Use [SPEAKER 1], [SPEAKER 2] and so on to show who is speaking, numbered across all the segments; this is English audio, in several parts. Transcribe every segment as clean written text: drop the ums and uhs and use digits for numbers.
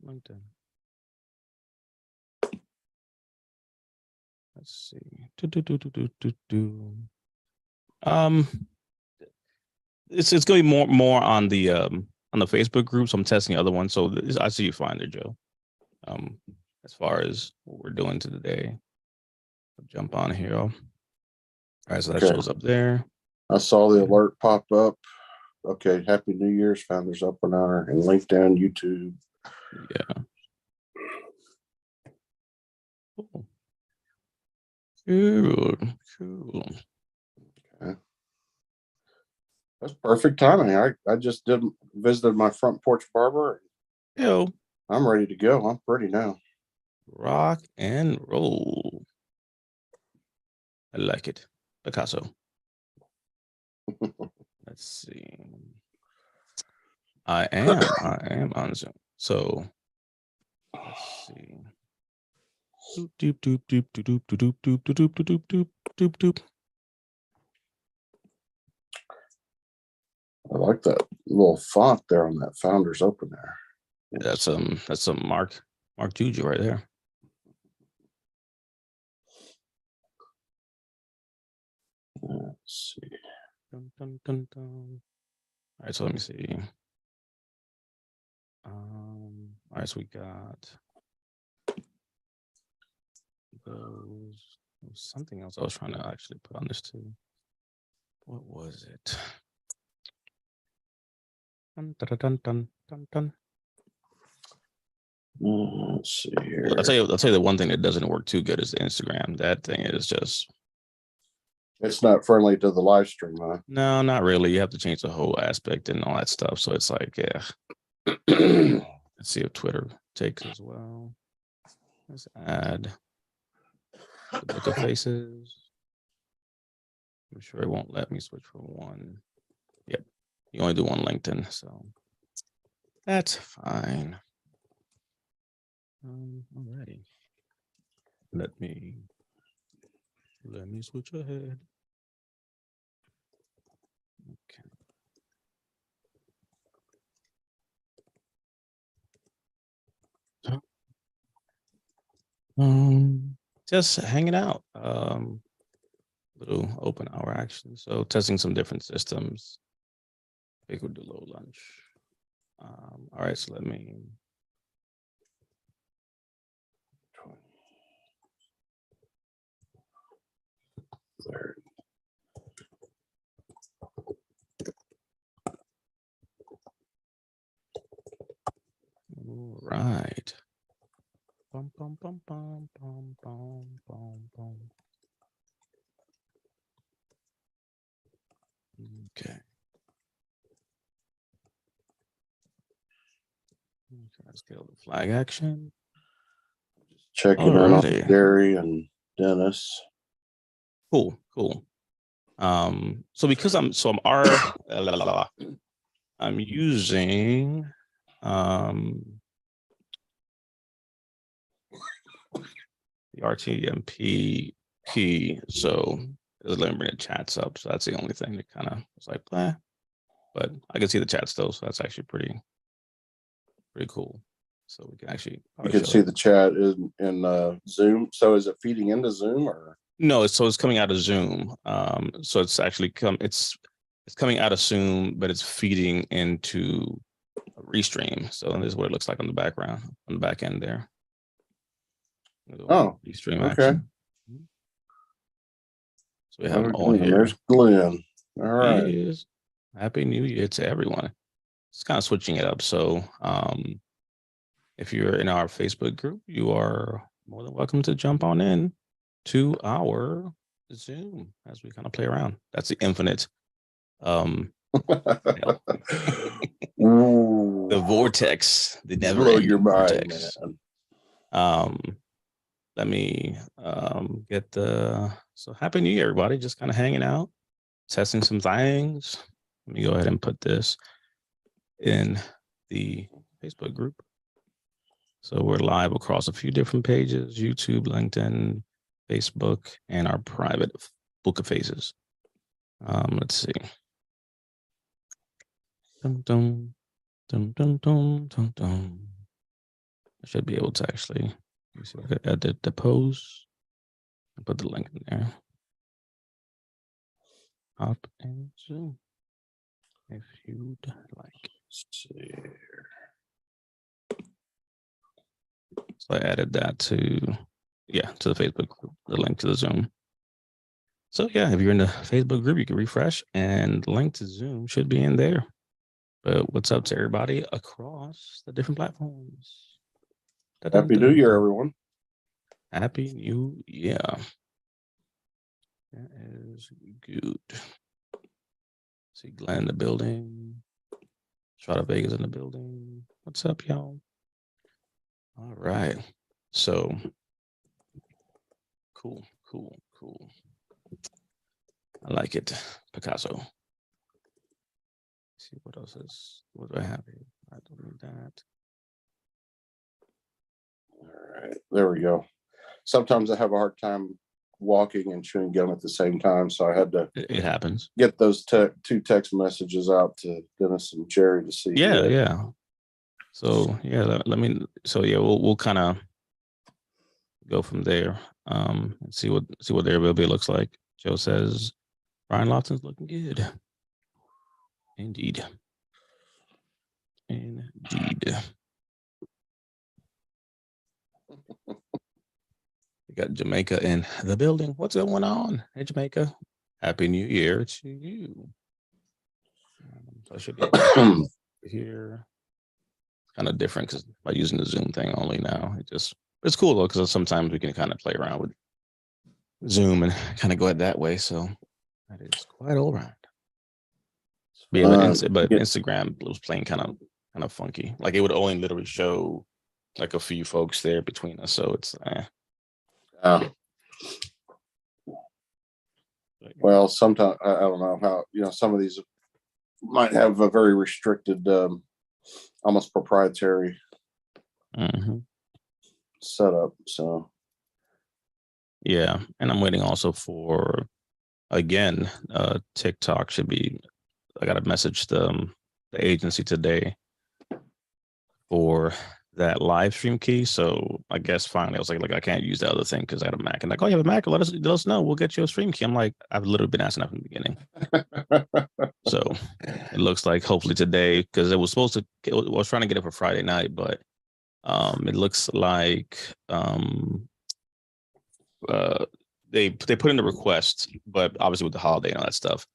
[SPEAKER 1] LinkedIn. Let's see. It's going to be more on the Facebook group. So I'm testing the other one. So I see you fine there, Joe. As far as what we're doing today, I'll jump on here. All right, so that shows up there.
[SPEAKER 2] I saw the alert pop up. Okay, Happy New Year's, Founders Up and Honor, and LinkedIn, YouTube.
[SPEAKER 1] Yeah. Cool.
[SPEAKER 2] Okay. That's perfect timing. I just visited my front porch barber.
[SPEAKER 1] Yo.
[SPEAKER 2] I'm ready to go. I'm ready now.
[SPEAKER 1] Rock and roll. I like it. Picasso. Let's see. I am on Zoom. So let's see. Doop doop doop doop doop doop doop doop doop doop doop doop doop.
[SPEAKER 2] I like that little font there on that Founders Open there.
[SPEAKER 1] That's some Mark Juju right there.
[SPEAKER 2] Let's see.
[SPEAKER 1] Dun, dun, dun, dun. All right, so let me see. All right, so we got those. Something else I was trying to actually put on this too. What was it? Dun, dun, dun, dun, dun, dun.
[SPEAKER 2] Let's see here.
[SPEAKER 1] I'll tell you the one thing that doesn't work too good is Instagram. That thing is just.
[SPEAKER 2] It's not friendly to the live stream, huh?
[SPEAKER 1] No, not really. You have to change the whole aspect and all that stuff. So it's like, yeah. Let's see if Twitter takes as well. Let's add the book of faces. I'm sure it won't let me switch from one. Yep. You only do one LinkedIn, so that's fine. Alrighty. Let me switch ahead. Okay. Just hanging out. Little open hour action. So testing some different systems. I think we'll do a little lunch. All right, so let me.
[SPEAKER 2] There.
[SPEAKER 1] All right. Bum, bum, bum, bum, bum, bum, bum, bum. Okay. Let's scale the flag action.
[SPEAKER 2] Checking in on Gary and Dennis.
[SPEAKER 1] Cool. So because I'm using the RTMP key, so it's letting me bring the chats up. So that's the only thing that kind of was like, but I can see the chat still, so that's actually pretty cool. So we can actually
[SPEAKER 2] you can see the chat in Zoom. So is it feeding into Zoom or
[SPEAKER 1] no? So it's coming out of Zoom. So it's actually it's coming out of Zoom, but it's feeding into a Restream. So this is what it looks like on the background, on the back end there.
[SPEAKER 2] Oh,
[SPEAKER 1] Restream
[SPEAKER 2] okay.
[SPEAKER 1] Action. So we have them all here.
[SPEAKER 2] There's Glenn. All right.
[SPEAKER 1] Yes. Happy New Year to everyone. It's kind of switching it up. So if you're in our Facebook group, you are more than welcome to jump on in to our Zoom as we kind of play around. That's the infinite the vortex, the never
[SPEAKER 2] blow your mind,
[SPEAKER 1] vortex. Man. Let me get so Happy New Year, everybody. Just kind of hanging out, testing some things. Let me go ahead and put this in the Facebook group. So we're live across a few different pages: YouTube, LinkedIn, Facebook, and our private Book of Faces. Let's see. Dum, dum, dum, dum, dum, dum, dum. I should be able to actually, let me see if I could edit the post and put the link in there. Hop and Zoom if you'd like.
[SPEAKER 2] Let's see here.
[SPEAKER 1] So I added that to the Facebook group, the link to the Zoom. So yeah, if you're in the Facebook group, you can refresh and the link to Zoom should be in there. But what's up to everybody across the different platforms?
[SPEAKER 2] Happy New Year, everyone.
[SPEAKER 1] Happy New Year. That is good. See Glenn in the building. Strata Vegas in the building. What's up, y'all? All right. So cool. I like it. Picasso. See what else is, what do I have here? I don't need that.
[SPEAKER 2] All right, there we go. Sometimes I have a hard time walking and chewing gum at the same time, so I had to
[SPEAKER 1] It happens.
[SPEAKER 2] get those two text messages out to Dennis and Jerry to see.
[SPEAKER 1] Yeah. So yeah, let me. So yeah, we'll kind of go from there. And see what their availability looks like. Joe says Brian Lawson's looking good. Indeed. We got Jamaica in the building. What's going on? Hey, Jamaica. Happy New Year to you. So I should be here. Kind of different because by using the Zoom thing only now. It's cool though, because sometimes we can kind of play around with Zoom and kind of go it that way. So that is quite all right. Yeah, but Instagram was playing kind of funky. Like it would only literally show like a few folks there between us. So it's
[SPEAKER 2] well, sometimes I don't know how, some of these might have a very restricted, almost proprietary setup. So
[SPEAKER 1] yeah, and I'm waiting also for again, TikTok should be. I got to message the agency today for that live stream key. So I guess finally I was like I can't use the other thing because I got a Mac. And like, oh, you have a Mac? Let us know. We'll get you a stream key. I'm like, I've literally been asking that from the beginning. So it looks like hopefully today, because it was supposed to. I was trying to get it for Friday night, but it looks like they put in the request, but obviously with the holiday and all that stuff.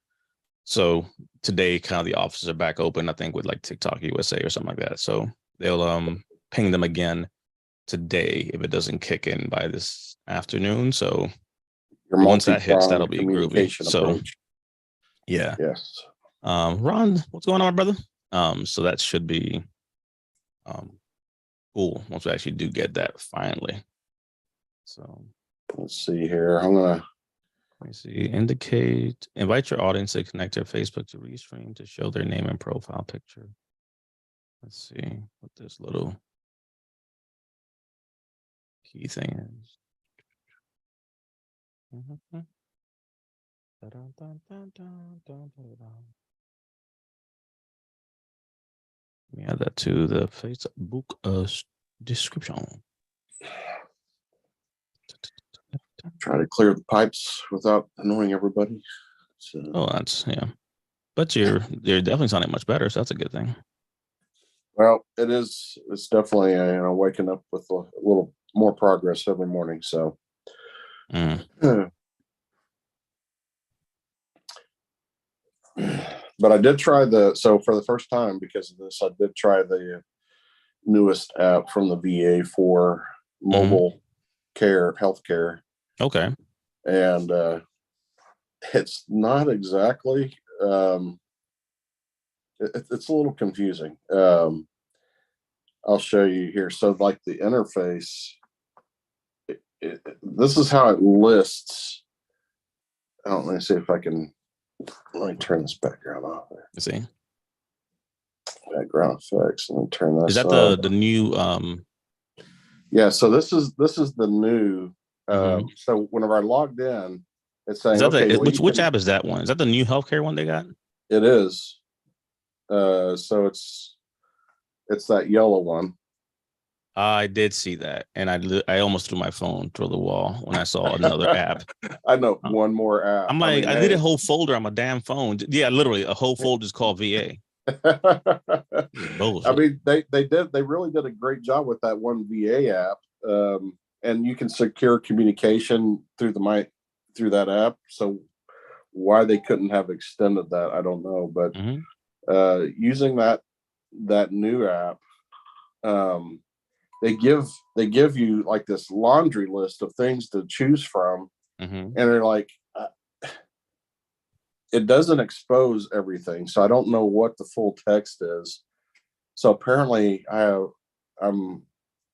[SPEAKER 1] So today, kind of the offices are back open, I think, with like TikTok USA or something like that. So they'll ping them again today if it doesn't kick in by this afternoon. So once that hits, that'll be groovy. So yeah.
[SPEAKER 2] Yes.
[SPEAKER 1] Ron, what's going on, brother? So that should be cool once we actually do get that finally. So
[SPEAKER 2] let's see here.
[SPEAKER 1] Let me see. Invite your audience to connect their Facebook to Restream to show their name and profile picture. Let's see what this little key thing is. Let me add that to the Facebook description.
[SPEAKER 2] Try to clear the pipes without annoying everybody. So.
[SPEAKER 1] Oh, that's but you're definitely sounding much better, so that's a good thing.
[SPEAKER 2] Well, it is. It's definitely waking up with a little more progress every morning. So, but I did try for the first time because of this, I did try the newest app from the VA for mobile healthcare.
[SPEAKER 1] Okay.
[SPEAKER 2] And it's not exactly, it's a little confusing. I'll show you here. So like the interface, this is how it lists. Let me see if I can, let me turn this background off there.
[SPEAKER 1] Let's see.
[SPEAKER 2] Background effects. Let me turn this.
[SPEAKER 1] Is that the new?
[SPEAKER 2] Yeah. So this is the new. So whenever I logged in, it's saying,
[SPEAKER 1] which app is that one? Is that the new healthcare one they got?
[SPEAKER 2] It is. So it's that yellow one.
[SPEAKER 1] I did see that, and I almost threw my phone through the wall when I saw another app.
[SPEAKER 2] I know one more app.
[SPEAKER 1] I'm like,
[SPEAKER 2] mean,
[SPEAKER 1] I did a whole folder on my damn phone. Yeah, literally a whole folder is called VA. This is
[SPEAKER 2] I
[SPEAKER 1] bullshit.
[SPEAKER 2] mean, they really did a great job with that one VA app, and you can secure communication through that app. So why they couldn't have extended that, I don't know. But
[SPEAKER 1] Mhm.
[SPEAKER 2] Using that new app, they give you like this laundry list of things to choose from,
[SPEAKER 1] Mhm.
[SPEAKER 2] and they're like, it doesn't expose everything, so I don't know what the full text is. So apparently, I'm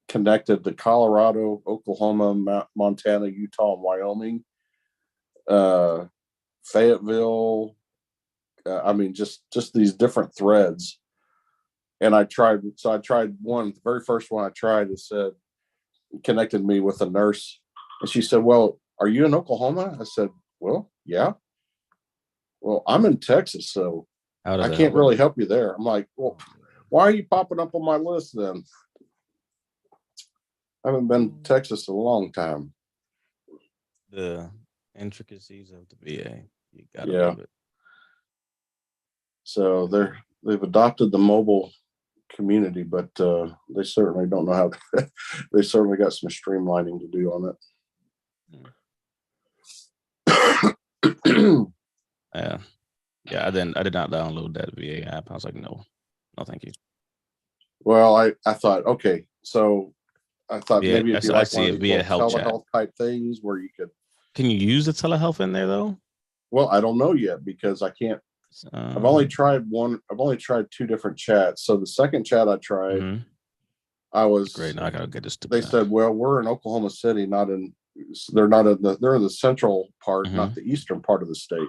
[SPEAKER 2] connected to Colorado, Oklahoma, Montana, Utah, and Wyoming, uh, Fayetteville. I mean, just these different threads. And I tried one. The very first one I tried, it said connected me with a nurse, and she said, "Well, are you in Oklahoma?" I said, "Well, yeah." "Well, I'm in Texas, so
[SPEAKER 1] How does
[SPEAKER 2] I
[SPEAKER 1] it
[SPEAKER 2] can't
[SPEAKER 1] help?
[SPEAKER 2] really help you there." I'm like, "Well, why are you popping up on my list then?" I haven't been to Texas in a long time.
[SPEAKER 1] The intricacies of the VA. You gotta
[SPEAKER 2] Yeah.
[SPEAKER 1] love it.
[SPEAKER 2] So they've adopted the mobile community, but they certainly don't know how to, they certainly got some streamlining to do on it.
[SPEAKER 1] Yeah. Yeah, I did not download that VA app. I was like, no, thank you.
[SPEAKER 2] Well, I thought, okay, so I thought
[SPEAKER 1] VA,
[SPEAKER 2] maybe it'd be
[SPEAKER 1] I
[SPEAKER 2] like one
[SPEAKER 1] see
[SPEAKER 2] of
[SPEAKER 1] it
[SPEAKER 2] these
[SPEAKER 1] via
[SPEAKER 2] little
[SPEAKER 1] help chat.
[SPEAKER 2] telehealth type things where you could.
[SPEAKER 1] Can you use the telehealth in there though?
[SPEAKER 2] Well, I don't know yet because I can't. I've only tried one. I've only tried two different chats. So the second chat I tried,
[SPEAKER 1] Mhm.
[SPEAKER 2] I was.
[SPEAKER 1] Great. Now I gotta get this
[SPEAKER 2] They
[SPEAKER 1] stupid app.
[SPEAKER 2] said, "Well, we're in Oklahoma City, not in. They're not in the. They're in the central part,
[SPEAKER 1] Mhm.
[SPEAKER 2] not the eastern part of the state."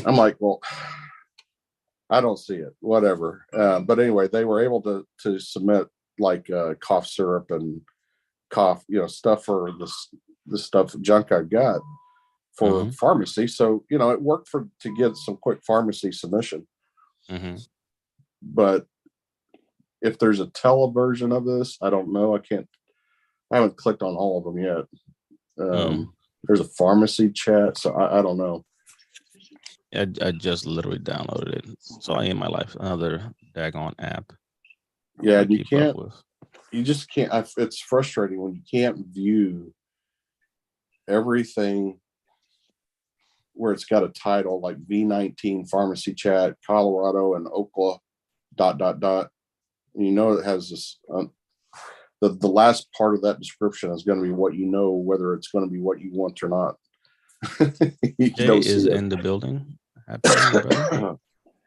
[SPEAKER 2] I'm like, well, I don't see it. Whatever. But anyway, they were able to submit like cough syrup and cough, stuff for this stuff junk I got for
[SPEAKER 1] Mhm.
[SPEAKER 2] pharmacy. So it worked to get some quick pharmacy submission.
[SPEAKER 1] Mhm.
[SPEAKER 2] But if there's a tele version of this, I don't know. I haven't clicked on all of them yet. There's a pharmacy chat, so I don't know.
[SPEAKER 1] I just literally downloaded it. So I in my life another daggone app.
[SPEAKER 2] Yeah, and
[SPEAKER 1] Keep up with.
[SPEAKER 2] you just can't. It's frustrating when you can't view everything where it's got a title like V19 pharmacy chat, Colorado and Oklahoma, ... And it has this, the last part of that description is going to be what whether it's going to be what you want or not. You
[SPEAKER 1] Jay
[SPEAKER 2] don't
[SPEAKER 1] is
[SPEAKER 2] see
[SPEAKER 1] in the building. Happy New Year, brother.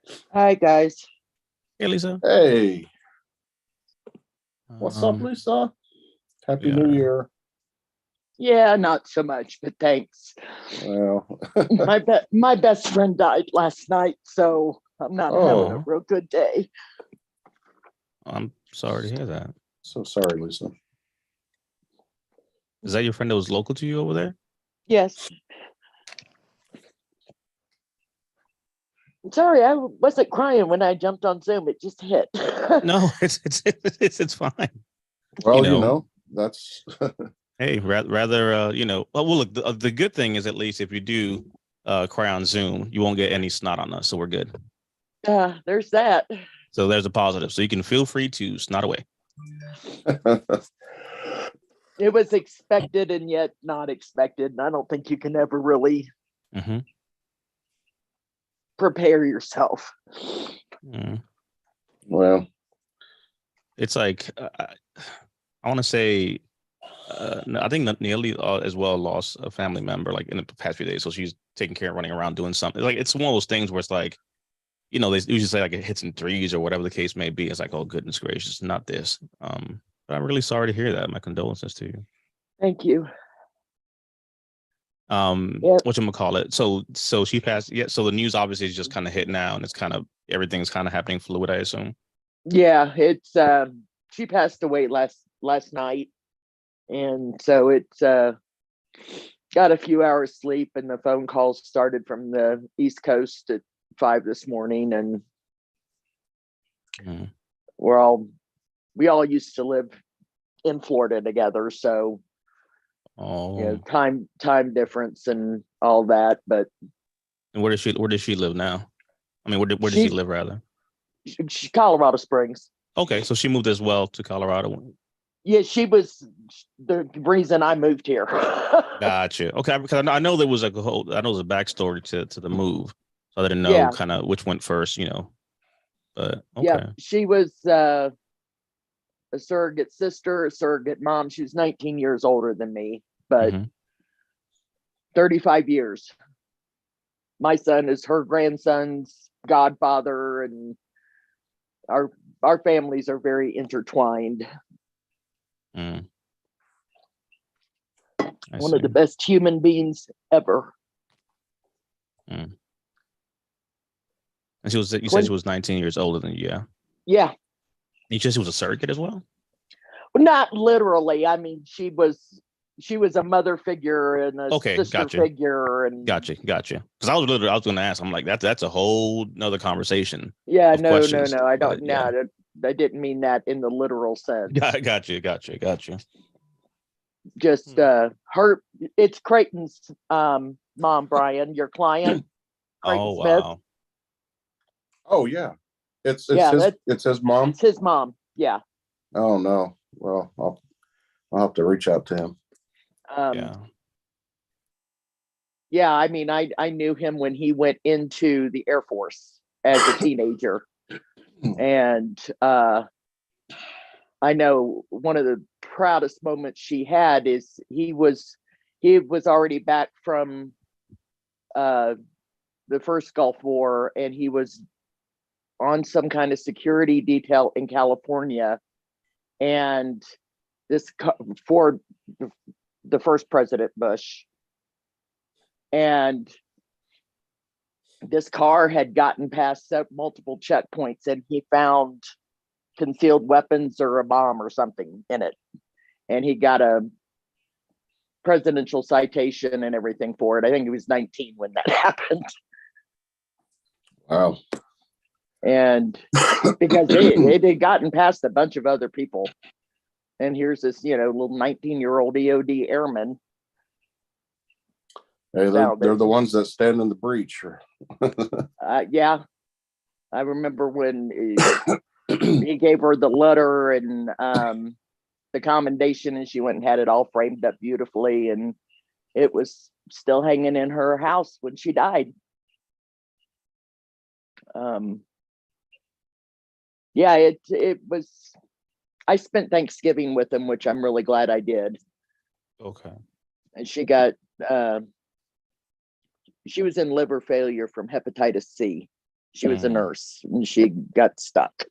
[SPEAKER 2] it.
[SPEAKER 3] Hi, guys.
[SPEAKER 1] Hey, Lisa.
[SPEAKER 2] Hey, what's up, Lisa? Happy New Year.
[SPEAKER 3] Yeah, not so much, but thanks.
[SPEAKER 2] Well,
[SPEAKER 3] My best friend died last night, so I'm not having a
[SPEAKER 1] Oh.
[SPEAKER 3] real good day.
[SPEAKER 1] I'm sorry to hear that.
[SPEAKER 2] so sorry, Lisa.
[SPEAKER 1] Is that your friend that was local to you over there?
[SPEAKER 3] Yes. Sorry, I wasn't crying when I jumped on Zoom. It just hit.
[SPEAKER 1] No, it's fine.
[SPEAKER 2] Well, that's
[SPEAKER 1] Hey, rather well, look, the good thing is at least if you do cry on Zoom, you won't get any snot on us, so we're good.
[SPEAKER 3] There's that.
[SPEAKER 1] So there's a positive. So you can feel free to snot away.
[SPEAKER 3] It was expected and yet not expected. And I don't think you can ever really prepare yourself.
[SPEAKER 2] Well,
[SPEAKER 1] it's like I want to say I think Neely as well lost a family member like in the past few days, so she's taking care of running around doing something. Like it's one of those things where it's like, they usually say like it hits in threes or whatever the case may be. It's like, oh goodness gracious, not this. But I'm really sorry to hear that. My condolences to you.
[SPEAKER 3] Thank you.
[SPEAKER 1] Whatchamacallit? So she passed. Yeah. So the news obviously is just kind of hit now, and it's kind of everything's kind of happening fluid, I assume.
[SPEAKER 3] Yeah, it's she passed away last night, and so it's got a few hours sleep, and the phone calls started from the East Coast at 5 this morning, and we all used to live in Florida together. So,
[SPEAKER 1] Oh,
[SPEAKER 3] you know, time difference and all that. But
[SPEAKER 1] and where does she live now? I mean, where does she
[SPEAKER 3] she,
[SPEAKER 1] live rather?
[SPEAKER 3] Colorado Springs.
[SPEAKER 1] Okay, so she moved as well to Colorado.
[SPEAKER 3] Yeah, she was the reason I moved here.
[SPEAKER 1] Gotcha. Okay, because I know there was like a whole, I know there's a backstory to the move. So I didn't know
[SPEAKER 3] Yeah.
[SPEAKER 1] kind of which went first, you know. But
[SPEAKER 3] Yeah,
[SPEAKER 1] okay.
[SPEAKER 3] she was a surrogate sister, a surrogate mom. She was 19 years older than me, but
[SPEAKER 1] Mhm.
[SPEAKER 3] 35 years. My son is her grandson's godfather, and our families are very intertwined.
[SPEAKER 1] Mm. I
[SPEAKER 3] One
[SPEAKER 1] see.
[SPEAKER 3] of the best human beings ever.
[SPEAKER 1] Mm. And you said
[SPEAKER 3] Twin,
[SPEAKER 1] she was 19 years older than you, yeah.
[SPEAKER 3] yeah,
[SPEAKER 1] You said she was a surrogate as well?
[SPEAKER 3] not literally. I mean, she was a mother figure and a
[SPEAKER 1] Okay,
[SPEAKER 3] sister
[SPEAKER 1] gotcha.
[SPEAKER 3] figure, and
[SPEAKER 1] Gotcha. Because I was gonna ask, I'm like, that's a whole nother conversation
[SPEAKER 3] yeah,
[SPEAKER 1] of
[SPEAKER 3] no,
[SPEAKER 1] questions.
[SPEAKER 3] I
[SPEAKER 1] But
[SPEAKER 3] don't.
[SPEAKER 1] yeah.
[SPEAKER 3] No, I didn't mean that in the literal sense.
[SPEAKER 1] Gotcha.
[SPEAKER 3] Just her. It's Creighton's mom, Brian, your client, Creighton
[SPEAKER 1] Oh
[SPEAKER 3] Smith.
[SPEAKER 1] wow.
[SPEAKER 2] Oh yeah, it's
[SPEAKER 3] Yeah,
[SPEAKER 2] it's his mom.
[SPEAKER 3] it's his mom. Yeah.
[SPEAKER 2] Oh no. Well, I'll have to reach out to him.
[SPEAKER 1] Yeah.
[SPEAKER 3] Yeah, I mean, I knew him when he went into the Air Force as a teenager. And I know one of the proudest moments she had is he was already back from the first Gulf War, and he was on some kind of security detail in California. And this for the first President Bush. And this car had gotten past multiple checkpoints, and he found concealed weapons or a bomb or something in it. And he got a presidential citation and everything for it. I think he was 19 when that happened.
[SPEAKER 2] Wow.
[SPEAKER 3] And because it had gotten past a bunch of other people. And here's this, little 19-year-old EOD airman.
[SPEAKER 2] Hey, they're the ones that stand in the breach.
[SPEAKER 3] Yeah. I remember when he gave her the letter and the commendation, and she went and had it all framed up beautifully, and it was still hanging in her house when she died. Yeah, it was. I spent Thanksgiving with him, which I'm really glad I did.
[SPEAKER 1] Okay.
[SPEAKER 3] And she got she was in liver failure from hepatitis C. She was a nurse, and she got stuck.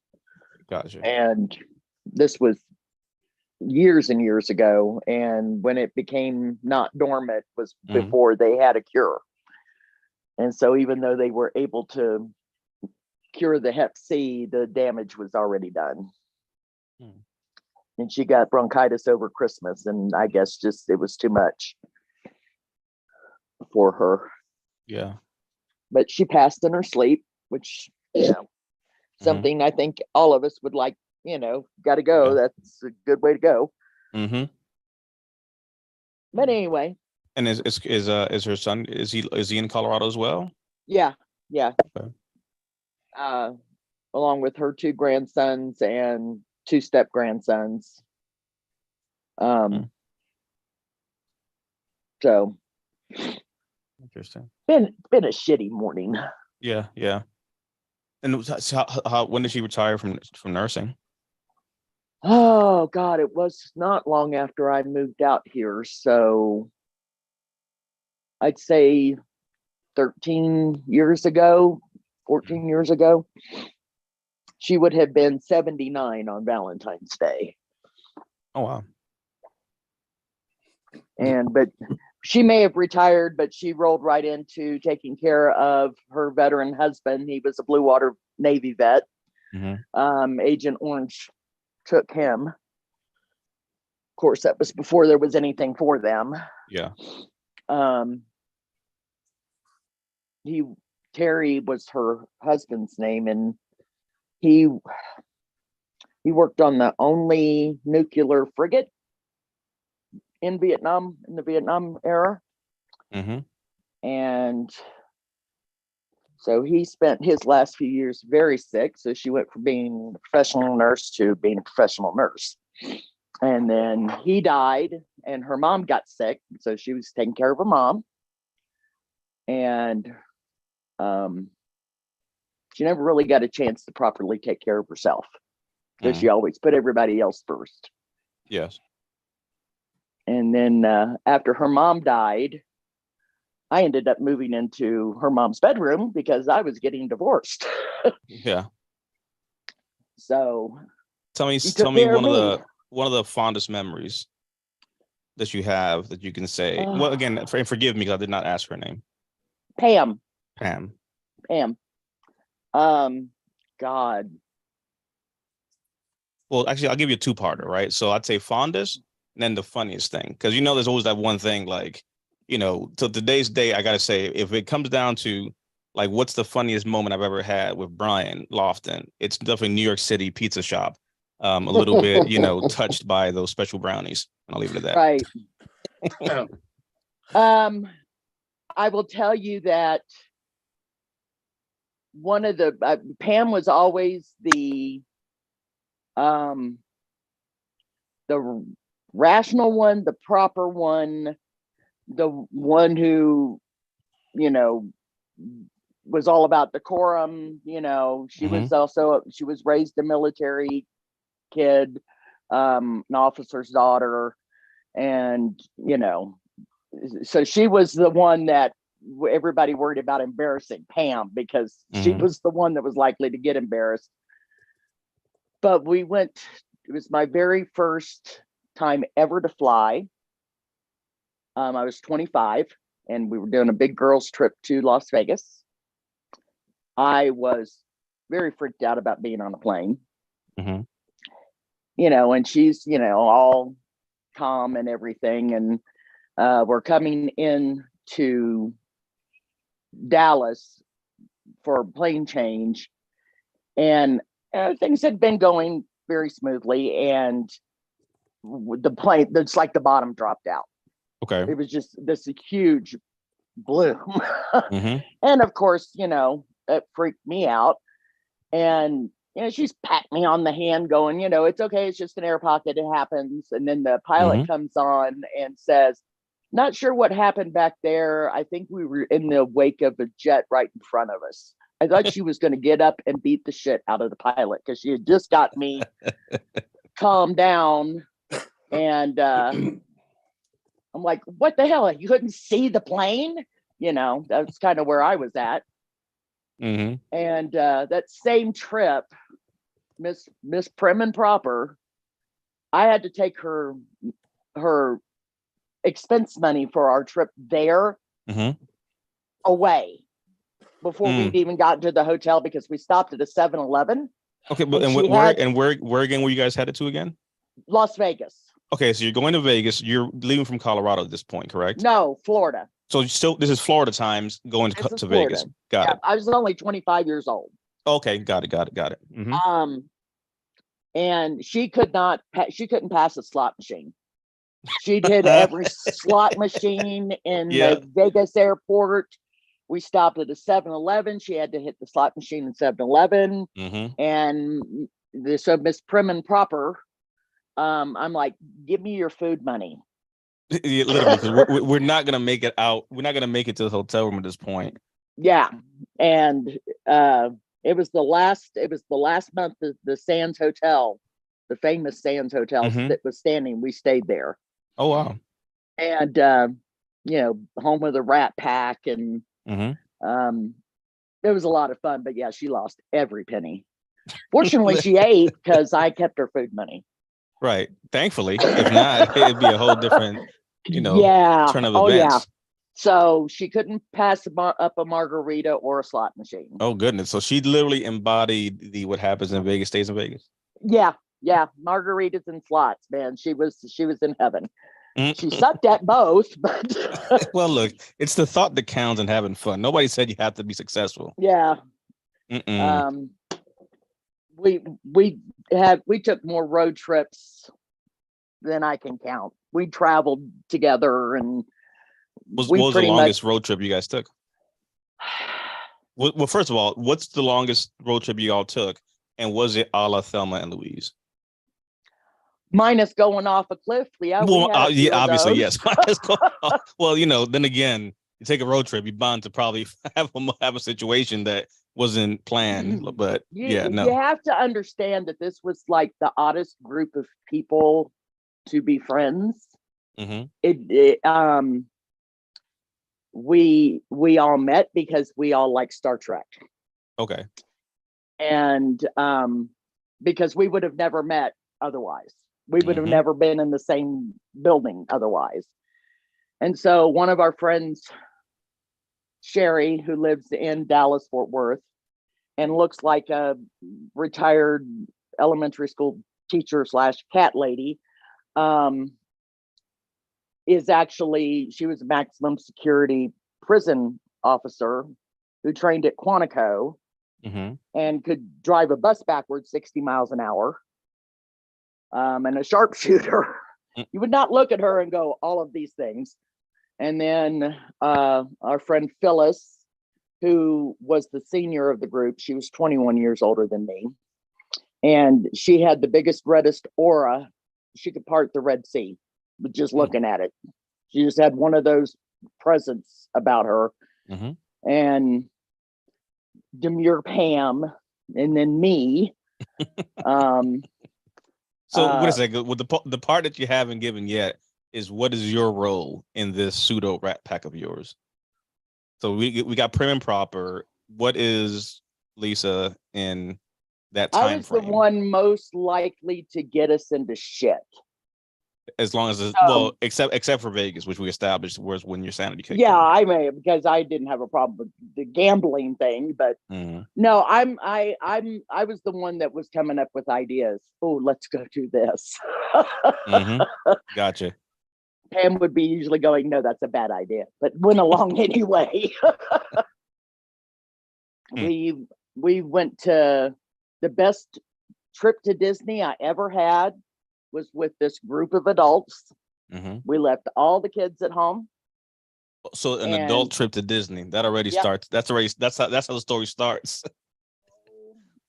[SPEAKER 1] Gotcha.
[SPEAKER 3] And this was years and years ago, and when it became not dormant was before they had a cure. And so even though they were able to cure the hep C, the damage was already done. And she got bronchitis over Christmas, and I guess just it was too much for her.
[SPEAKER 1] Yeah.
[SPEAKER 3] But she passed in her sleep, which something I think all of us would like. Got to go.
[SPEAKER 1] Yeah.
[SPEAKER 3] That's a good way to go.
[SPEAKER 1] Mm-hmm.
[SPEAKER 3] But anyway.
[SPEAKER 1] And is her son, is he in Colorado as well?
[SPEAKER 3] Yeah.
[SPEAKER 1] Okay.
[SPEAKER 3] Along with her 2 grandsons and 2 step grandsons. So
[SPEAKER 1] Interesting.
[SPEAKER 3] been a shitty morning.
[SPEAKER 1] Yeah. And how when did she retire from nursing?
[SPEAKER 3] Oh God, it was not long after I moved out here. So I'd say 13 years ago, 14 years ago. She would have been 79 on Valentine's Day.
[SPEAKER 1] Oh wow.
[SPEAKER 3] But she may have retired, but she rolled right into taking care of her veteran husband. He was a Blue Water Navy vet. Agent Orange took him. Of course, that was before there was anything for them.
[SPEAKER 1] Yeah.
[SPEAKER 3] Terry was her husband's name, and he He worked on the only nuclear frigate in Vietnam, in the Vietnam era.
[SPEAKER 1] Mm-hmm.
[SPEAKER 3] And so he spent his last few years very sick. So she went from being a professional nurse to being a professional nurse. And then he died and her mom got sick. So she was taking care of her mom. And she never really got a chance to properly take care of herself because she always put everybody else first.
[SPEAKER 1] Yes.
[SPEAKER 3] And then after her mom died, I ended up moving into her mom's bedroom because I was getting divorced.
[SPEAKER 1] Yeah.
[SPEAKER 3] So
[SPEAKER 1] Tell me
[SPEAKER 3] took care of me.
[SPEAKER 1] one of the fondest memories that you have that you can say. Well, again, forgive me because I did not ask her name.
[SPEAKER 3] Pam.
[SPEAKER 1] Pam.
[SPEAKER 3] God.
[SPEAKER 1] Well, actually, I'll give you a two-parter, right? So I'd say fondest, and then the funniest thing, because there's always that one thing, like, till today's day, I gotta say, if it comes down to like what's the funniest moment I've ever had with Brian Lofton, it's definitely New York City pizza shop. A little bit, touched by those special brownies, and I'll leave it at that.
[SPEAKER 3] Right. I will tell you that one of the Pam was always the rational one, the proper one, the one who was all about decorum. She was raised a military kid, an officer's daughter, and so she was the one that everybody worried about embarrassing Pam because she was the one that was likely to get embarrassed. But it was my very first time ever to fly. I was 25 and we were doing a big girls trip to Las Vegas. I was very freaked out about being on a plane. And she's, all calm and everything. And we're coming in to Dallas for a plane change. And things had been going very smoothly. And the plane, it's like the bottom dropped out.
[SPEAKER 1] Okay.
[SPEAKER 3] It was just this huge bloom. And of course, it freaked me out. And she's patting me on the hand going, it's okay, it's just an air pocket, it happens. And then the pilot comes on and says, not sure what happened back there. I think we were in the wake of a jet right in front of us. I thought she was going to get up and beat the shit out of the pilot because she had just got me calmed down. And I'm like, what the hell? You couldn't see the plane? That's kind of where I was at. And that same trip, Miss Prim and Proper, I had to take her expense money for our trip there away before we'd even gotten to the hotel because we stopped at a 7-Eleven.
[SPEAKER 1] Okay, but where again were you guys headed to again?
[SPEAKER 3] Las Vegas.
[SPEAKER 1] Okay, so you're going to Vegas. You're leaving from Colorado at this point, correct?
[SPEAKER 3] No, Florida.
[SPEAKER 1] So this is Florida times going to Vegas. Got it.
[SPEAKER 3] I was only 25 years old.
[SPEAKER 1] Okay, got it.
[SPEAKER 3] And she couldn't pass a slot machine. She did every slot machine in the Vegas airport. We stopped at a 7-Eleven. She had to hit the slot machine in 7-Eleven. And so Miss Prim and Proper, I'm like, give me your food money.
[SPEAKER 1] Literally, we're not gonna make it out. We're not gonna make it to the hotel room at this point.
[SPEAKER 3] Yeah, and it was the last month the Sands Hotel, the famous Sands Hotel that was standing. We stayed there.
[SPEAKER 1] Oh wow!
[SPEAKER 3] And home of the Rat Pack, and it was a lot of fun. But yeah, she lost every penny. Fortunately, she ate because I kept her food money.
[SPEAKER 1] Right. Thankfully, if not, it'd be a whole different, turn of events. Yeah.
[SPEAKER 3] So she couldn't pass up a margarita or a slot machine.
[SPEAKER 1] Oh goodness! So she literally embodied what happens in Vegas stays in Vegas.
[SPEAKER 3] Yeah, margaritas and slots, man. She was in heaven. She sucked at both, but
[SPEAKER 1] well, look, it's the thought that counts and having fun. Nobody said you have to be successful.
[SPEAKER 3] Yeah. we took more road trips than I can count. We traveled together, and
[SPEAKER 1] What
[SPEAKER 3] we
[SPEAKER 1] was the
[SPEAKER 3] pretty
[SPEAKER 1] longest
[SPEAKER 3] much
[SPEAKER 1] road trip you guys took? Well, first of all, what's the longest road trip you all took? And was it a la Thelma and Louise?
[SPEAKER 3] minus going off a cliff. Yeah, we
[SPEAKER 1] Well,
[SPEAKER 3] had a few
[SPEAKER 1] yeah,
[SPEAKER 3] of
[SPEAKER 1] obviously,
[SPEAKER 3] those.
[SPEAKER 1] yes. Well, then again, you take a road trip, you're bound to probably have a situation that wasn't planned. But yeah,
[SPEAKER 3] You
[SPEAKER 1] no.
[SPEAKER 3] have to understand that this was like the oddest group of people to be friends.
[SPEAKER 1] Hmm.
[SPEAKER 3] We all met because we all like Star Trek,
[SPEAKER 1] Okay.
[SPEAKER 3] and because we would have never met otherwise. We would have
[SPEAKER 1] Mhm.
[SPEAKER 3] never been in the same building otherwise. And so one of our friends, Sherry, who lives in Dallas, Fort Worth, and looks like a retired elementary school teacher / cat lady, is actually, she was a maximum security prison officer who trained at Quantico
[SPEAKER 1] Hmm.
[SPEAKER 3] and could drive a bus backwards 60 miles an hour, and a sharpshooter.
[SPEAKER 1] Mm.
[SPEAKER 3] You would not look at her and go, all of these things. And then our friend Phyllis, who was the senior of the group, she was 21 years older than me. And she had the biggest, reddest aura. She could part the Red Sea with just looking at it. She just had one of those presence about her.
[SPEAKER 1] Hmm.
[SPEAKER 3] And Demure Pam, and then me.
[SPEAKER 1] So wait a second. With the part that you haven't given yet is, what is your role in this pseudo Rat Pack of yours? So we got prim and proper. What is Lisa in that
[SPEAKER 3] I
[SPEAKER 1] time
[SPEAKER 3] was the
[SPEAKER 1] frame?
[SPEAKER 3] one most likely to get us into shit.
[SPEAKER 1] As long as it's, well, except for Vegas, which we established was when your sanity kicked
[SPEAKER 3] Yeah,
[SPEAKER 1] in.
[SPEAKER 3] I may have, because I didn't have a problem with the gambling thing, but
[SPEAKER 1] Mhm.
[SPEAKER 3] no, I was the one that was coming up with ideas. Oh, let's go do this.
[SPEAKER 1] Mhm. Gotcha.
[SPEAKER 3] Pam would be usually going, no, that's a bad idea, but went along anyway.
[SPEAKER 1] Hmm.
[SPEAKER 3] We went to the best trip to Disney I ever had was with this group of adults.
[SPEAKER 1] Hmm.
[SPEAKER 3] We left all the kids at home.
[SPEAKER 1] So an
[SPEAKER 3] And
[SPEAKER 1] adult trip to Disney, that already
[SPEAKER 3] yep,
[SPEAKER 1] starts. That's how the story starts.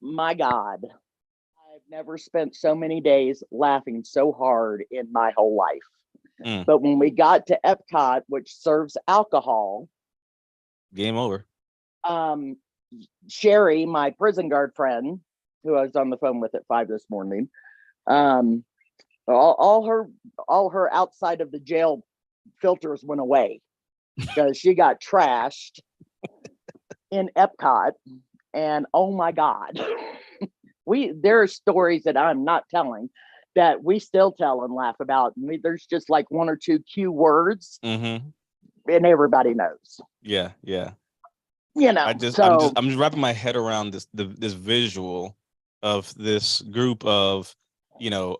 [SPEAKER 3] my God, I've never spent so many days laughing so hard in my whole life.
[SPEAKER 1] Mm.
[SPEAKER 3] But when we got to Epcot, which serves alcohol,
[SPEAKER 1] Game over.
[SPEAKER 3] Sherry, my prison guard friend, who I was on the phone with at 5 this morning, all her outside of the jail filters went away because she got trashed in Epcot. And oh my God, there are stories that I'm not telling that we still tell and laugh about. There's just like one or two cue words,
[SPEAKER 1] Mm-hmm.
[SPEAKER 3] and everybody knows.
[SPEAKER 1] Yeah, yeah.
[SPEAKER 3] I'm
[SPEAKER 1] just wrapping my head around this visual of this group of,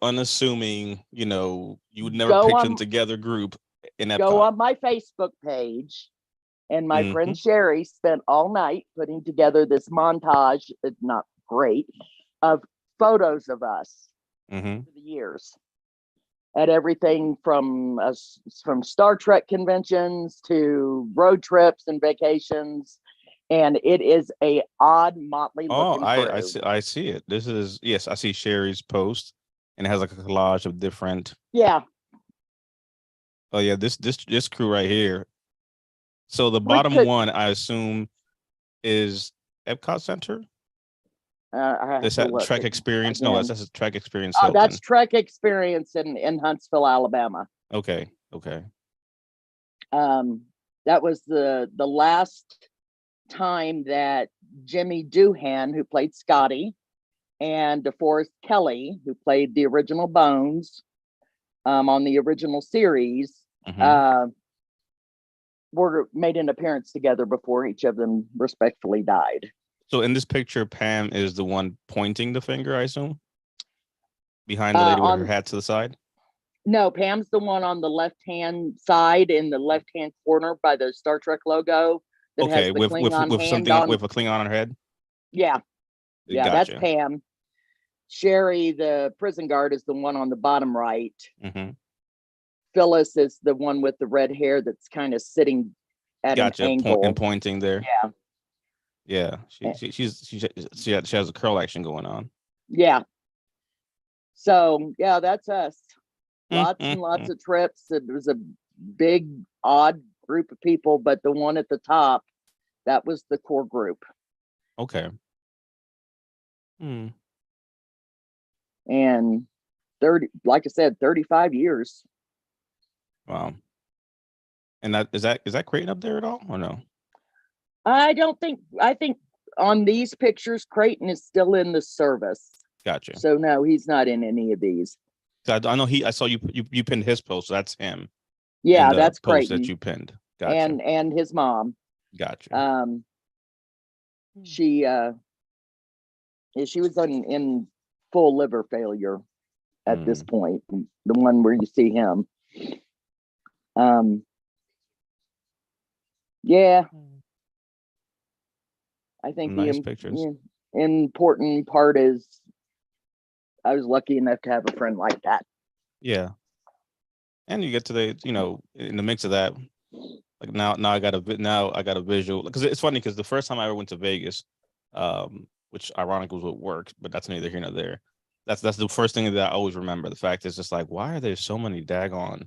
[SPEAKER 1] unassuming, you would never picture them together group in Epcot.
[SPEAKER 3] Go on my Facebook page, and my friend Sherry spent all night putting together this montage, not great, of photos of us for the years, at everything from Star Trek conventions to road trips and vacations. And it is a odd motley looking crew.
[SPEAKER 1] I see it. This is, yes, I see Sherry's post, and it has like a collage of different.
[SPEAKER 3] Yeah.
[SPEAKER 1] Oh yeah, this crew right here. So the bottom one, I assume, is Epcot Center. Is that Trek Experience? No, that's a Trek Experience.
[SPEAKER 3] Oh, that's Trek Experience in Huntsville, Alabama.
[SPEAKER 1] Okay.
[SPEAKER 3] That was the last time that Jimmy Doohan, who played Scotty, and DeForest Kelly, who played the original Bones, on the original series, were made an appearance together before each of them respectfully died.
[SPEAKER 1] So in this picture, Pam is the one pointing the finger, I assume, behind the lady with her hat to the side. No,
[SPEAKER 3] Pam's the one on the left-hand side in the left-hand corner by the Star Trek logo.
[SPEAKER 1] Okay, with something with a Klingon on her head.
[SPEAKER 3] Yeah,
[SPEAKER 1] Gotcha.
[SPEAKER 3] that's Pam. Sherry, the prison guard, is the one on the bottom right.
[SPEAKER 1] Hmm.
[SPEAKER 3] Phyllis is the one with the red hair that's kind of sitting at
[SPEAKER 1] Gotcha.
[SPEAKER 3] an angle.
[SPEAKER 1] And pointing there.
[SPEAKER 3] Yeah.
[SPEAKER 1] Yeah. She has a curl action going on.
[SPEAKER 3] Yeah. So yeah, that's us. Lots and lots of trips. It was a big, odd group of people, but the one at the top, that was the core group.
[SPEAKER 1] Okay. Hmm.
[SPEAKER 3] And 30, like I said, 35 years.
[SPEAKER 1] Wow. And is that Creighton up there at all or no?
[SPEAKER 3] I think on these pictures, Creighton is still in the service.
[SPEAKER 1] Gotcha.
[SPEAKER 3] So no, he's not in any of these.
[SPEAKER 1] I know I saw you pinned his post, so that's him.
[SPEAKER 3] Yeah,
[SPEAKER 1] And the
[SPEAKER 3] that's
[SPEAKER 1] post
[SPEAKER 3] Creighton.
[SPEAKER 1] that you pinned. Gotcha.
[SPEAKER 3] And his mom.
[SPEAKER 1] Gotcha.
[SPEAKER 3] She was in full liver failure at this point. The one where you see him. Yeah. I think
[SPEAKER 1] Nice pictures.
[SPEAKER 3] Important part is I was lucky enough to have a friend like that.
[SPEAKER 1] Yeah. And you get to in the mix of that, like now I got a visual, because it's funny because the first time I ever went to Vegas, which ironically was with work, but that's neither here nor there. That's the first thing that I always remember. The fact is just like, why are there so many daggone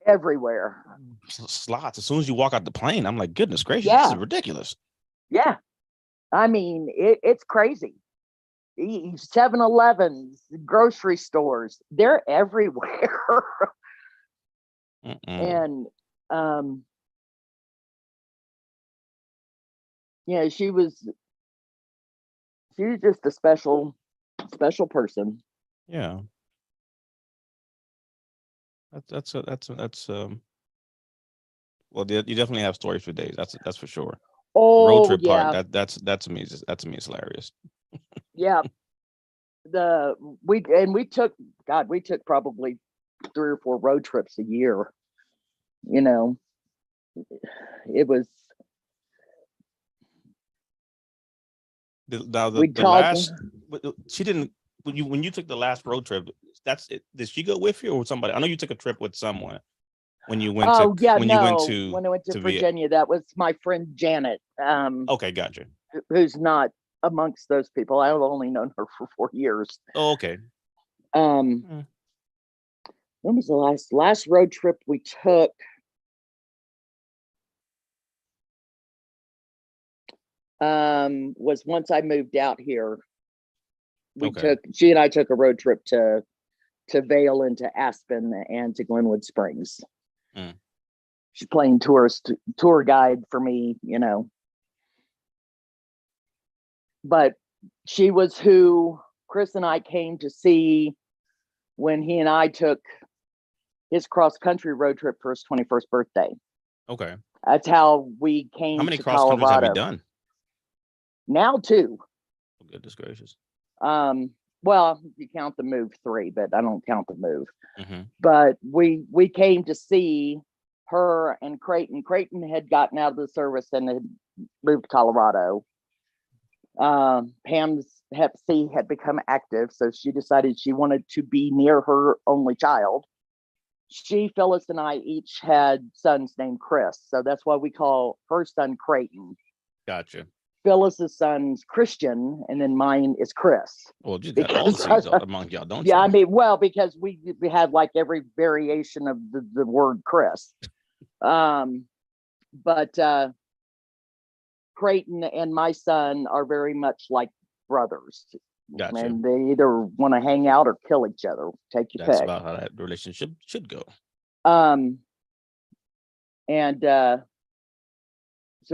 [SPEAKER 3] everywhere
[SPEAKER 1] slots? As soon as you walk out the plane, I'm like, goodness gracious,
[SPEAKER 3] Yeah.
[SPEAKER 1] this is ridiculous.
[SPEAKER 3] Yeah. I mean, it's crazy. 7-Elevens, grocery stores, they're everywhere. And yeah, she was just a special person.
[SPEAKER 1] Yeah. That's well, you definitely have stories for days. That's for sure.
[SPEAKER 3] Oh,
[SPEAKER 1] Road trip
[SPEAKER 3] yeah.
[SPEAKER 1] part, that to me is hilarious.
[SPEAKER 3] Yeah. We took probably 3 or 4 road trips a year. It was
[SPEAKER 1] she didn't, when you took the last road trip, that's it. Did she go with you or with somebody? I know you took a trip with someone when you went
[SPEAKER 3] when I went to Virginia. That was my friend Janet.
[SPEAKER 1] Okay, gotcha.
[SPEAKER 3] Who's not amongst those people. I've only known her for 4 years.
[SPEAKER 1] Oh, okay.
[SPEAKER 3] When was the last road trip we took? Was once I moved out here. She and I took a road trip to Vail and to Aspen and to Glenwood Springs. She's playing tour guide for me, but she was who Chris and I came to see when he and I took his cross-country road trip for his 21st birthday.
[SPEAKER 1] Okay.
[SPEAKER 3] That's how we came.
[SPEAKER 1] How many
[SPEAKER 3] to
[SPEAKER 1] cross countries have you
[SPEAKER 3] Colorado.
[SPEAKER 1] done?
[SPEAKER 3] Now 2.
[SPEAKER 1] Oh, goodness gracious.
[SPEAKER 3] Well, you count the move 3, but I don't count the move.
[SPEAKER 1] But
[SPEAKER 3] we came to see her and Creighton. Creighton had gotten out of the service and had moved to Colorado. Pam's Hep C had become active, so she decided she wanted to be near her only child. Phyllis, and I each had sons named Chris, so that's why we call her son Creighton.
[SPEAKER 1] Gotcha.
[SPEAKER 3] Phyllis's son's Christian, and then mine is Chris.
[SPEAKER 1] Well, you got all the seeds among y'all, don't you?
[SPEAKER 3] Yeah, I mean, well, because we have like every variation of the word Chris. But Creighton and my son are very much like brothers.
[SPEAKER 1] Gotcha.
[SPEAKER 3] And they either want to hang out or kill each other. Take your pick.
[SPEAKER 1] That's about how that relationship should go.
[SPEAKER 3] So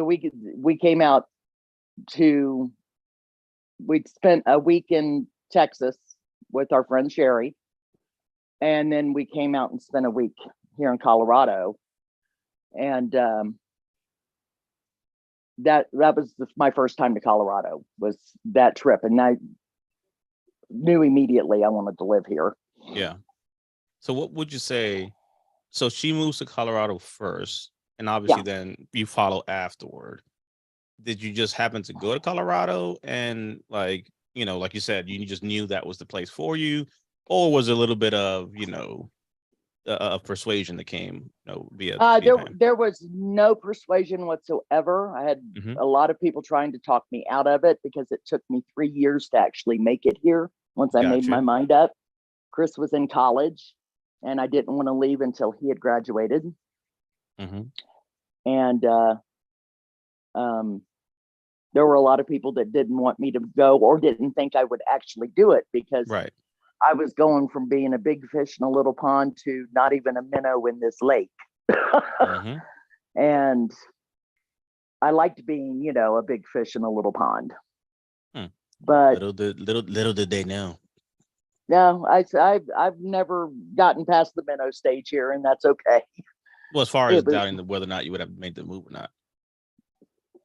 [SPEAKER 3] we came out we'd spent a week in Texas with our friend Sherry, and then we came out and spent a week here in Colorado, and that was my first time to Colorado, was that trip, and I knew immediately I wanted to live here.
[SPEAKER 1] Yeah. So what would you say? So she moves to Colorado first, and obviously then you follow afterward. Did you just happen to go to Colorado and you know, like you said, you just knew that was the place for you, or was it a little bit of, of persuasion that came, via Pam?
[SPEAKER 3] There was no persuasion whatsoever. I had
[SPEAKER 1] Mhm.
[SPEAKER 3] a lot of people trying to talk me out of it because it took me 3 years to actually make it here once I made
[SPEAKER 1] Gotcha.
[SPEAKER 3] my mind up. Chris was in college and I didn't want to leave until he had graduated.
[SPEAKER 1] Mhm.
[SPEAKER 3] And there were a lot of people that didn't want me to go or didn't think I would actually do it because
[SPEAKER 1] Right.
[SPEAKER 3] I was going from being a big fish in a little pond to not even a minnow in this lake.
[SPEAKER 1] Mhm.
[SPEAKER 3] And I liked being, a big fish in a little pond.
[SPEAKER 1] Hmm.
[SPEAKER 3] But
[SPEAKER 1] Little did they know.
[SPEAKER 3] no, I've never gotten past the minnow stage here, and that's okay.
[SPEAKER 1] Well, as far as
[SPEAKER 3] It was,
[SPEAKER 1] doubting whether or not you would have made the move or not,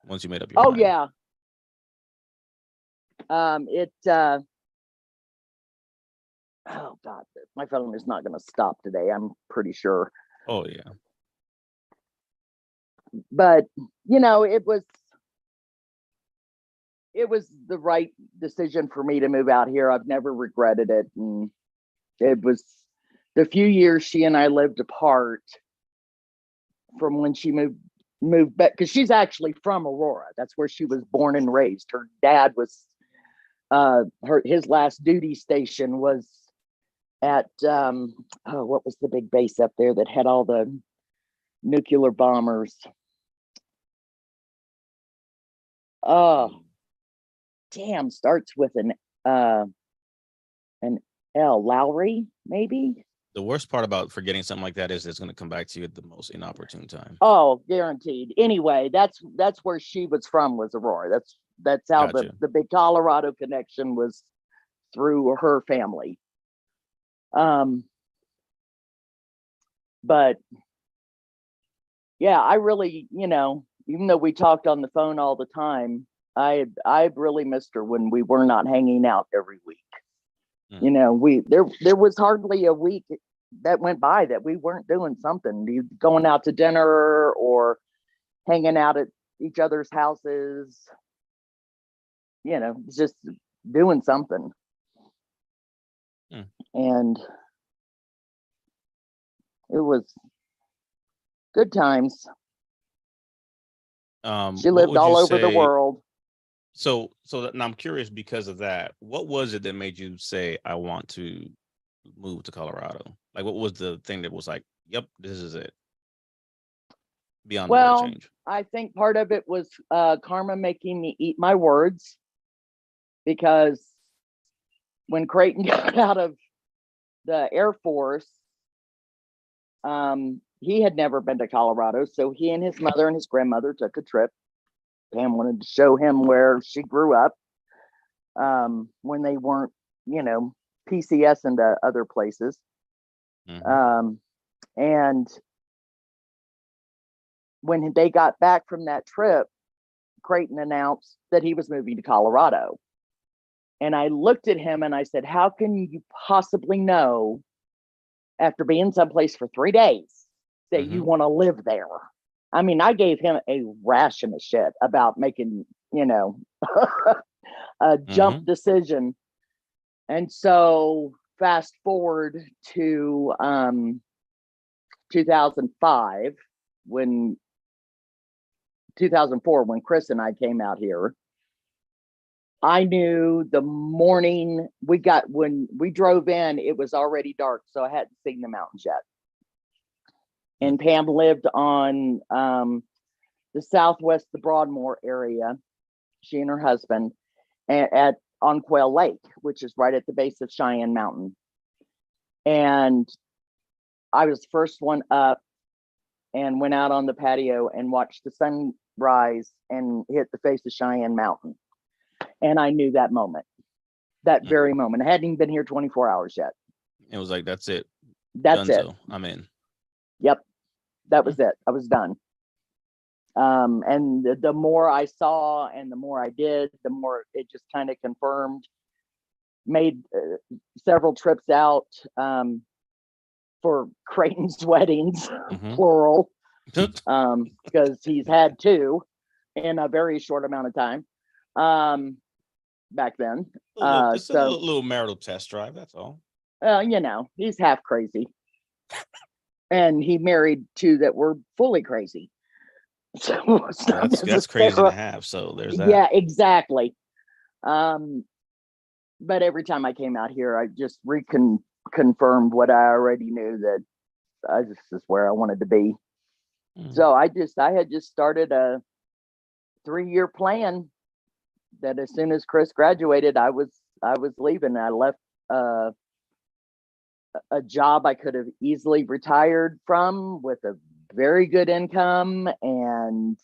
[SPEAKER 1] once you made up your
[SPEAKER 3] oh
[SPEAKER 1] mind.
[SPEAKER 3] yeah. Oh God, my phone is not going to stop today. I'm pretty sure.
[SPEAKER 1] Oh yeah.
[SPEAKER 3] But it was the right decision for me to move out here. I've never regretted it, and it was the few years she and I lived apart from when she moved back, because she's actually from Aurora. That's where she was born and raised. Her dad was his last duty station was at what was the big base up there that had all the nuclear bombers? Oh, damn, starts with an L. Lowry, maybe.
[SPEAKER 1] The worst part about forgetting something like that is it's going to come back to you at the most inopportune time.
[SPEAKER 3] Oh, guaranteed. Anyway, that's where she was from, was Aurora. That's how
[SPEAKER 1] Gotcha.
[SPEAKER 3] the big Colorado connection was, through her family. But yeah, I really, even though we talked on the phone all the time, I really missed her when we were not hanging out every week. There was hardly a week that went by that we weren't doing something, going out to dinner or hanging out at each other's houses, just doing something. And it was good times. She lived all over the world.
[SPEAKER 1] So now I'm curious, because of that, what was it that made you say, I want to move to Colorado? Like, what was the thing that was like, yep, this is it? Beyond the weather change.
[SPEAKER 3] I think part of it was karma making me eat my words, because when Creighton got out of the Air Force, he had never been to Colorado, so he and his mother and his grandmother took a trip. Pam wanted to show him where she grew up, when they weren't, PCS into other places.
[SPEAKER 1] Mhm.
[SPEAKER 3] And when they got back from that trip, Creighton announced that he was moving to Colorado. And I looked at him and I said, how can you possibly know, after being someplace for 3 days, that you want to live there? I mean, I gave him a ration of shit about making, a jump decision. And so fast forward to 2005, 2004, when Chris and I came out here. I knew the morning when we drove in, it was already dark, so I hadn't seen the mountains yet. And Pam lived on the southwest, the Broadmoor area, she and her husband, on Quail Lake, which is right at the base of Cheyenne Mountain. And I was the first one up and went out on the patio and watched the sun rise and hit the face of Cheyenne Mountain. And I knew that moment, that very moment. I hadn't even been here 24 hours yet.
[SPEAKER 1] It was like, that's it.
[SPEAKER 3] That's
[SPEAKER 1] Dunzo.
[SPEAKER 3] it.
[SPEAKER 1] I'm in.
[SPEAKER 3] Yep. That was it. I was done. And the more I saw and the more I did, the more it just kind of confirmed. Made several trips out for Creighton's weddings, plural, because he's had 2 in a very short amount of time. back then.
[SPEAKER 1] Just a little marital test drive. That's all.
[SPEAKER 3] You know, he's half crazy. And he married two that were fully crazy. So it's not
[SPEAKER 1] That's crazy and a
[SPEAKER 3] necessarily-
[SPEAKER 1] half. So there's that.
[SPEAKER 3] Yeah, exactly. But every time I came out here, I just confirmed what I already knew, that this is where I wanted to be.
[SPEAKER 1] Mm.
[SPEAKER 3] So I had just started a 3-year plan that as soon as Chris graduated, I was leaving. I left a job I could have easily retired from with a very good income, and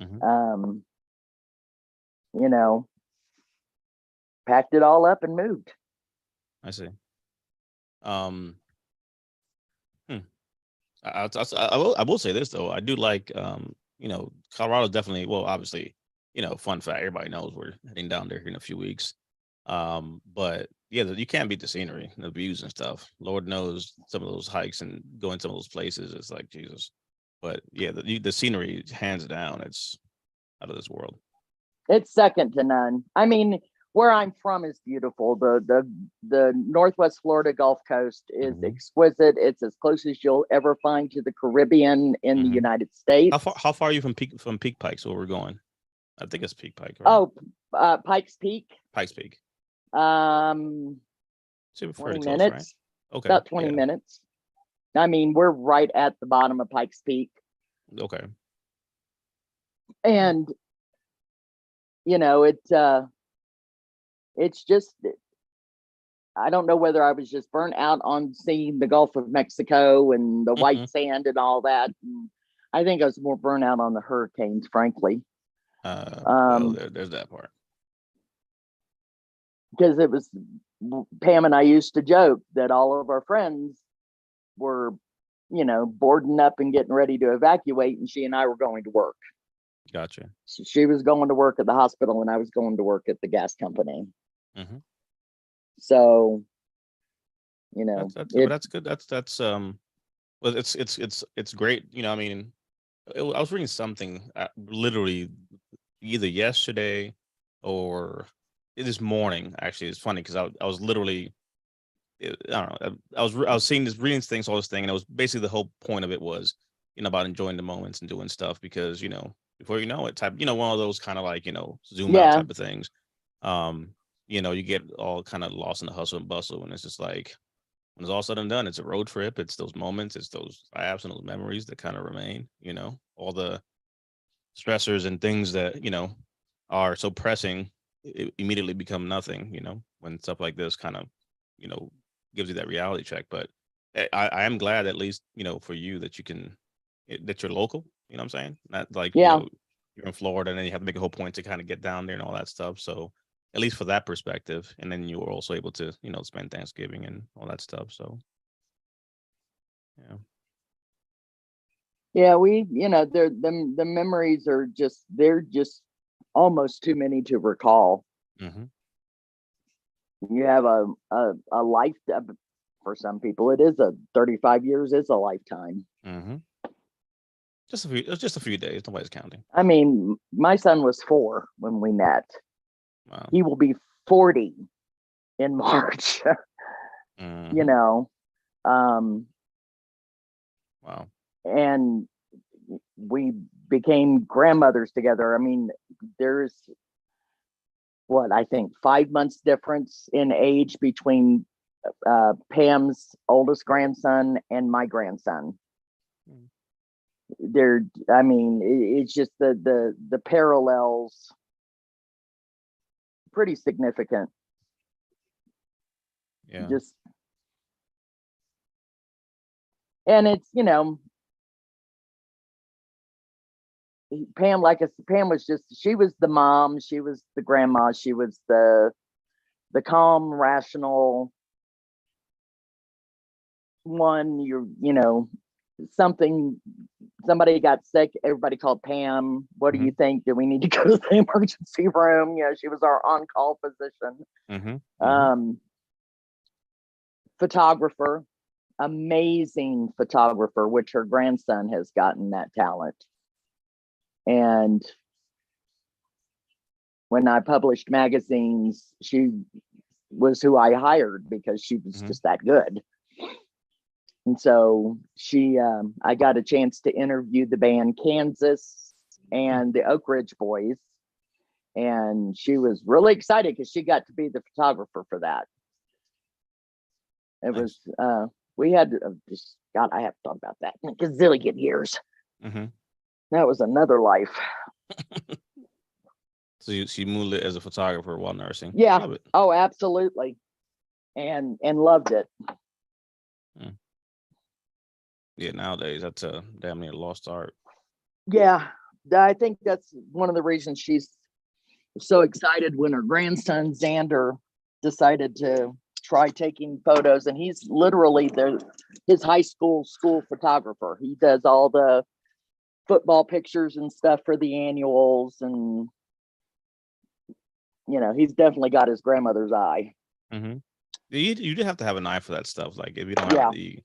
[SPEAKER 1] Mhm.
[SPEAKER 3] you know, packed it all up and moved.
[SPEAKER 1] I see. I will say this though. I do like, you know, Colorado definitely. Well, obviously, you know, fun fact. Everybody knows we're heading down there in a few weeks. But yeah, you can't beat the scenery, the views and stuff. Lord knows some of those hikes and going some of those places. It's like Jesus. But yeah, the scenery, hands down, it's out of this world.
[SPEAKER 3] It's second to none. I mean, where I'm from is beautiful. The Northwest Florida Gulf Coast is
[SPEAKER 1] Mhm.
[SPEAKER 3] exquisite. It's as close as you'll ever find to the Caribbean in the
[SPEAKER 1] Mhm.
[SPEAKER 3] United States.
[SPEAKER 1] How far are you from Peak Pike? So where we're going? I think it's Peak Pike, right?
[SPEAKER 3] Oh, Pikes Peak.
[SPEAKER 1] Pikes Peak.
[SPEAKER 3] 20
[SPEAKER 1] Fairly close,
[SPEAKER 3] minutes.
[SPEAKER 1] right? Okay.
[SPEAKER 3] About 20
[SPEAKER 1] yeah.
[SPEAKER 3] minutes. I mean, we're right at the bottom of Pikes Peak.
[SPEAKER 1] Okay.
[SPEAKER 3] And you know, it's just, I don't know whether I was just burnt out on seeing the Gulf of Mexico and the white sand and all that. And I think I was more burnt out on the hurricanes, frankly.
[SPEAKER 1] Well, there's that part.
[SPEAKER 3] Because it was, Pam and I used to joke that all of our friends were, you know, boarding up and getting ready to evacuate, and she and I were going to work.
[SPEAKER 1] Gotcha.
[SPEAKER 3] She was going to work at the hospital, and I was going to work at the gas company.
[SPEAKER 1] Mhm.
[SPEAKER 3] So, you know,
[SPEAKER 1] That's good. That's well, it's great. You know, I mean, I was reading something literally either yesterday or this morning. Actually, it's funny because I was literally, I don't know, I was seeing this, reading things, all this thing, and it was basically the whole point of it was, you know, about enjoying the moments and doing stuff because, you know, before you know it, type, you know, one of those kind of like, you know, zoom out
[SPEAKER 3] Yeah.
[SPEAKER 1] type of things. You know, you get all kind of lost in the hustle and bustle, and it's just like when it's all said and done, it's a road trip. It's those moments, it's those laughs and those memories that kind of remain. You know, all the stressors and things that, you know, are so pressing immediately become nothing. You know, when stuff like this kind of, you know, gives you that reality check. But I am glad, at least, you know, for you that you can that you're local. You know what I'm saying? Not like,
[SPEAKER 3] Yeah.
[SPEAKER 1] you know, you're in Florida and then you have to make a whole point to kind of get down there and all that stuff. So at least for that perspective, and then you were also able to, you know, spend Thanksgiving and all that stuff. So yeah.
[SPEAKER 3] Yeah, we, you know, the memories are just, they're just almost too many to recall.
[SPEAKER 1] Hmm.
[SPEAKER 3] You have a life, for some people, it is 35 years is a lifetime.
[SPEAKER 1] Hmm. Just a few days. Nobody's counting.
[SPEAKER 3] I mean, my son was 4 when we met.
[SPEAKER 1] Wow.
[SPEAKER 3] He will be 40 in March. You
[SPEAKER 1] Mhm.
[SPEAKER 3] know,
[SPEAKER 1] Wow.
[SPEAKER 3] and we became grandmothers together. I mean, there's what I think 5 months difference in age between Pam's oldest grandson and my grandson.
[SPEAKER 1] Mm.
[SPEAKER 3] I mean, it's just the parallels pretty significant.
[SPEAKER 1] Yeah.
[SPEAKER 3] Just, and it's, you know, Pam, like I said, Pam was just, she was the mom, she was the grandma, she was the calm, rational one. You know, somebody got sick, everybody called Pam. What do you think? Do we need to go to the emergency room? You know, she was our on-call physician.
[SPEAKER 1] Mm-hmm.
[SPEAKER 3] Photographer, amazing photographer, which her grandson has gotten that talent. And when I published magazines, she was who I hired because she was
[SPEAKER 1] Mhm.
[SPEAKER 3] just that good. And so I got a chance to interview the band Kansas and the Oak Ridge Boys. And she was really excited because she got to be the photographer for that. It
[SPEAKER 1] Nice.
[SPEAKER 3] was, we had just, God, I have to talk about that in a gazillion years.
[SPEAKER 1] Mhm.
[SPEAKER 3] That was another life.
[SPEAKER 1] So she moved it as a photographer while nursing.
[SPEAKER 3] Yeah.
[SPEAKER 1] Love it.
[SPEAKER 3] Oh, absolutely. And loved it.
[SPEAKER 1] Yeah, nowadays that's a damn near lost art.
[SPEAKER 3] Yeah. I think that's one of the reasons she's so excited when her grandson Xander decided to try taking photos, and he's literally his high school photographer. He does all the football pictures and stuff for the annuals, and he's definitely got his grandmother's eye.
[SPEAKER 1] Mm-hmm. You do have to have an eye for that stuff. Like if you don't
[SPEAKER 3] Yeah.
[SPEAKER 1] have the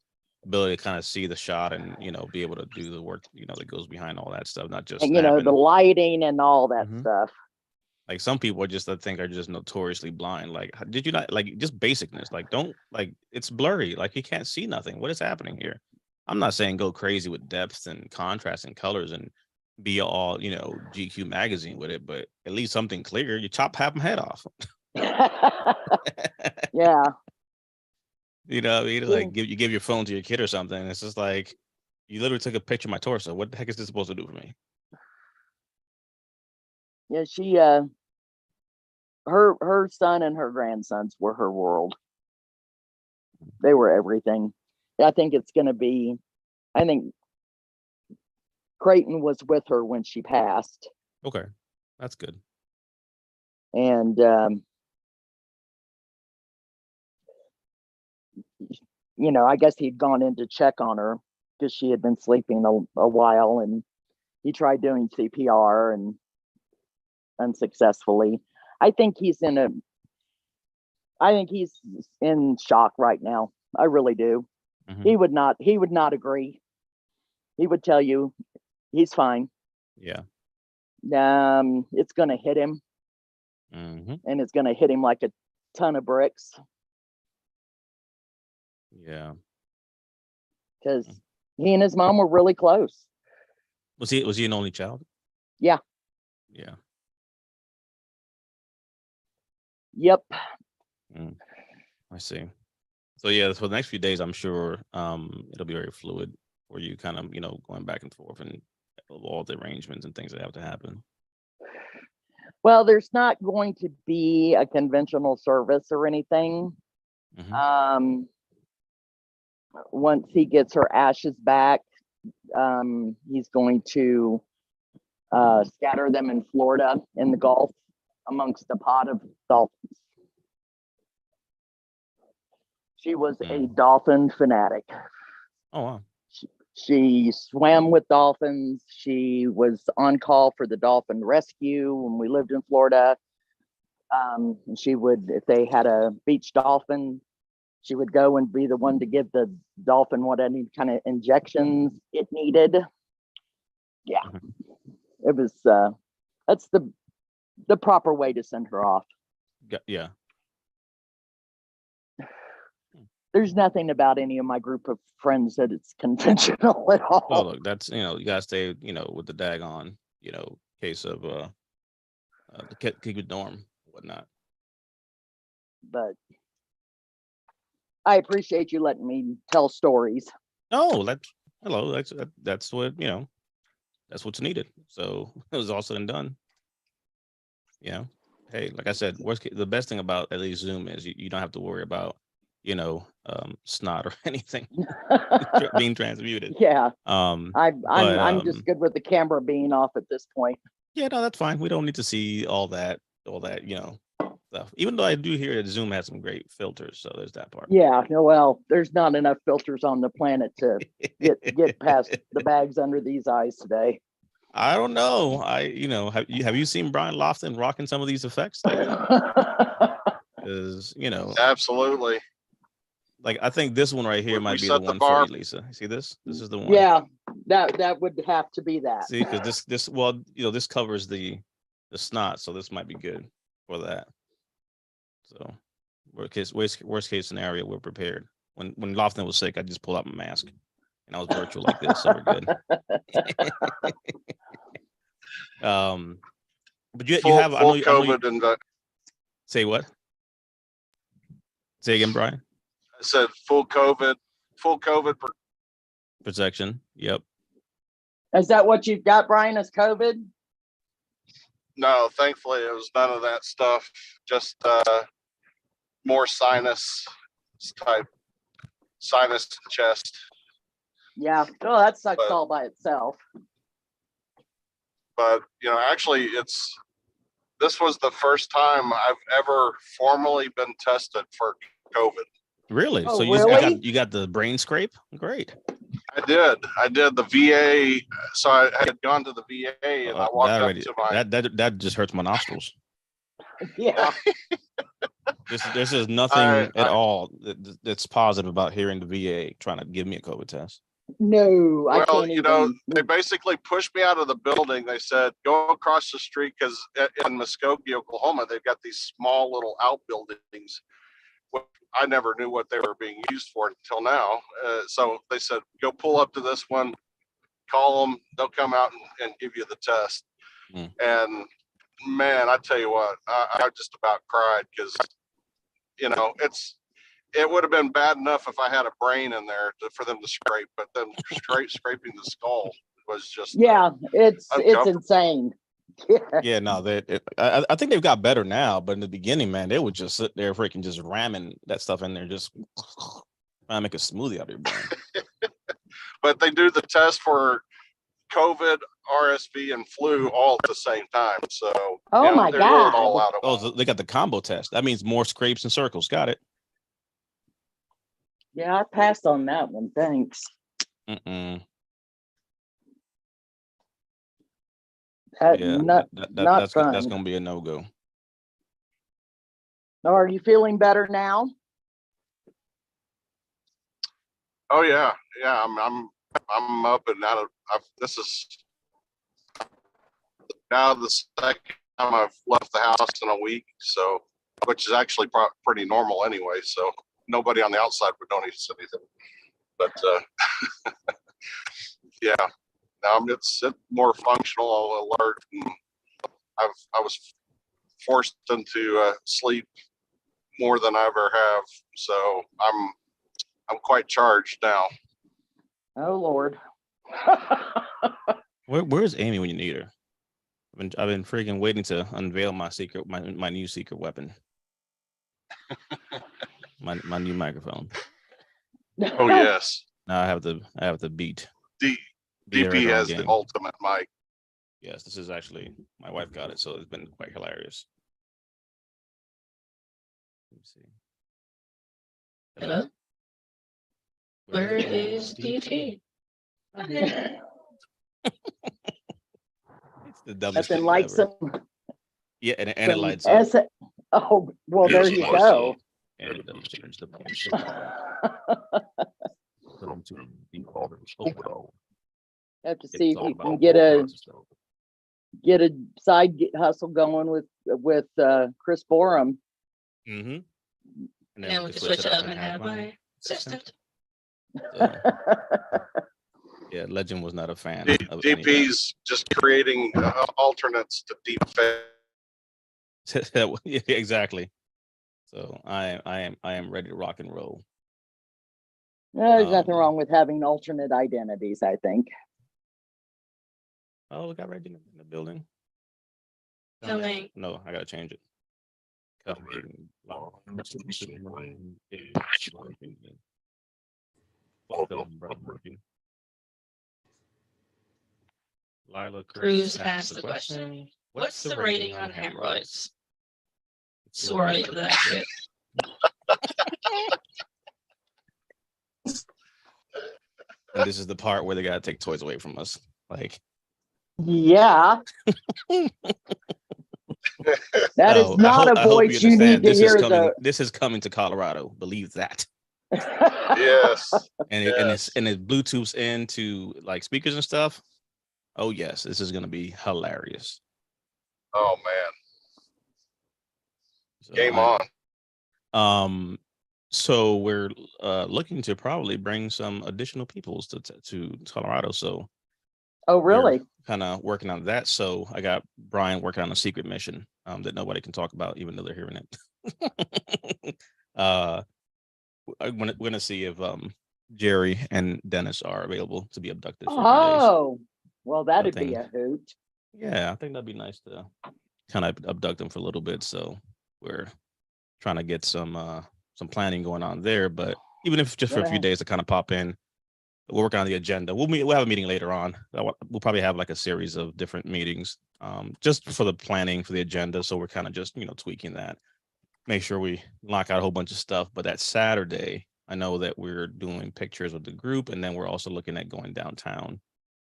[SPEAKER 1] ability to kind of see the shot and be able to do the work that goes behind all that stuff, not just
[SPEAKER 3] And
[SPEAKER 1] snapping.
[SPEAKER 3] the lighting and all that
[SPEAKER 1] Mhm.
[SPEAKER 3] stuff.
[SPEAKER 1] Like some people I think are just notoriously blind. Like, did you not like just basicness? Like, don't like it's blurry. Like you can't see nothing. What is happening here? I'm not saying go crazy with depth and contrast and colors and be all GQ magazine with it, but at least something clear. You chop half my head off.
[SPEAKER 3] Yeah.
[SPEAKER 1] What I mean?
[SPEAKER 3] Yeah.
[SPEAKER 1] Like you give your phone to your kid or something. It's just like you literally took a picture of my torso. What the heck is this supposed to do for me?
[SPEAKER 3] Yeah, she her son and her grandsons were her world. They were everything. I think Creighton was with her when she passed.
[SPEAKER 1] Okay, that's good.
[SPEAKER 3] And I guess he'd gone in to check on her because she had been sleeping a while, and he tried doing CPR and unsuccessfully. I think he's in shock right now. I really do.
[SPEAKER 1] Mhm.
[SPEAKER 3] He would not agree. He would tell you he's fine.
[SPEAKER 1] Yeah.
[SPEAKER 3] It's gonna hit him,
[SPEAKER 1] Mm-hmm.
[SPEAKER 3] and it's gonna hit him like a ton of bricks.
[SPEAKER 1] Yeah.
[SPEAKER 3] Because he and his mom were really close.
[SPEAKER 1] Was he an only child?
[SPEAKER 3] Yeah.
[SPEAKER 1] Yeah.
[SPEAKER 3] Yep.
[SPEAKER 1] I see. So yeah, for the next few days, I'm sure it'll be very fluid for you, kind of going back and forth and all the arrangements and things that have to happen.
[SPEAKER 3] Well, there's not going to be a conventional service or anything.
[SPEAKER 1] Mhm.
[SPEAKER 3] Once he gets her ashes back, he's going to scatter them in Florida in the Gulf amongst a pod of dolphins. She was a dolphin fanatic.
[SPEAKER 1] Oh wow.
[SPEAKER 3] She swam with dolphins. She was on call for the dolphin rescue when we lived in Florida. She would, if they had a beach dolphin, she would go and be the one to give the dolphin what any kind of injections it needed. Yeah. It was, that's the proper way to send her off.
[SPEAKER 1] Yeah.
[SPEAKER 3] There's nothing about any of my group of friends that it's conventional at all.
[SPEAKER 1] Well, look, that's you gotta stay with the daggone case of keep it norm, whatnot.
[SPEAKER 3] But I appreciate you letting me tell stories.
[SPEAKER 1] No, that's what that's what's needed. So it was all said and done. Hey, like I said, the best thing about at least Zoom is you don't have to worry about snot or anything being transmuted.
[SPEAKER 3] Yeah.
[SPEAKER 1] I'm
[SPEAKER 3] just good with the camera being off at this point.
[SPEAKER 1] Yeah, no, that's fine. We don't need to see all that stuff. Even though I do hear that Zoom has some great filters, so there's that part.
[SPEAKER 3] Yeah, no, well, there's not enough filters on the planet to get past the bags under these eyes today.
[SPEAKER 1] I don't know. Have you seen Brian Lofton rocking some of these effects? Because
[SPEAKER 4] absolutely.
[SPEAKER 1] Like I think this one right here
[SPEAKER 4] We
[SPEAKER 1] might be
[SPEAKER 4] set
[SPEAKER 1] the
[SPEAKER 4] the
[SPEAKER 1] one
[SPEAKER 4] bar.
[SPEAKER 1] for you, Lisa. See this? This is the one.
[SPEAKER 3] Yeah, that would have to be that.
[SPEAKER 1] See, because this this covers the the snot, so this might be good for that. So worst case scenario, we're prepared. When Lofton was sick, I just pulled out my mask and I was virtual like this, so we're good. But you have
[SPEAKER 4] full COVID and
[SPEAKER 1] say what? Say again, Brian.
[SPEAKER 4] I said full COVID
[SPEAKER 1] Protection. Yep.
[SPEAKER 3] Is that what you've got, Brian, is COVID?
[SPEAKER 4] No, thankfully it was none of that stuff. Just more sinus type, sinus to the chest.
[SPEAKER 3] Yeah. Oh, that sucks
[SPEAKER 4] But-
[SPEAKER 3] all by itself.
[SPEAKER 4] But actually, this was the first time I've ever formally been tested for COVID.
[SPEAKER 1] Really?
[SPEAKER 3] Oh,
[SPEAKER 1] So
[SPEAKER 3] really?
[SPEAKER 1] you got the brain scrape? Great.
[SPEAKER 4] I did the VA. So I had gone to the VA and I walked
[SPEAKER 1] that
[SPEAKER 4] up
[SPEAKER 1] already,
[SPEAKER 4] to my.
[SPEAKER 1] that just hurts my nostrils.
[SPEAKER 3] Yeah.
[SPEAKER 1] This is nothing at all that's positive about hearing the VA trying to give me a COVID test.
[SPEAKER 3] No, I
[SPEAKER 4] Well,
[SPEAKER 3] can't even.
[SPEAKER 4] they basically pushed me out of the building. They said, go across the street because in Muskogee, Oklahoma, they've got these small little outbuildings. I never knew what they were being used for until now. So they said, go pull up to this one, call them, they'll come out and give you the test.
[SPEAKER 1] Mm.
[SPEAKER 4] And man, I tell you what, I just about cried because, it would have been bad enough if I had a brain in there for them to scrape, but then scraping the skull was just
[SPEAKER 3] Yeah, it's
[SPEAKER 4] uncomfortable.
[SPEAKER 3] insane. Yeah.
[SPEAKER 1] Yeah, no, I think they've got better now, but in the beginning, man, they would just sit there freaking just ramming that stuff in there, just trying to make a smoothie out of your brain.
[SPEAKER 4] But they do the test for COVID, RSV, and flu all at the same time. So
[SPEAKER 3] Oh my
[SPEAKER 4] they roll it
[SPEAKER 3] God.
[SPEAKER 4] all out at
[SPEAKER 1] Oh,
[SPEAKER 4] once.
[SPEAKER 1] so they got the combo test. That means more scrapes and circles. Got it.
[SPEAKER 3] Yeah, I passed on that one. Thanks.
[SPEAKER 1] Mm-mm.
[SPEAKER 3] That,
[SPEAKER 1] Yeah,
[SPEAKER 3] not
[SPEAKER 1] that's
[SPEAKER 3] fun.
[SPEAKER 1] gonna be a no-go.
[SPEAKER 3] Are you feeling better now?
[SPEAKER 4] Oh yeah, I'm up and out of. This is now the second time I've left the house in a week, so which is actually pretty normal anyway. So nobody on the outside would notice anything. But yeah, now it's more functional, alert, and I was forced into sleep more than I ever have. So I'm quite charged now.
[SPEAKER 3] Oh Lord.
[SPEAKER 1] Where's Amy when you need her? I've been freaking waiting to unveil my new secret weapon. my new microphone.
[SPEAKER 4] Oh yes,
[SPEAKER 1] Now I have to beat.
[SPEAKER 4] DP has the ultimate mic.
[SPEAKER 1] Yes, this is actually my wife got it, so it's been quite hilarious. Let me see.
[SPEAKER 5] Hello? Where is DT?
[SPEAKER 1] It's the dumbest
[SPEAKER 3] Nothing
[SPEAKER 1] thing
[SPEAKER 3] like
[SPEAKER 1] ever.
[SPEAKER 3] some.
[SPEAKER 1] Yeah, and it
[SPEAKER 3] some
[SPEAKER 1] lights up.
[SPEAKER 3] Oh well,
[SPEAKER 4] Yes,
[SPEAKER 3] there you
[SPEAKER 4] yes.
[SPEAKER 3] go.
[SPEAKER 1] And it does change the picture. Put them to default overall.
[SPEAKER 3] Have to see if
[SPEAKER 1] It's all
[SPEAKER 3] you can
[SPEAKER 1] about
[SPEAKER 3] get a
[SPEAKER 1] process, though.
[SPEAKER 3] side hustle going with Chris Borum.
[SPEAKER 1] Mm-hmm. And
[SPEAKER 5] And we can switch it up and have my assistant.
[SPEAKER 1] So, yeah, Legend was not a fan of any of that.
[SPEAKER 4] DP's just creating alternates to deep fake.
[SPEAKER 1] Yeah, exactly. So I am ready to rock and roll.
[SPEAKER 3] There's nothing
[SPEAKER 1] Um,
[SPEAKER 3] wrong with having alternate identities, I think.
[SPEAKER 1] Oh, we got Reggie in the building.
[SPEAKER 5] Coming.
[SPEAKER 1] No, I gotta change it. Coming. Lila
[SPEAKER 5] Cruz asked the question, what's the rating on hemorrhoids? So early for that shit.
[SPEAKER 1] And this is the part where they gotta take toys away from us. Like,
[SPEAKER 3] Yeah. That is
[SPEAKER 1] oh,
[SPEAKER 3] not a
[SPEAKER 1] I hope
[SPEAKER 3] voice you need
[SPEAKER 1] understand.
[SPEAKER 3] to
[SPEAKER 1] This
[SPEAKER 3] hear.
[SPEAKER 1] is coming. This is coming to Colorado. Believe that.
[SPEAKER 4] Yes.
[SPEAKER 1] And it Bluetooths into like speakers and stuff. Oh yes, this is gonna be hilarious.
[SPEAKER 4] Oh man,
[SPEAKER 1] So
[SPEAKER 4] game
[SPEAKER 1] I-
[SPEAKER 4] on.
[SPEAKER 1] So we're looking to probably bring some additional peoples to Colorado. So
[SPEAKER 3] Oh, really?
[SPEAKER 1] kind of working on that. So I got Brian working on a secret mission that nobody can talk about, even though they're hearing it. We're gonna see if Jerry and Dennis are available to be abducted for a few days.
[SPEAKER 3] Oh, well, that'd be
[SPEAKER 1] think-
[SPEAKER 3] a hoot.
[SPEAKER 1] Yeah, I think that'd be nice to kind of abduct them for a little bit. So we're trying to get some planning going on there. But even if just for a few
[SPEAKER 3] Yeah.
[SPEAKER 1] days to kind of pop in, we'll work on the agenda. We'll have a meeting later on. We'll probably have like a series of different meetings just for the planning for the agenda. So we're kind of just, tweaking that, make sure we knock out a whole bunch of stuff. But that Saturday, I know that we're doing pictures with the group, and then we're also looking at going downtown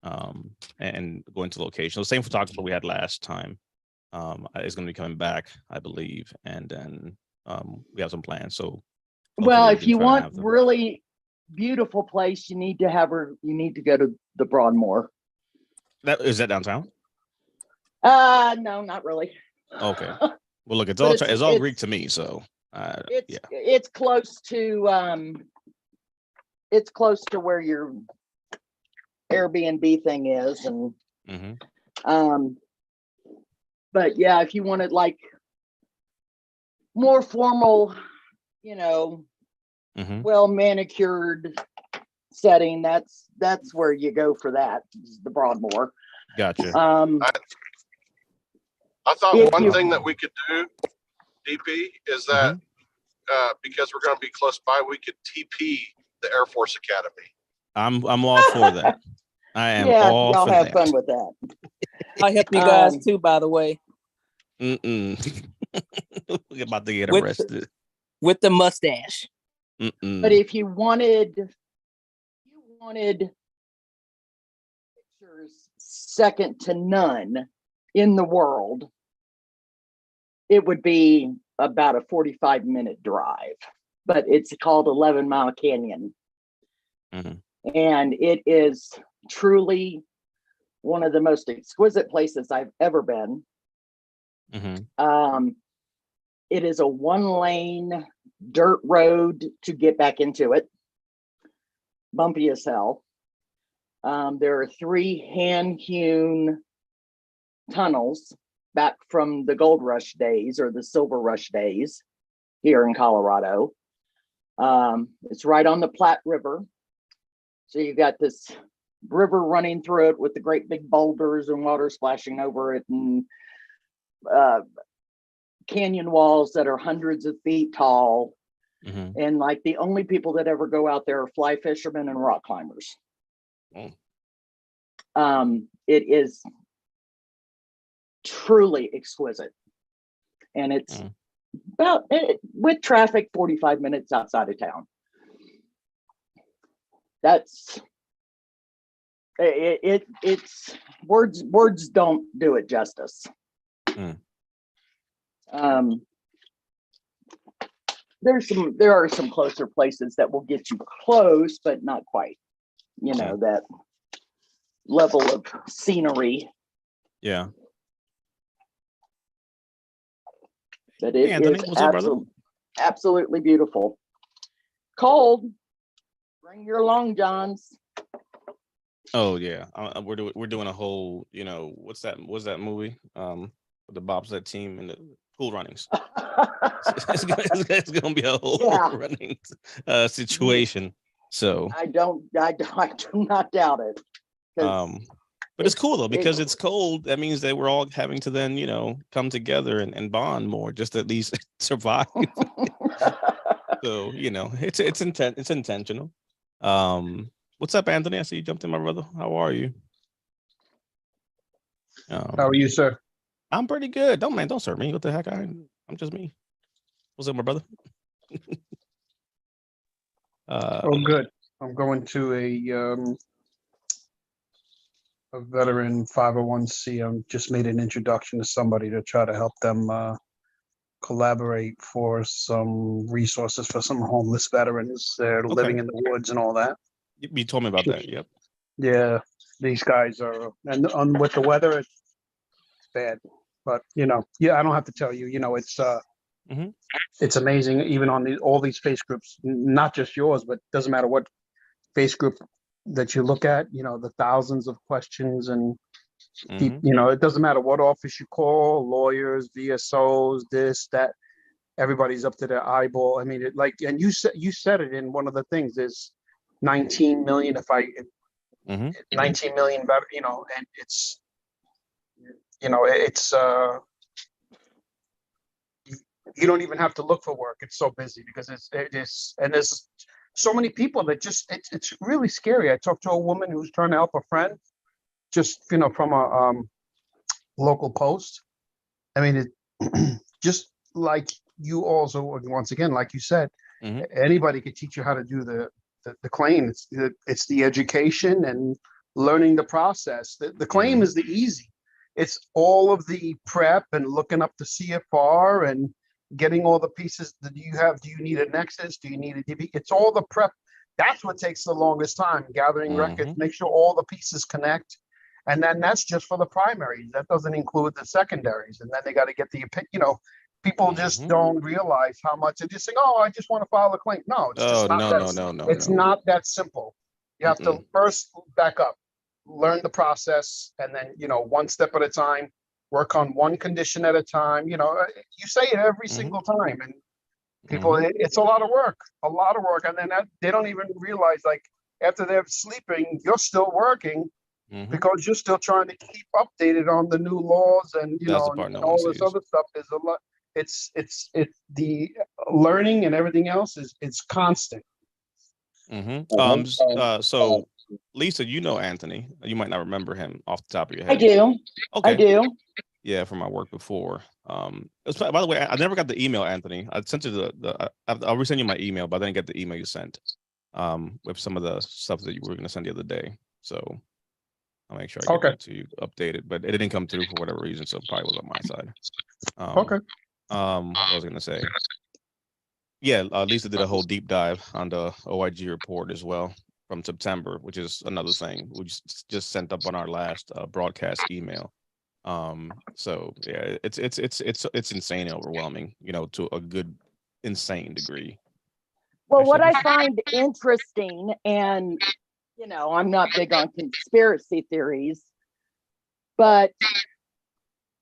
[SPEAKER 1] and going to location. The same photographer we had last time is going to be coming back, I believe. And then we have some plans. So
[SPEAKER 3] Well,
[SPEAKER 1] hopefully we
[SPEAKER 3] if
[SPEAKER 1] can
[SPEAKER 3] you
[SPEAKER 1] try to
[SPEAKER 3] want
[SPEAKER 1] have them.
[SPEAKER 3] really beautiful place, you need to go to the Broadmoor.
[SPEAKER 1] Is that downtown?
[SPEAKER 3] No, not really.
[SPEAKER 1] Okay. Well, look, it's
[SPEAKER 3] But
[SPEAKER 1] all Greek to me. So yeah.
[SPEAKER 3] It's close to where your Airbnb thing is, and
[SPEAKER 1] Mm-hmm.
[SPEAKER 3] but yeah, if you wanted like more formal,
[SPEAKER 1] Mm-hmm.
[SPEAKER 3] well manicured setting, that's where you go for that, is the Broadmoor.
[SPEAKER 1] Gotcha.
[SPEAKER 4] I thought
[SPEAKER 3] If
[SPEAKER 4] one
[SPEAKER 3] you-
[SPEAKER 4] thing that we could do, DP, is that because we're going to be close by, we could TP the Air Force Academy.
[SPEAKER 1] I'm all for that. I am
[SPEAKER 3] Yeah,
[SPEAKER 1] all
[SPEAKER 3] y'all
[SPEAKER 1] for
[SPEAKER 3] have
[SPEAKER 1] that.
[SPEAKER 3] fun with that.
[SPEAKER 6] I help you guys
[SPEAKER 3] Um,
[SPEAKER 6] too, by the way,
[SPEAKER 1] Mm-mm. We're about to get
[SPEAKER 6] With-
[SPEAKER 1] arrested.
[SPEAKER 6] with the mustache.
[SPEAKER 1] Mm-mm.
[SPEAKER 3] But if you wanted pictures second to none in the world, it would be about a 45-minute drive, but it's called 11 Mile Canyon.
[SPEAKER 1] Mhm.
[SPEAKER 3] And it is truly one of the most exquisite places I've ever been.
[SPEAKER 1] Mhm.
[SPEAKER 3] It is a 1-lane dirt road to get back into it. Bumpy as hell. There are 3 hand-hewn tunnels back from the gold rush days or the silver rush days here in Colorado. It's right on the Platte River. So you got this river running through it with the great big boulders and water splashing over it, and canyon walls that are hundreds of feet tall.
[SPEAKER 1] Mhm.
[SPEAKER 3] And like the only people that ever go out there are fly fishermen and rock climbers.
[SPEAKER 1] Oh.
[SPEAKER 3] It is truly exquisite. And it's about, with traffic, 45 minutes outside of town. That's it's words don't do it justice.
[SPEAKER 1] Mm.
[SPEAKER 3] There are some closer places that will get you close, but not quite, that level of scenery.
[SPEAKER 1] Yeah.
[SPEAKER 3] But it
[SPEAKER 1] Hey, Anthony,
[SPEAKER 3] is
[SPEAKER 1] what's up, brother?
[SPEAKER 3] absolutely beautiful. Cold. Bring your long johns.
[SPEAKER 1] Oh yeah. We're doing a whole, what's that movie? With the bobsled team and the Cool Runnings. It's gonna be a whole
[SPEAKER 3] Yeah.
[SPEAKER 1] running situation. So
[SPEAKER 3] I do not doubt it. 'Cause
[SPEAKER 1] but it's cool though, because
[SPEAKER 3] it-
[SPEAKER 1] it's cold. That means that we're all having to then, come together and bond more, just to at least survive. So, it's intentional. What's up, Anthony? I see you jumped in, my brother. How are you?
[SPEAKER 7] How are you, sir?
[SPEAKER 1] I'm pretty good. Don't serve me. What the heck? I'm just me. What's up, my brother?
[SPEAKER 7] Oh, good. I'm going to a veteran 501c. I just made an introduction to somebody to try to help them collaborate for some resources for some homeless veterans. They're living in the woods and all that.
[SPEAKER 1] You told me about that. Yep.
[SPEAKER 7] Yeah, these guys are, and with the weather, it's bad. But, yeah, I don't have to tell you, it's,
[SPEAKER 1] Mhm.
[SPEAKER 7] it's amazing, even on all these face groups, not just yours, but doesn't matter what face group that you look at, the thousands of questions and
[SPEAKER 1] Mhm.
[SPEAKER 7] it doesn't matter what office you call, lawyers, VSOs, this, that, everybody's up to their eyeball. I mean, and you said it in one of the things, there's 19 million,
[SPEAKER 1] Mhm.
[SPEAKER 7] 19 million better, and it's, it's, you don't even have to look for work. It's so busy because and there's so many people that just, it's really scary. I talked to a woman who's trying to help a friend, just, from a, local post. I mean, it just like you also, once again, like you said,
[SPEAKER 1] Mhm.
[SPEAKER 7] anybody could teach you how to do the claim. It's the education and learning the process. The claim is the easy. It's all of the prep and looking up the CFR and getting all the pieces that you have. Do you need a nexus? Do you need a DB? It's all the prep. That's what takes the longest time, gathering records, make sure all the pieces connect. And then that's just for the primaries. That doesn't include the secondaries. And then they got to get the, people just don't realize how much they just think, oh, I just want to file a claim. No, it's
[SPEAKER 1] Oh,
[SPEAKER 7] just not
[SPEAKER 1] no, no,
[SPEAKER 7] it's
[SPEAKER 1] no.
[SPEAKER 7] not that simple. You have to first back up, learn the process, and then, one step at a time, work on one condition at a time. You say it every single time, and people, it's a lot of work. And then they don't even realize, like, after they're sleeping, you're still working because you're still trying to keep updated on the new laws and,
[SPEAKER 1] That's the part
[SPEAKER 7] and
[SPEAKER 1] no one
[SPEAKER 7] all this
[SPEAKER 1] sees.
[SPEAKER 7] other stuff is a lot. It's the learning and everything else is constant.
[SPEAKER 1] So Lisa, Anthony. You might not remember him off the top of your
[SPEAKER 3] I
[SPEAKER 1] head.
[SPEAKER 3] do.
[SPEAKER 1] Okay.
[SPEAKER 3] I do.
[SPEAKER 1] Yeah, from my work before. By the way, I never got the email, Anthony. I sent you I'll resend you my email, but I didn't get the email you sent with some of the stuff that you were going to send the other day. So I'll make sure I get that to you updated, but it didn't come through for whatever reason, so it probably was on my side. What was I going to say? Yeah, Lisa did a whole deep dive on the OIG report as well from September, which is another thing we just sent up on our last broadcast email. So yeah, it's insane, overwhelming, to a good insane degree.
[SPEAKER 3] Well, what I find interesting, and I'm not big on conspiracy theories, but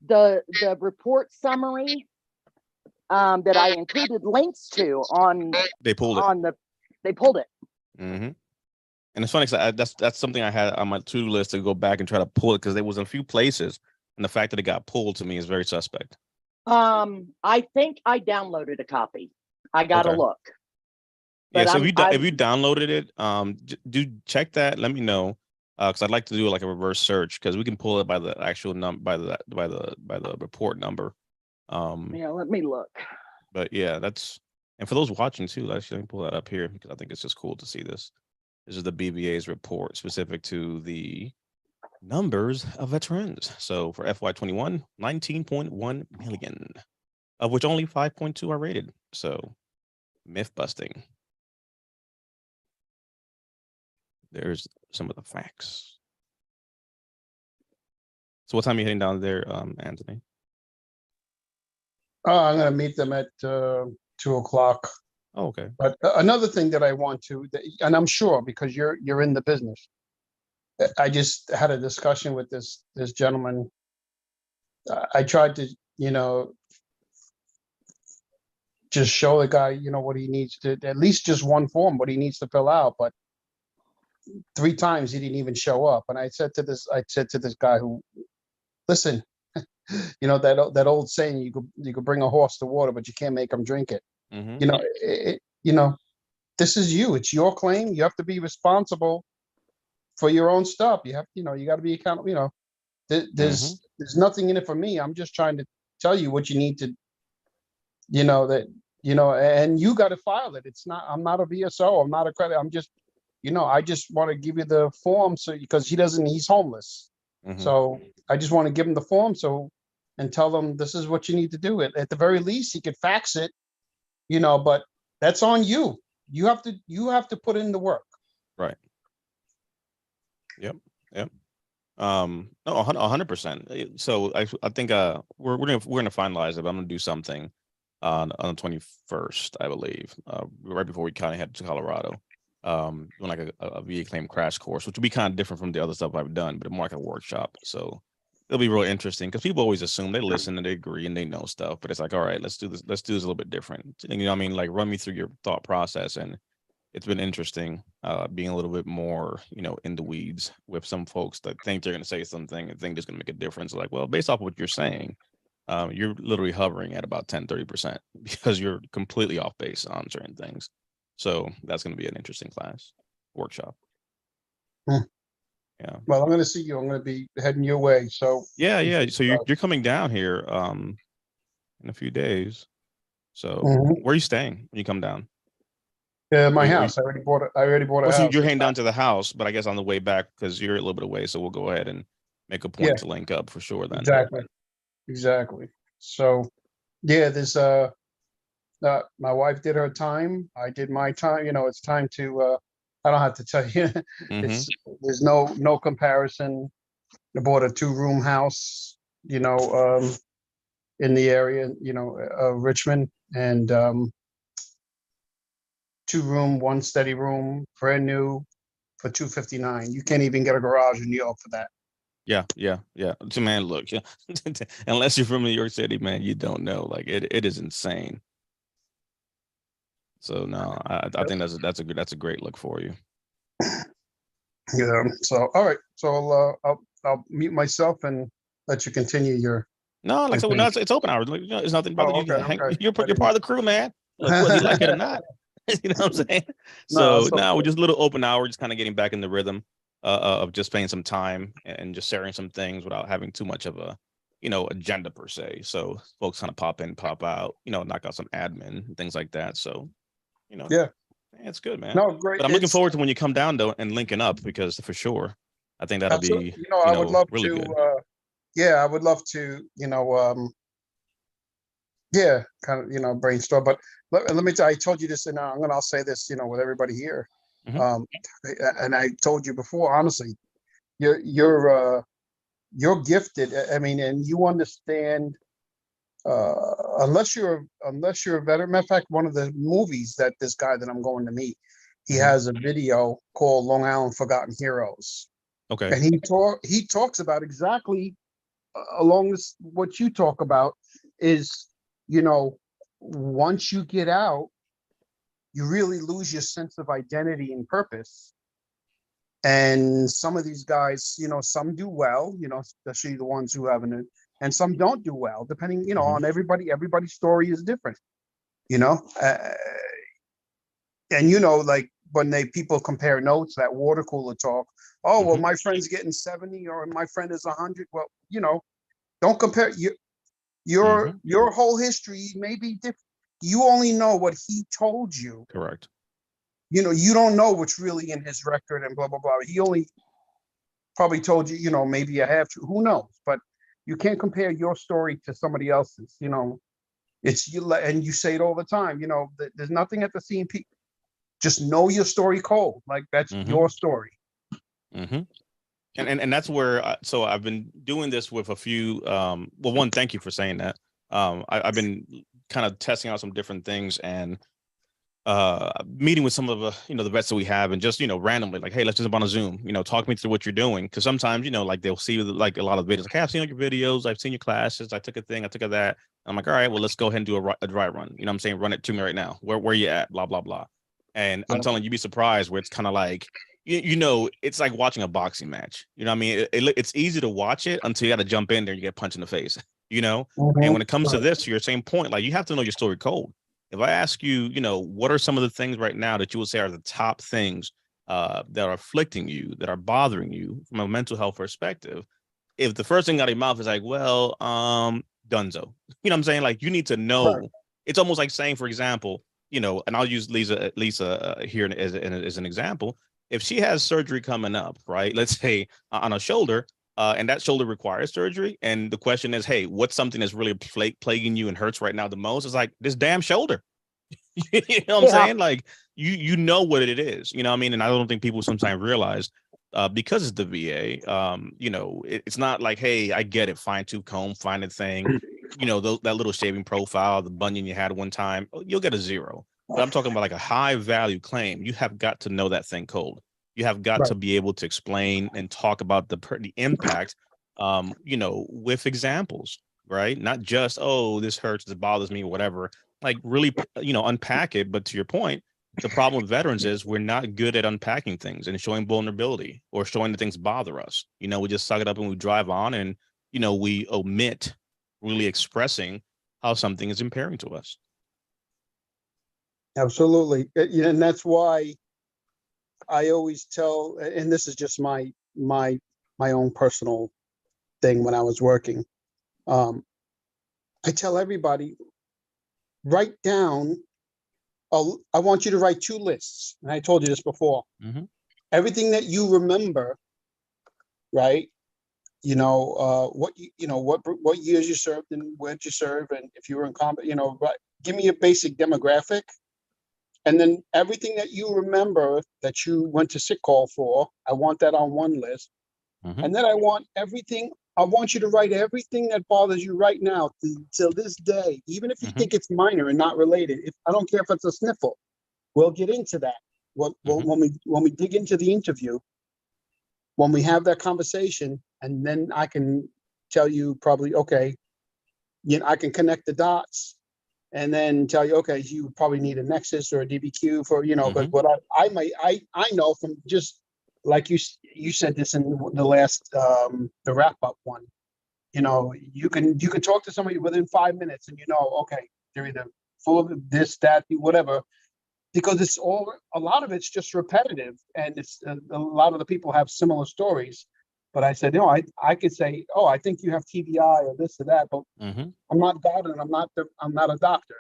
[SPEAKER 3] the report summary that I included links to on
[SPEAKER 1] they pulled it.
[SPEAKER 3] They pulled it.
[SPEAKER 1] And it's funny because that's something I had on my to-do list to go back and try to pull it, because there was a few places, and the fact that it got pulled to me is very suspect.
[SPEAKER 3] I think I downloaded a copy. I gotta look.
[SPEAKER 1] But yeah, so if you downloaded it, do check that. Let me know, because I'd like to do like a reverse search, because we can pull it by the actual by the report number.
[SPEAKER 3] Yeah, let me look.
[SPEAKER 1] But yeah, and for those watching too, let me pull that up here, because I think it's just cool to see this. This is the BVA's report specific to the numbers of veterans. So for FY21, 19.1 million, of which only 5.2 are rated. So myth busting. There's some of the facts. So what time are you heading down there, Anthony?
[SPEAKER 7] I'm going to meet them at 2:00.
[SPEAKER 1] Oh, okay.
[SPEAKER 7] But another thing that I want to, and I'm sure because you're in the business, I just had a discussion with this gentleman. I tried to, just show the guy, what he needs to, at least just one form, what he needs to fill out. But 3 times he didn't even show up. And I said to this guy who, listen, that old saying, you could bring a horse to water, but you can't make him drink it. This is you. It's your claim. You have to be responsible for your own stuff. You have, you got to be accountable. There's nothing in it for me. I'm just trying to tell you what you need to, and you got to file it. It's not. I'm not a VSO. I'm not a credit. I'm just, I just want to give you the form because he's homeless. So I just want to give him the form and tell him this is what you need to do. At the very least, he could fax it, but that's on you. You have to put in the work.
[SPEAKER 1] Right. Yep. No, 100%. So I think we're gonna finalize it. But I'm gonna do something on the 21st, I believe, right before we kind of head to Colorado. Doing like a VA claim crash course, which will be kind of different from the other stuff I've done, but more like a workshop. So it'll be real interesting because people always assume they listen and they agree and they know stuff, but it's like, all right, let's do this. Let's do this a little bit different. And, you know what I mean? Like run me through your thought process. And it's been interesting being a little bit more, in the weeds with some folks that think they're going to say something and think it's going to make a difference. Like, well, based off what you're saying, you're literally hovering at about 10-30% because you're completely off base on certain things. So that's going to be an interesting class workshop.
[SPEAKER 7] Hmm.
[SPEAKER 1] Yeah.
[SPEAKER 7] Well, I'm going to see you. I'm going to be heading your way. So
[SPEAKER 1] Yeah. So you're coming down here in a few days. So
[SPEAKER 7] Mhm.
[SPEAKER 1] where are you staying when you come down?
[SPEAKER 7] My
[SPEAKER 1] Are you-
[SPEAKER 7] house. I already bought it. I already bought a
[SPEAKER 1] Well, so
[SPEAKER 7] house.
[SPEAKER 1] you're heading down to the house, but I guess on the way back because you're a little bit away. So we'll go ahead and make a point
[SPEAKER 7] Yeah.
[SPEAKER 1] to link up for sure. Then
[SPEAKER 7] Exactly. So, yeah, there's my wife did her time. I did my time. It's time to. I don't have to tell you. It's there's no comparison. I bought a 2-room house. In the area. Richmond, and 2-room, 1 steady room, brand new for $259. You can't even get a garage in New York for that.
[SPEAKER 1] Yeah. So man, look, yeah. Unless you're from New York City, man, you don't know. Like it is insane. So no, I think that's a great look for you.
[SPEAKER 7] Yeah. So all right. So I'll mute myself and let you continue your.
[SPEAKER 1] No, like so
[SPEAKER 7] Okay.
[SPEAKER 1] no, it's open hours. Like, it's nothing, brother.
[SPEAKER 7] Oh,
[SPEAKER 1] You can
[SPEAKER 7] okay,
[SPEAKER 1] hang,
[SPEAKER 7] okay.
[SPEAKER 1] you're part of the crew, man. Look, whether you like it or not. You know what I'm saying?
[SPEAKER 7] No,
[SPEAKER 1] So
[SPEAKER 7] so-
[SPEAKER 1] now we're just a little open hour, just kind of getting back in the rhythm of just spending some time and just sharing some things without having too much of a agenda per se. So folks kind of pop in, pop out, knock out some admin and things like that. So
[SPEAKER 7] Yeah.
[SPEAKER 1] it's good, man.
[SPEAKER 7] No, great.
[SPEAKER 1] But I'm looking
[SPEAKER 7] It's-
[SPEAKER 1] forward to when you come down though and linking up because for sure, I think that'll
[SPEAKER 7] Absolutely.
[SPEAKER 1] be
[SPEAKER 7] I would love
[SPEAKER 1] really
[SPEAKER 7] to.
[SPEAKER 1] good.
[SPEAKER 7] Yeah, I would love to. Yeah, kind of brainstorm. But let me tell. I told you this, and I'll say this. With everybody here.
[SPEAKER 1] Mhm.
[SPEAKER 7] And I told you before. Honestly, you're gifted. I mean, and you understand. Unless you're a veteran. Matter of fact, one of the movies that this guy that I'm going to meet, he
[SPEAKER 1] Mhm.
[SPEAKER 7] has a video called Long Island Forgotten Heroes.
[SPEAKER 1] Okay.
[SPEAKER 7] And he talks about exactly along this what you talk about is once you get out, you really lose your sense of identity and purpose. And some of these guys, some do well, especially the ones who haven't, and some don't do well, depending,
[SPEAKER 1] Mhm.
[SPEAKER 7] on everybody. Everybody's story is different, and like when people compare notes, that water cooler talk. Oh, well,
[SPEAKER 1] Mhm.
[SPEAKER 7] my friend's getting 70 or my friend is 100. Well, don't compare your whole history may be different. You only know what he told you.
[SPEAKER 1] Correct.
[SPEAKER 7] You don't know what's really in his record and blah blah blah. He only probably told you, maybe a half. Who knows? But you can't compare your story to somebody else's. It's you, and you say it all the time. There's nothing at the CMP. Just know your story cold. Like that's your story.
[SPEAKER 1] Mm-hmm. And that's where so I've been doing this with a few well, one, thank you for saying that. I've been kind of testing out some different things and meeting with some of the the vets that we have and just randomly like, hey, let's just jump on a Zoom, talk me through what you're doing, because sometimes like they'll see like a lot of videos like, hey, I've seen your videos, I've seen your classes, I took a thing, I took a that. I'm like, all right, well, let's go ahead and do a dry run. I'm saying, run it to me right now. Where you at? Blah blah blah. And I'm telling you, you'd be surprised where it's kind of like it's like watching a boxing match. You know what I mean? It's easy to watch it until you got to jump in there and you get punched in the face. And when it comes to this, to your same point, like you have to know your story cold. If I ask you, what are some of the things right now that you would say are the top things that are afflicting you, that are bothering you from a mental health perspective? If the first thing out of your mouth is like, well, Dunzo, what I'm saying? Like you need to know. Right. It's almost like saying, for example, and I'll use Lisa here as an example. If she has surgery coming up, right? Let's say on a shoulder, and that shoulder requires surgery. And the question is, hey, what's something that's really plaguing you and hurts right now the most? It's like this damn shoulder. You know what I'm saying? Like you know what it is. You know what I mean? And I don't think people sometimes realize because it's the VA, you know, it's not like, hey, I get it, fine tooth comb, find a thing, you know, that little shaving profile, the bunion you had one time, you'll get a 0. But I'm talking about like a high value claim. You have got to know that thing cold. You have got to be able to explain and talk about the impact, you know, with examples, right? Not just, oh, this hurts, this bothers me, whatever. Like really, you know, unpack it. But to your point, the problem with veterans is we're not good at unpacking things and showing vulnerability or showing that things bother us. You know, we just suck it up and we drive on, and, you know, we omit really expressing how something is impairing to us.
[SPEAKER 7] Absolutely. And that's why I always tell, and this is just my own personal thing when I was working. I tell everybody, write down, I want you to write 2 lists. And I told you this before.
[SPEAKER 1] Mhm.
[SPEAKER 7] Everything that you remember, right? You know, what years you served and where'd you serve, and if you were in combat, you know, but give me a basic demographic. And then everything that you remember that you went to sick call for, I want that on one list.
[SPEAKER 1] Mhm.
[SPEAKER 7] And then I want you to write everything that bothers you right now till this day, even if you
[SPEAKER 1] Mhm.
[SPEAKER 7] think it's minor and not related. I don't care if it's a sniffle. We'll get into that. When we dig into the interview, when we have that conversation, and then I can tell you probably, okay, you know, I can connect the dots and then tell you, okay, you probably need a Nexus or a DBQ for, you know, but what I know from just like you said this in the last, the wrap up one, you know, you can talk to somebody within 5 minutes and, you know, okay, they're either full of this, that, whatever, because it's a lot of it's just repetitive, and it's a lot of the people have similar stories. But I said, no, I could say, oh, I think you have TBI or this or that, but
[SPEAKER 1] Mhm.
[SPEAKER 7] I'm not God, and I'm not a doctor.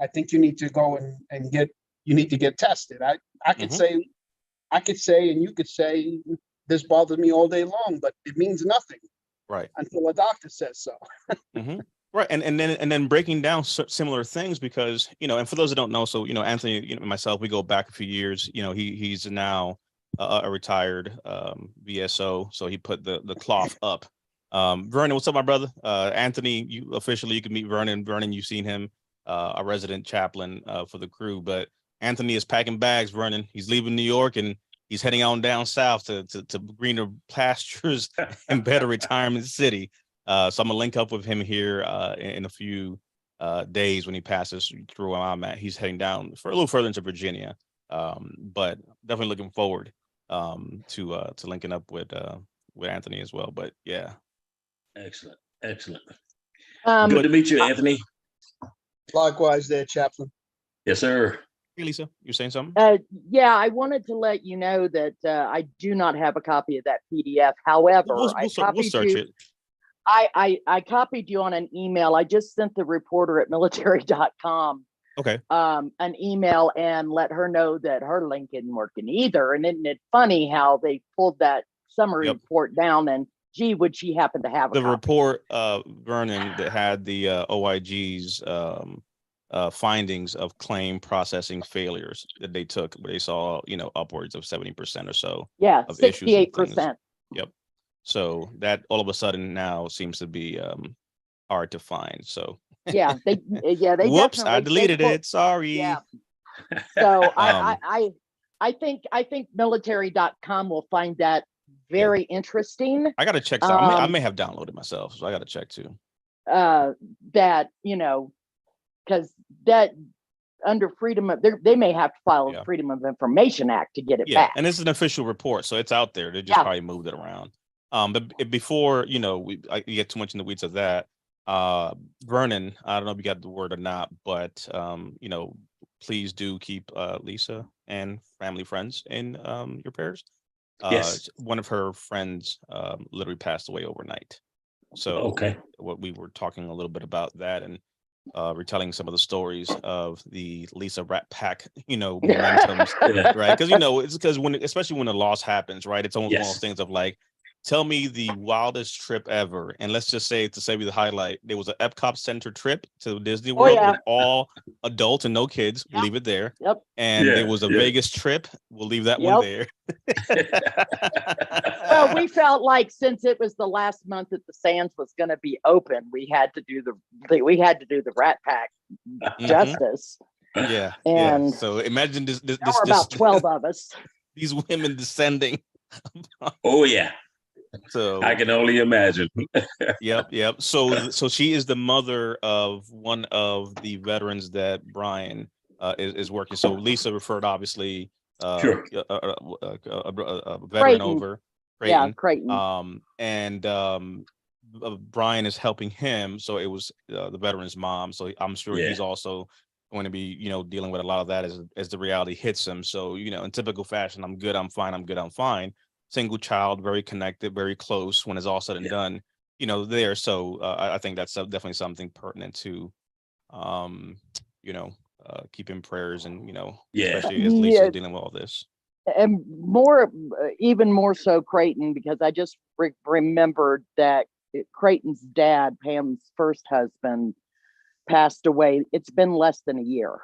[SPEAKER 7] I think you need to go and get tested. I could say, and you could say, this bothers me all day long, but it means nothing
[SPEAKER 1] Right.
[SPEAKER 7] until a doctor says so.
[SPEAKER 1] Mm-hmm. Right. And then breaking down similar things, because, you know, and for those that don't know, so, you know, Anthony, you know, and myself, we go back a few years. You know, he's now a retired VSO, so he put the cloth up. Vernon, what's up, my brother? Anthony, you can meet Vernon. Vernon, you've seen him, a resident chaplain for the crew. But Anthony is packing bags. Vernon, he's leaving New York and he's heading on down south to greener pastures and better retirement city. So I'm gonna link up with him here in a few days when he passes through where I'm at. He's heading down for a little further into Virginia, but definitely looking forward to linking up with Anthony as well. But yeah,
[SPEAKER 8] Excellent. Excellent.
[SPEAKER 3] Um,
[SPEAKER 8] Good to meet you, Anthony.
[SPEAKER 7] Likewise, there, chaplain.
[SPEAKER 8] Yes, sir.
[SPEAKER 1] hey Lisa, you're saying something?
[SPEAKER 3] yeah, I wanted to let you know that I do not have a copy of that PDF. However,
[SPEAKER 1] We'll
[SPEAKER 3] I
[SPEAKER 1] search
[SPEAKER 3] copied
[SPEAKER 1] it.
[SPEAKER 3] you. I copied you on an email. I just sent the reporter at military.com
[SPEAKER 1] Okay.
[SPEAKER 3] an email and let her know that her link isn't working either. And isn't it funny how they pulled that summary
[SPEAKER 1] Yep.
[SPEAKER 3] report down, and gee, would she happen to have a
[SPEAKER 1] The
[SPEAKER 3] copy?
[SPEAKER 1] report, Vernon, that had the OIG's findings of claim processing failures that they took, where they saw, you know, upwards of 70% or so.
[SPEAKER 3] Yeah,
[SPEAKER 1] of issues and things.
[SPEAKER 3] 68%.
[SPEAKER 1] Yep. So that all of a sudden now seems to be hard to find. So
[SPEAKER 3] Yeah, they
[SPEAKER 1] whoops, I
[SPEAKER 3] definitely-
[SPEAKER 1] deleted
[SPEAKER 3] they
[SPEAKER 1] it. Sorry.
[SPEAKER 3] Yeah. So
[SPEAKER 1] Um,
[SPEAKER 3] I think military.com will find that very interesting.
[SPEAKER 1] I gotta check. I may have downloaded myself, so I gotta check too.
[SPEAKER 3] That, you know, because that under freedom of, they may have to file
[SPEAKER 1] Yeah.
[SPEAKER 3] a Freedom of Information Act to get it
[SPEAKER 1] Yeah,
[SPEAKER 3] back.
[SPEAKER 1] and this is an official report, so it's out there. They just
[SPEAKER 3] Yeah.
[SPEAKER 1] probably moved it around. But before, you know, I get too much in the weeds of that. Vernon, I don't know if you got the word or not, but you know, please do keep Lisa and family friends in your prayers.
[SPEAKER 8] Yes.
[SPEAKER 1] One of her friends literally passed away overnight. So
[SPEAKER 8] Okay.
[SPEAKER 1] what we were talking a little bit about that, and retelling some of the stories of the Lisa Rat Pack, you know, momentums,
[SPEAKER 8] Yeah.
[SPEAKER 1] right? Because, you know, it's because especially when a loss happens, right? It's almost one of
[SPEAKER 8] Yes.
[SPEAKER 1] those things of like, tell me the wildest trip ever. And let's just say, to save you the highlight, there was an Epcot Center trip to Disney
[SPEAKER 3] Oh,
[SPEAKER 1] World
[SPEAKER 3] yeah.
[SPEAKER 1] with all adults and no kids. We'll
[SPEAKER 3] Yep.
[SPEAKER 1] leave it there.
[SPEAKER 3] Yep.
[SPEAKER 1] And
[SPEAKER 8] Yeah,
[SPEAKER 1] there was a
[SPEAKER 8] yeah.
[SPEAKER 1] Vegas trip. We'll leave that one there.
[SPEAKER 3] Well, we felt like since it was the last month that the Sands was going to be open, we had to do the Rat Pack
[SPEAKER 1] Mhm.
[SPEAKER 3] justice.
[SPEAKER 1] Yeah.
[SPEAKER 3] And
[SPEAKER 1] So imagine this
[SPEAKER 3] There were about 12 of us.
[SPEAKER 1] these women descending.
[SPEAKER 8] Oh yeah,
[SPEAKER 1] So
[SPEAKER 8] I can only imagine.
[SPEAKER 1] Yep. So she is the mother of one of the veterans that Brian is working. So Lisa referred, obviously,
[SPEAKER 8] Sure.
[SPEAKER 1] a veteran
[SPEAKER 3] Creighton.
[SPEAKER 1] over
[SPEAKER 3] Yeah,
[SPEAKER 1] Creighton.
[SPEAKER 3] Creighton.
[SPEAKER 1] Brian is helping him. So it was the veteran's mom. So I'm sure
[SPEAKER 8] Yeah.
[SPEAKER 1] he's also going to be, dealing with a lot of that as the reality hits him. So, in typical fashion, I'm good, I'm fine. Single child, very connected, very close when it's all said and
[SPEAKER 8] Yeah.
[SPEAKER 1] done, there. So I think that's definitely something pertinent to, keep in prayers and,
[SPEAKER 8] Yeah.
[SPEAKER 1] especially as Lisa's
[SPEAKER 3] Yeah.
[SPEAKER 1] dealing with all this.
[SPEAKER 3] And even more so Creighton, because I just remembered that Creighton's dad, Pam's first husband, passed away. It's been less than a year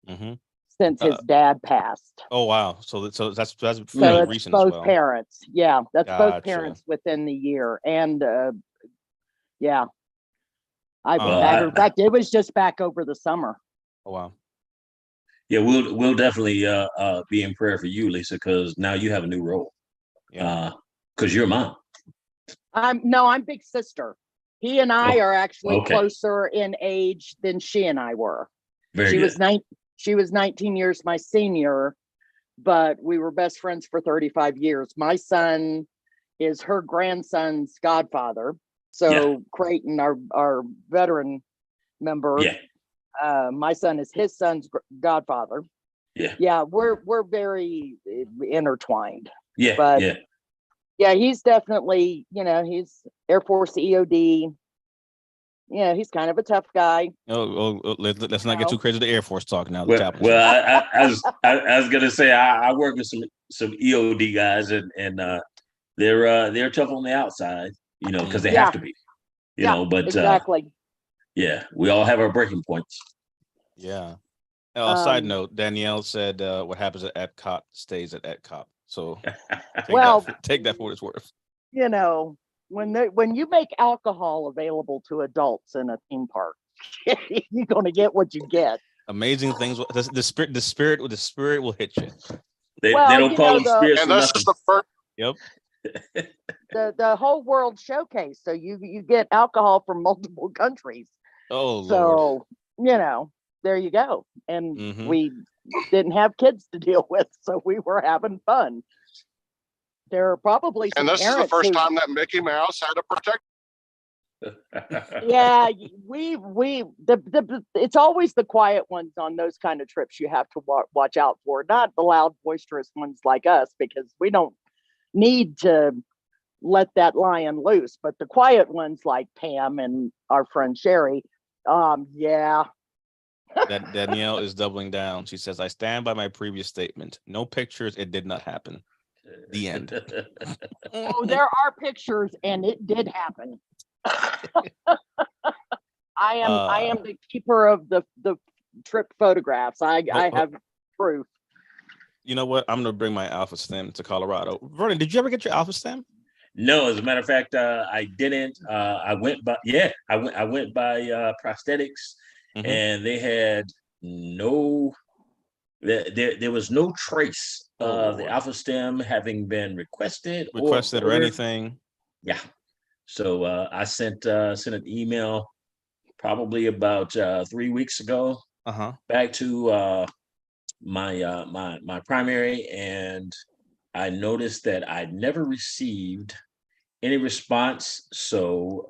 [SPEAKER 1] Hmm.
[SPEAKER 3] since his dad passed.
[SPEAKER 1] Oh, wow. So that's
[SPEAKER 3] So
[SPEAKER 1] fairly
[SPEAKER 3] it's
[SPEAKER 1] recent as
[SPEAKER 3] both
[SPEAKER 1] well.
[SPEAKER 3] parents. Yeah, that's both
[SPEAKER 1] Gotcha.
[SPEAKER 3] parents within the year. And yeah.
[SPEAKER 8] Well,
[SPEAKER 3] Matter of fact, it was just back over the summer.
[SPEAKER 1] Oh, wow.
[SPEAKER 8] Yeah, we'll definitely be in prayer for you, Lisa, because now you have a new role.
[SPEAKER 1] Yeah.
[SPEAKER 8] Because you're a mom.
[SPEAKER 3] I'm big sister. He and I
[SPEAKER 8] Oh,
[SPEAKER 3] are actually
[SPEAKER 8] okay.
[SPEAKER 3] closer in age than she and I were.
[SPEAKER 8] Very
[SPEAKER 3] She
[SPEAKER 8] good.
[SPEAKER 3] was 19 years my senior, but we were best friends for 35 years. My son is her grandson's godfather. So Creighton, our veteran member,
[SPEAKER 8] Yeah,
[SPEAKER 3] my son is his son's godfather.
[SPEAKER 8] yeah,
[SPEAKER 3] Yeah, we're very intertwined.
[SPEAKER 8] yeah,
[SPEAKER 3] But-
[SPEAKER 8] yeah.
[SPEAKER 3] Yeah, he's definitely, he's Air Force EOD. Yeah, he's kind of a tough guy.
[SPEAKER 1] Let's not get too crazy to Air Force talk now. The
[SPEAKER 8] Well,
[SPEAKER 1] chaplain.
[SPEAKER 8] I was gonna say I work with some EOD guys and they're tough on the outside, because they
[SPEAKER 3] Yeah.
[SPEAKER 8] have to be, but
[SPEAKER 3] Exactly.
[SPEAKER 8] yeah, we all have our breaking points.
[SPEAKER 1] Yeah. Side
[SPEAKER 3] Um,
[SPEAKER 1] note, Danielle said what happens at Epcot stays at Epcot. So
[SPEAKER 3] Well-
[SPEAKER 1] take that for what it's worth.
[SPEAKER 3] When you make alcohol available to adults in a theme park, you're gonna get what you get.
[SPEAKER 1] Amazing things. The spirit will hit you.
[SPEAKER 8] They
[SPEAKER 3] Well,
[SPEAKER 8] don't
[SPEAKER 3] you
[SPEAKER 8] call
[SPEAKER 3] know,
[SPEAKER 8] them
[SPEAKER 3] the-
[SPEAKER 8] spirits
[SPEAKER 4] And
[SPEAKER 8] for
[SPEAKER 4] this
[SPEAKER 8] nothing.
[SPEAKER 4] is the first.
[SPEAKER 1] Yep.
[SPEAKER 3] The whole world showcase. So you get alcohol from multiple countries.
[SPEAKER 1] Oh, Lord.
[SPEAKER 3] So, there you go. And
[SPEAKER 1] Mhm.
[SPEAKER 3] we didn't have kids to deal with, so we were having fun. There are probably some
[SPEAKER 4] And this is the
[SPEAKER 3] parents
[SPEAKER 4] first
[SPEAKER 3] who-
[SPEAKER 4] time that Mickey Mouse had a protector.
[SPEAKER 3] Yeah, it's always the quiet ones on those kind of trips you have to watch out for, not the loud, boisterous ones like us, because we don't need to let that lion loose. But the quiet ones like Pam and our friend Sherry, yeah.
[SPEAKER 1] That Danielle is doubling down. She says, "I stand by my previous statement. No pictures. It did not happen." The end.
[SPEAKER 3] Oh, there are pictures, and it did happen. I am the keeper of the trip photographs. I have proof.
[SPEAKER 1] You know what? I'm gonna bring my Alpha Stem to Colorado. Vernon, did you ever get your Alpha Stem?
[SPEAKER 8] No, as a matter of fact, I didn't. I went by prosthetics,
[SPEAKER 1] Mhm.
[SPEAKER 8] and they had no. There was no trace
[SPEAKER 1] Oh,
[SPEAKER 8] of the
[SPEAKER 1] Lord.
[SPEAKER 8] Alpha Stem having been requested
[SPEAKER 1] Or
[SPEAKER 8] ordered.
[SPEAKER 1] anything?
[SPEAKER 8] Yeah. So I sent an email probably about 3 weeks ago
[SPEAKER 1] Uh-huh.
[SPEAKER 8] back to my primary, and I noticed that I never received any response. So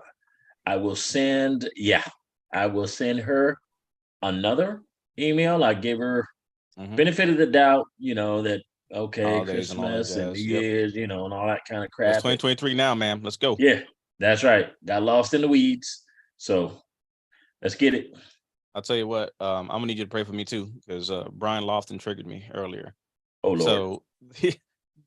[SPEAKER 8] I will send her another email. I gave her
[SPEAKER 1] Mhm.
[SPEAKER 8] benefit of the doubt, that okay,
[SPEAKER 1] Holidays and all that
[SPEAKER 8] Christmas and New
[SPEAKER 1] jazz. Yep.
[SPEAKER 8] Year's, and all that kind of
[SPEAKER 1] It's
[SPEAKER 8] crap.
[SPEAKER 1] 2023 now, man. Let's go.
[SPEAKER 8] Yeah, that's right. Got lost in the weeds. So let's get it.
[SPEAKER 1] I'll tell you what. I'm gonna need you to pray for me too, because Brian Lofton triggered me earlier.
[SPEAKER 8] Oh Lord.
[SPEAKER 1] So,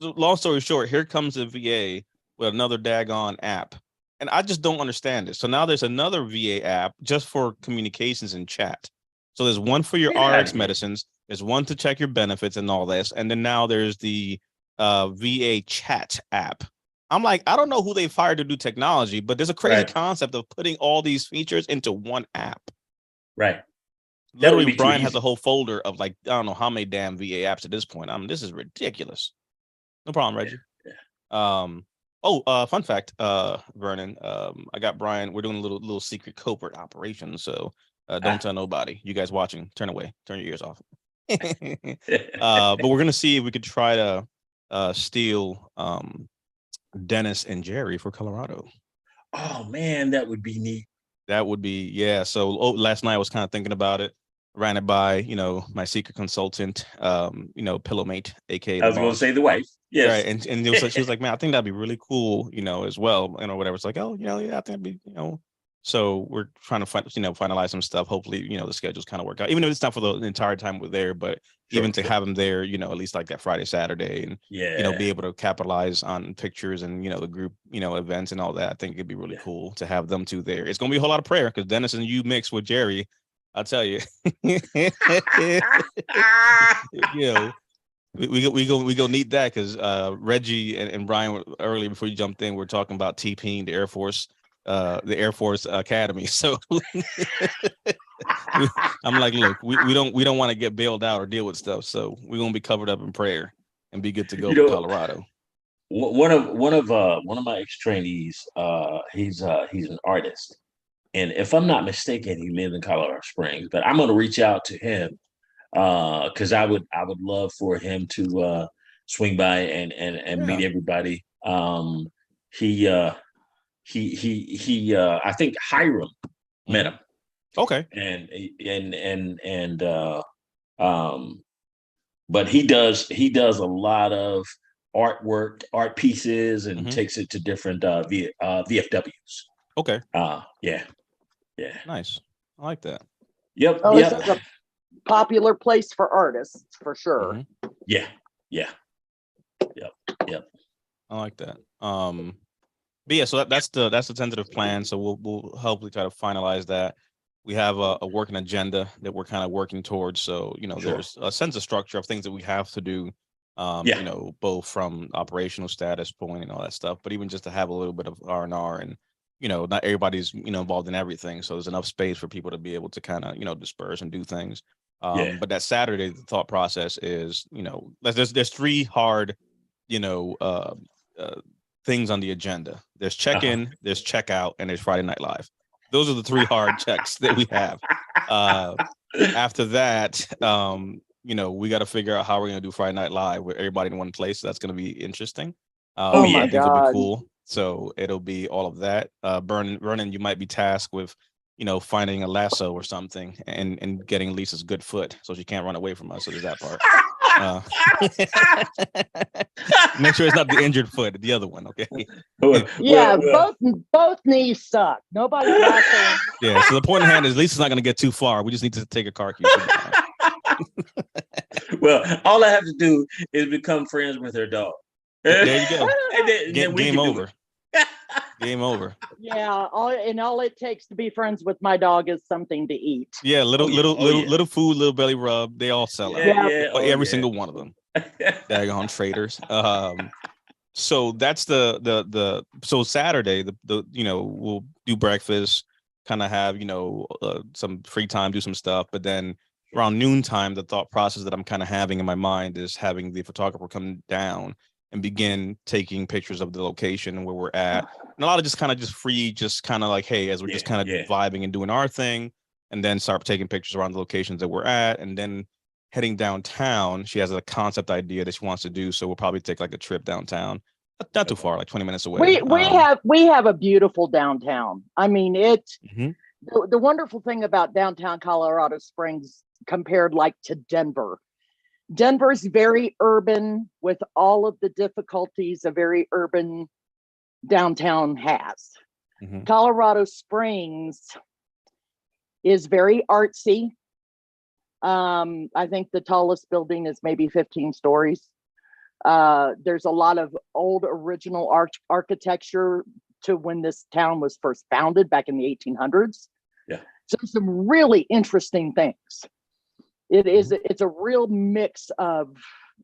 [SPEAKER 1] long story short, here comes the VA with another daggone app. And I just don't understand it. So now there's another VA app just for communications and chat. So there's one for your
[SPEAKER 8] Get outta
[SPEAKER 1] RX
[SPEAKER 8] here.
[SPEAKER 1] medicines, there's one to check your benefits and all this. And then now there's the VA chat app. I'm like, I don't know who they fired to do technology, but there's a crazy
[SPEAKER 8] Right.
[SPEAKER 1] concept of putting all these features into one app.
[SPEAKER 8] Right. That would
[SPEAKER 1] Literally,
[SPEAKER 8] be too
[SPEAKER 1] Brian has
[SPEAKER 8] easy.
[SPEAKER 1] a whole folder of like, I don't know how many damn VA apps at this point. This is ridiculous. No problem, Reggie. Fun fact, Vernon, I got Brian, we're doing a little secret covert operation. So don't tell nobody. You guys watching, turn away, turn your ears off. But we're gonna see if we could try to steal Dennis and Jerry for Colorado.
[SPEAKER 8] Oh man, that would be neat.
[SPEAKER 1] That would be, yeah. So last night I was kind of thinking about it, ran it by, my secret consultant, Pillowmate, aka
[SPEAKER 8] I was going to say the wife. Yes.
[SPEAKER 1] right. And it was like, she was like, man, I think that'd be really cool, as well, whatever. It's like, oh, yeah, I think that'd be, So we're trying to finalize some stuff. Hopefully, the schedules kind of work out, even if it's not for the entire time we're there, but even to have them there, at least like that Friday, Saturday, and be able to capitalize on pictures and the group, events and all that. I think it'd be really cool to have them two there. It's gonna be a whole lot of prayer because Dennis and you mixed with Jerry. I'll tell you. We go need that because Reggie and Brian were, earlier before you jumped in, we're talking about TPing the Air Force Academy. So I'm like, look, we don't want to get bailed out or deal with stuff. So we're gonna be covered up in prayer and be good to go for Colorado.
[SPEAKER 8] One of my ex-trainees, he's an artist. And if I'm not mistaken, he lives in Colorado Springs, but I'm going to reach out to him because I would love for him to swing by and meet everybody. He I think Hiram met him.
[SPEAKER 1] Okay.
[SPEAKER 8] But he does a lot of artwork, art pieces, and takes it to different VFWs.
[SPEAKER 1] Okay.
[SPEAKER 8] Yeah.
[SPEAKER 1] Nice. I like that.
[SPEAKER 8] Yep.
[SPEAKER 3] Oh, this is a popular place for artists for sure.
[SPEAKER 8] Yeah. Yep.
[SPEAKER 1] I like that. But yeah, so that's the tentative plan. So we'll hopefully try to finalize that. We have a working agenda that we're kind of working towards. So, there's a sense of structure of things that we have to do, both from operational status point and all that stuff, but even just to have a little bit of R&R and, not everybody's, involved in everything. So there's enough space for people to be able to kind of, disperse and do things. But that Saturday, the thought process is, there's three hard, things on the agenda. There's check-in, there's check-out, and there's Friday Night Live. Those are the three hard checks that we have. After that, we got to figure out how we're going to do Friday Night Live with everybody in one place. So that's going to be interesting.
[SPEAKER 3] Oh my
[SPEAKER 1] I think it'll
[SPEAKER 3] God.
[SPEAKER 1] be cool. So it'll be all of that. Vernon, you might be tasked with, finding a lasso or something and getting Lisa's good foot so she can't run away from us. So there's that part. Make sure it's not the injured foot, the other one. Okay.
[SPEAKER 3] Yeah, both knees suck. Nobody's lassoing.
[SPEAKER 1] Yeah. So the point in hand is Lisa's not going to get too far. We just need to take a car key.
[SPEAKER 8] Well, all I have to do is become friends with her dog.
[SPEAKER 1] There you go.
[SPEAKER 8] And then we
[SPEAKER 1] Game
[SPEAKER 8] can do
[SPEAKER 1] over. Game over.
[SPEAKER 3] Yeah, all it takes to be friends with my dog is something to eat.
[SPEAKER 1] Yeah, little food, little belly rub. They all sell out. Every single one of them. Daggone traders. So that's so Saturday, we'll do breakfast, kind of have some free time, do some stuff, but then around noontime, the thought process that I'm kind of having in my mind is having the photographer come down and begin taking pictures of the location and where we're at. And a lot of just free, just kind of like, hey, as we're just kind of vibing and doing our thing, and then start taking pictures around the locations that we're at. And then heading downtown, she has a concept idea that she wants to do. So we'll probably take like a trip downtown, not too far, like 20 minutes away.
[SPEAKER 3] We have a beautiful downtown. I mean, the wonderful thing about downtown Colorado Springs compared like to Denver's very urban with all of the difficulties a very urban downtown has. Colorado Springs is very artsy. I think the tallest building is maybe 15 stories. There's a lot of old original architecture to when this town was first founded back in the 1800s.
[SPEAKER 8] Yeah.
[SPEAKER 3] So some really interesting things. It's a real mix of,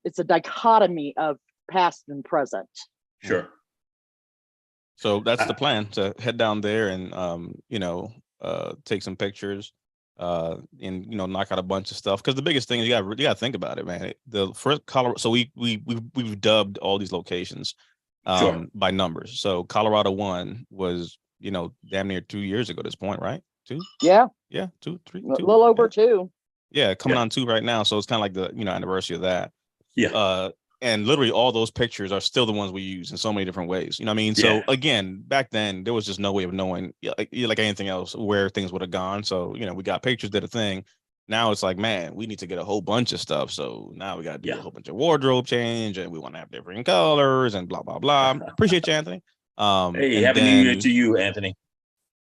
[SPEAKER 3] it's a dichotomy of past and present.
[SPEAKER 8] Sure.
[SPEAKER 1] So that's the plan, to head down there and take some pictures, and knock out a bunch of stuff. Because the biggest thing is you got to think about it, man. The first Colorado, so we've dubbed all these locations
[SPEAKER 8] Sure.
[SPEAKER 1] by numbers. So Colorado 1 was damn near 2 years ago at this point, right? 2?
[SPEAKER 3] Yeah,
[SPEAKER 1] Yeah, 2, 3,
[SPEAKER 3] a
[SPEAKER 1] 2.
[SPEAKER 3] little over 2.
[SPEAKER 1] Yeah, coming
[SPEAKER 8] Yeah.
[SPEAKER 1] on 2 right now. So it's kind of like the anniversary of that.
[SPEAKER 8] Yeah.
[SPEAKER 1] And literally all those pictures are still the ones we use in so many different ways. You know what I mean?
[SPEAKER 8] Yeah.
[SPEAKER 1] So again, back then there was just no way of knowing, like anything else, where things would have gone. So, we got pictures, did a thing. Now it's like, man, we need to get a whole bunch of stuff. So now we got to do
[SPEAKER 8] Yeah.
[SPEAKER 1] a whole bunch of wardrobe change, and we want to have different colors and blah, blah, blah. Appreciate you, Anthony.
[SPEAKER 8] Hey,
[SPEAKER 1] and
[SPEAKER 8] happy New Year
[SPEAKER 1] then-
[SPEAKER 8] to you, Anthony.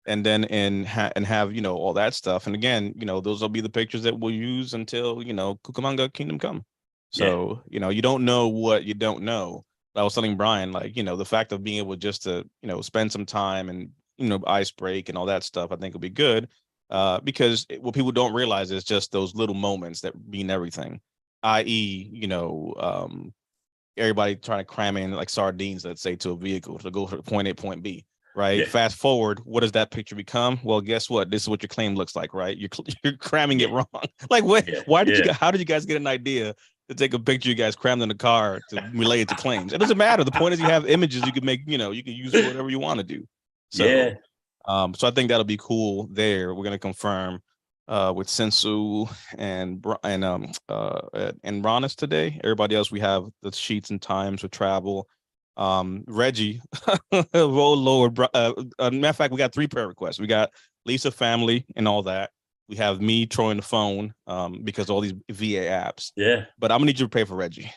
[SPEAKER 1] and then have all that stuff. And again, those will be the pictures that we'll use until Cucamonga Kingdom Come. So you don't know what you don't know. But I was telling Brian, like, the fact of being able just to spend some time and ice break and all that stuff, I think will be good, because what people don't realize is just those little moments that mean everything, i.e. Everybody trying to cram in like sardines, let's say, to a vehicle to go from point A, point B. Right.
[SPEAKER 8] Yeah.
[SPEAKER 1] Fast forward, what does that picture become? Well, guess what? This is what your claim looks like, right? You're cramming it wrong. Like, what?
[SPEAKER 8] Yeah.
[SPEAKER 1] Why did
[SPEAKER 8] Yeah.
[SPEAKER 1] how did you guys get an idea to take a picture you guys crammed in the car to relay it to claims? It doesn't matter. The point is you have images you can make. You can use for whatever you want to do. So,
[SPEAKER 8] Yeah.
[SPEAKER 1] so I think that'll be cool. There, we're gonna confirm with Sensu and Ronis today. Everybody else, we have the sheets and times for travel. Reggie, oh Lord, matter of fact, we got 3 prayer requests. We got Lisa family and all that. We have me throwing the phone because all these VA apps.
[SPEAKER 8] Yeah.
[SPEAKER 1] But I'm gonna need you to pray for Reggie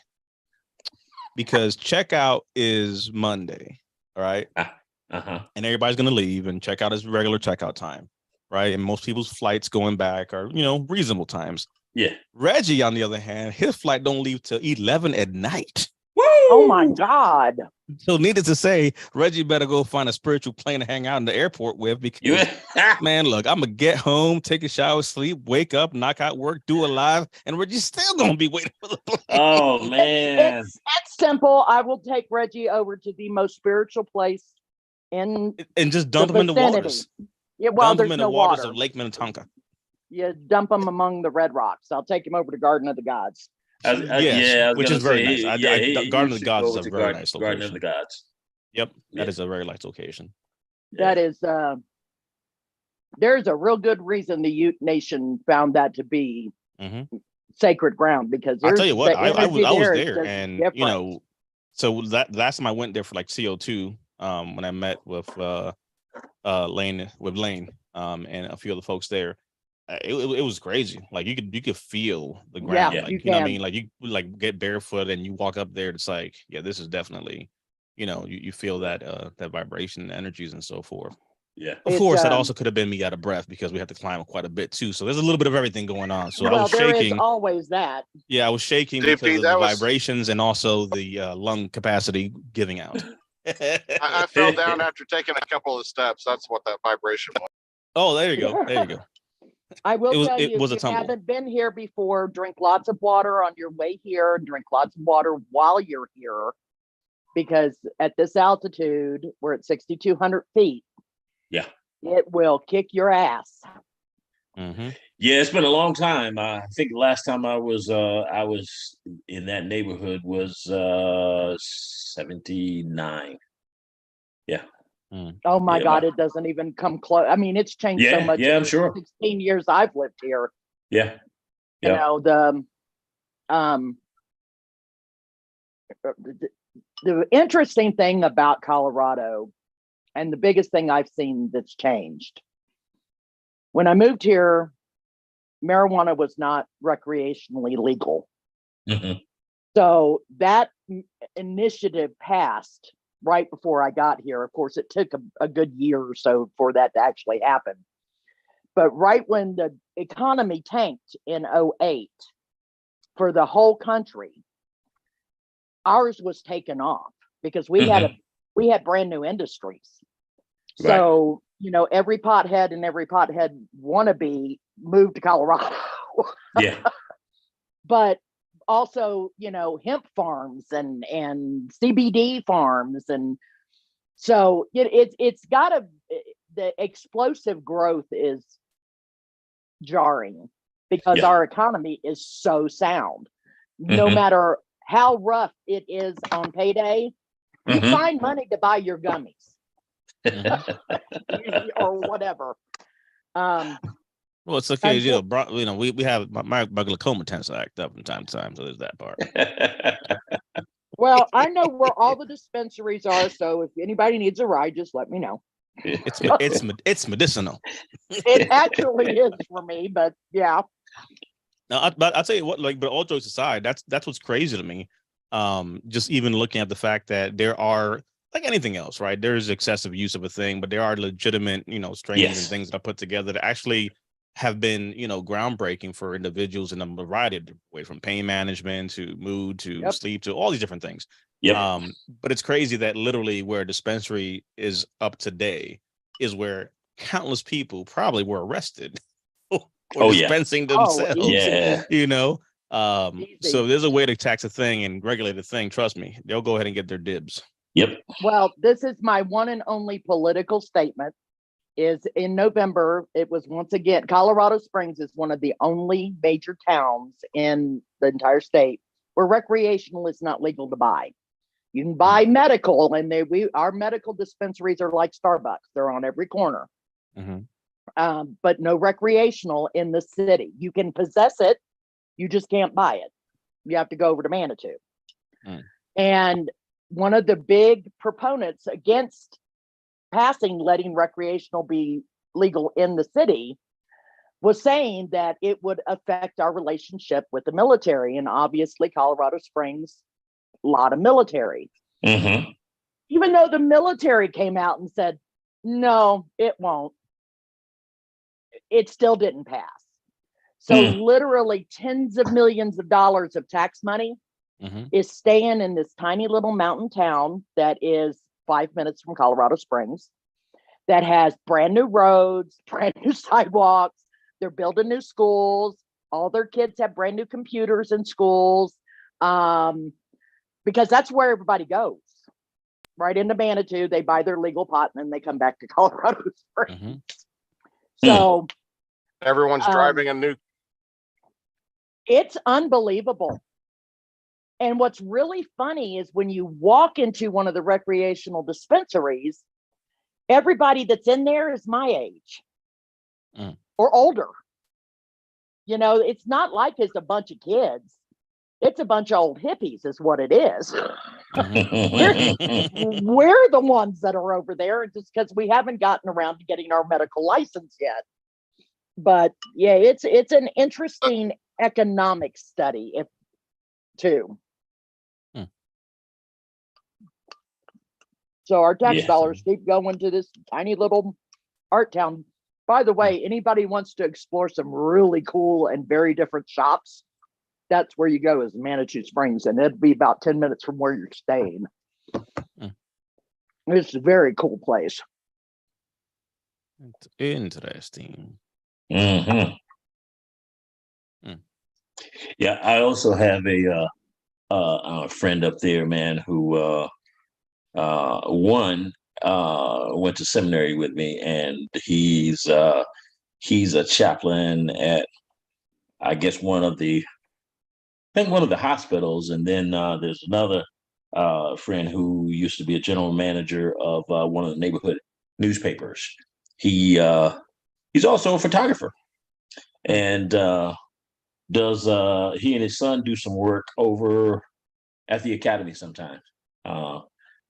[SPEAKER 1] because checkout is Monday. All right.
[SPEAKER 8] Uh-huh.
[SPEAKER 1] And everybody's gonna leave, and checkout is regular checkout time, right? And most people's flights going back are reasonable times.
[SPEAKER 8] Yeah.
[SPEAKER 1] Reggie, on the other hand, his flight don't leave till 11 at night.
[SPEAKER 8] Woo!
[SPEAKER 3] Oh my God.
[SPEAKER 1] So needless to say, Reggie better go find a spiritual plane to hang out in the airport with, because man, look, I'm gonna get home, take a shower, sleep, wake up, knock out work, do a live, and Reggie's still gonna be waiting for the plane.
[SPEAKER 8] Oh man.
[SPEAKER 3] It's that simple. I will take Reggie over to the most spiritual place in
[SPEAKER 1] And just dump
[SPEAKER 3] the
[SPEAKER 1] him in the
[SPEAKER 3] vicinity.
[SPEAKER 1] waters.
[SPEAKER 3] Yeah, well,
[SPEAKER 1] Dump him
[SPEAKER 3] there's
[SPEAKER 1] in
[SPEAKER 3] no
[SPEAKER 1] the waters
[SPEAKER 3] water.
[SPEAKER 1] of Lake Minnetonka.
[SPEAKER 3] You dump him among the red rocks. I'll take him over to Garden of the Gods.
[SPEAKER 8] Yes,
[SPEAKER 1] Yes,
[SPEAKER 8] I was
[SPEAKER 1] which
[SPEAKER 8] gonna
[SPEAKER 1] is very
[SPEAKER 8] say,
[SPEAKER 1] nice.
[SPEAKER 8] he
[SPEAKER 1] Garden of
[SPEAKER 8] should
[SPEAKER 1] the Gods
[SPEAKER 8] go
[SPEAKER 1] is a
[SPEAKER 8] to
[SPEAKER 1] very nice
[SPEAKER 8] Garden of
[SPEAKER 1] location.
[SPEAKER 8] the Gods.
[SPEAKER 1] Yep, that
[SPEAKER 8] Yeah.
[SPEAKER 1] is a very nice location.
[SPEAKER 3] That is there's a real good reason the Ute Nation found that to be
[SPEAKER 1] Mhm.
[SPEAKER 3] sacred ground, because
[SPEAKER 1] I'll
[SPEAKER 3] there's
[SPEAKER 1] tell you what,
[SPEAKER 3] the
[SPEAKER 1] I
[SPEAKER 3] energy
[SPEAKER 1] was
[SPEAKER 3] there is
[SPEAKER 1] there,
[SPEAKER 3] just
[SPEAKER 1] and
[SPEAKER 3] different.
[SPEAKER 1] so that last time I went there for like CO2, when I met with Lane, and a few other folks there. It was crazy. Like you could feel the ground.
[SPEAKER 3] Yeah,
[SPEAKER 1] like,
[SPEAKER 3] you
[SPEAKER 1] know what I
[SPEAKER 3] can.
[SPEAKER 1] mean? Like you like get barefoot and you walk up there. It's like, yeah, this is definitely, you feel that that vibration, energies, and so forth.
[SPEAKER 8] Yeah.
[SPEAKER 1] Of
[SPEAKER 3] It's,
[SPEAKER 1] course, that also could have been me out of breath because we had to climb quite a bit too. So there's a little bit of everything going on. So I
[SPEAKER 3] Well,
[SPEAKER 1] was
[SPEAKER 3] there is
[SPEAKER 1] shaking.
[SPEAKER 3] always that.
[SPEAKER 1] Yeah, I was shaking
[SPEAKER 4] JP,
[SPEAKER 1] because of
[SPEAKER 4] that
[SPEAKER 1] the
[SPEAKER 4] was-
[SPEAKER 1] vibrations and also the lung capacity giving out.
[SPEAKER 4] I fell down after taking a couple of steps. That's what that vibration was.
[SPEAKER 1] Oh, there you go. There you go.
[SPEAKER 3] I will tell
[SPEAKER 1] it
[SPEAKER 3] you,
[SPEAKER 1] was a
[SPEAKER 3] if you
[SPEAKER 1] tumble.
[SPEAKER 3] haven't been here before, drink lots of water on your way here, and drink lots of water while you're here, because at this altitude, we're at 6,200 feet.
[SPEAKER 8] Yeah.
[SPEAKER 3] It will kick your ass.
[SPEAKER 1] Mm-hmm.
[SPEAKER 8] Yeah, it's been a long time. I think the last time I was in that neighborhood was 79. Yeah.
[SPEAKER 3] Oh my
[SPEAKER 8] Yeah,
[SPEAKER 3] God,
[SPEAKER 8] my-
[SPEAKER 3] it doesn't even come close. I mean, it's changed so
[SPEAKER 8] Yeah,
[SPEAKER 3] much.
[SPEAKER 8] yeah,
[SPEAKER 3] in
[SPEAKER 8] I'm
[SPEAKER 3] the
[SPEAKER 8] sure.
[SPEAKER 3] 16 years I've lived here.
[SPEAKER 8] Yeah.
[SPEAKER 3] You
[SPEAKER 8] Yeah.
[SPEAKER 3] know, the interesting thing about Colorado, and the biggest thing I've seen that's changed, when I moved here, marijuana was not recreationally legal.
[SPEAKER 8] Mhm.
[SPEAKER 3] So that initiative passed right before I got here. Of course, it took a good year or so for that to actually happen. But right when the economy tanked in 2008 for the whole country, ours was taken off because we had brand new industries.
[SPEAKER 8] Right.
[SPEAKER 3] So, every pothead and every pothead wannabe moved to Colorado.
[SPEAKER 8] Yeah.
[SPEAKER 3] But also, hemp farms and CBD farms. And so it's gotta, the explosive growth is jarring because
[SPEAKER 8] Yeah.
[SPEAKER 3] our economy is so sound. No
[SPEAKER 8] Mhm.
[SPEAKER 3] matter how rough it is on payday, you
[SPEAKER 8] Mhm.
[SPEAKER 3] find money to buy your gummies or whatever.
[SPEAKER 1] Well, it's okay.
[SPEAKER 3] Until-
[SPEAKER 1] We have my glaucoma tends to act up from time to time, so there's that part.
[SPEAKER 3] Well, I know where all the dispensaries are, so if anybody needs a ride, just let me know.
[SPEAKER 1] It's medicinal.
[SPEAKER 3] It actually is for me, but yeah.
[SPEAKER 1] No, but I'll tell you what, but all jokes aside, that's what's crazy to me. Just even looking at the fact that there are, like anything else, right? There's excessive use of a thing, but there are legitimate, strains
[SPEAKER 8] Yes.
[SPEAKER 1] and things that are put together that actually have been, groundbreaking for individuals in a variety of ways, from pain management to mood to
[SPEAKER 3] Yep.
[SPEAKER 1] sleep to all these different things.
[SPEAKER 8] Yep.
[SPEAKER 1] But it's crazy that literally where a dispensary is up today is where countless people probably were arrested or dispensing themselves.
[SPEAKER 8] Yeah.
[SPEAKER 1] So
[SPEAKER 3] Easy.
[SPEAKER 1] if there's a way to tax a thing and regulate a thing, trust me, they'll go ahead and get their dibs.
[SPEAKER 8] Yep.
[SPEAKER 3] Well, this is my one and only political statement. Is in November, it was once again, Colorado Springs is one of the only major towns in the entire state where recreational is not legal to buy. You can buy medical, and our medical dispensaries are like Starbucks. They're on every corner. But no recreational in the city. You can possess it, you just can't buy it. You have to go over to Manitou. And one of the big proponents against letting recreational be legal in the city was saying that it would affect our relationship with the military. And obviously Colorado Springs, a lot of military.
[SPEAKER 8] Mm-hmm.
[SPEAKER 3] Even though the military came out and said, no, it won't. It still didn't pass. So literally tens of millions of dollars of tax money is staying in this tiny little mountain town that is 5 minutes from Colorado Springs, that has brand new roads, brand new sidewalks. They're building new schools. All their kids have brand new computers in schools, because that's where everybody goes. Right into Manitou, they buy their legal pot and then they come back to Colorado Springs. So
[SPEAKER 4] everyone's driving a new.
[SPEAKER 3] It's unbelievable. And what's really funny is when you walk into one of the recreational dispensaries, everybody that's in there is my age or older. It's not like it's a bunch of kids. It's a bunch of old hippies is what it is. We're the ones that are over there just because we haven't gotten around to getting our medical license yet. But yeah, it's an interesting economic study too. So our tax dollars keep going to this tiny little art town. By the way, anybody wants to explore some really cool and very different shops, that's where you go, is Manitou Springs, and it'd be about 10 minutes from where you're staying. It's a very cool place.
[SPEAKER 1] Interesting.
[SPEAKER 8] Mm-hmm. Yeah, I also have a friend up there, man, who went to seminary with me, and he's a chaplain at, I guess, one of the hospitals, and then there's another friend who used to be a general manager of one of the neighborhood newspapers. He's also a photographer, and does he and his son do some work over at the academy sometimes.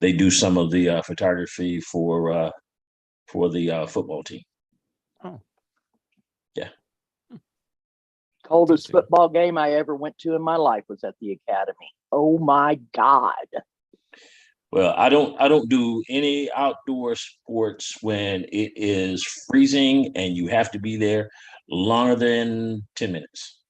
[SPEAKER 8] They do some of the photography for the football team.
[SPEAKER 1] Oh,
[SPEAKER 8] yeah.
[SPEAKER 3] Coldest football game I ever went to in my life was at the academy. Oh my God.
[SPEAKER 8] Well, I don't do any outdoor sports when it is freezing and you have to be there longer than 10 minutes.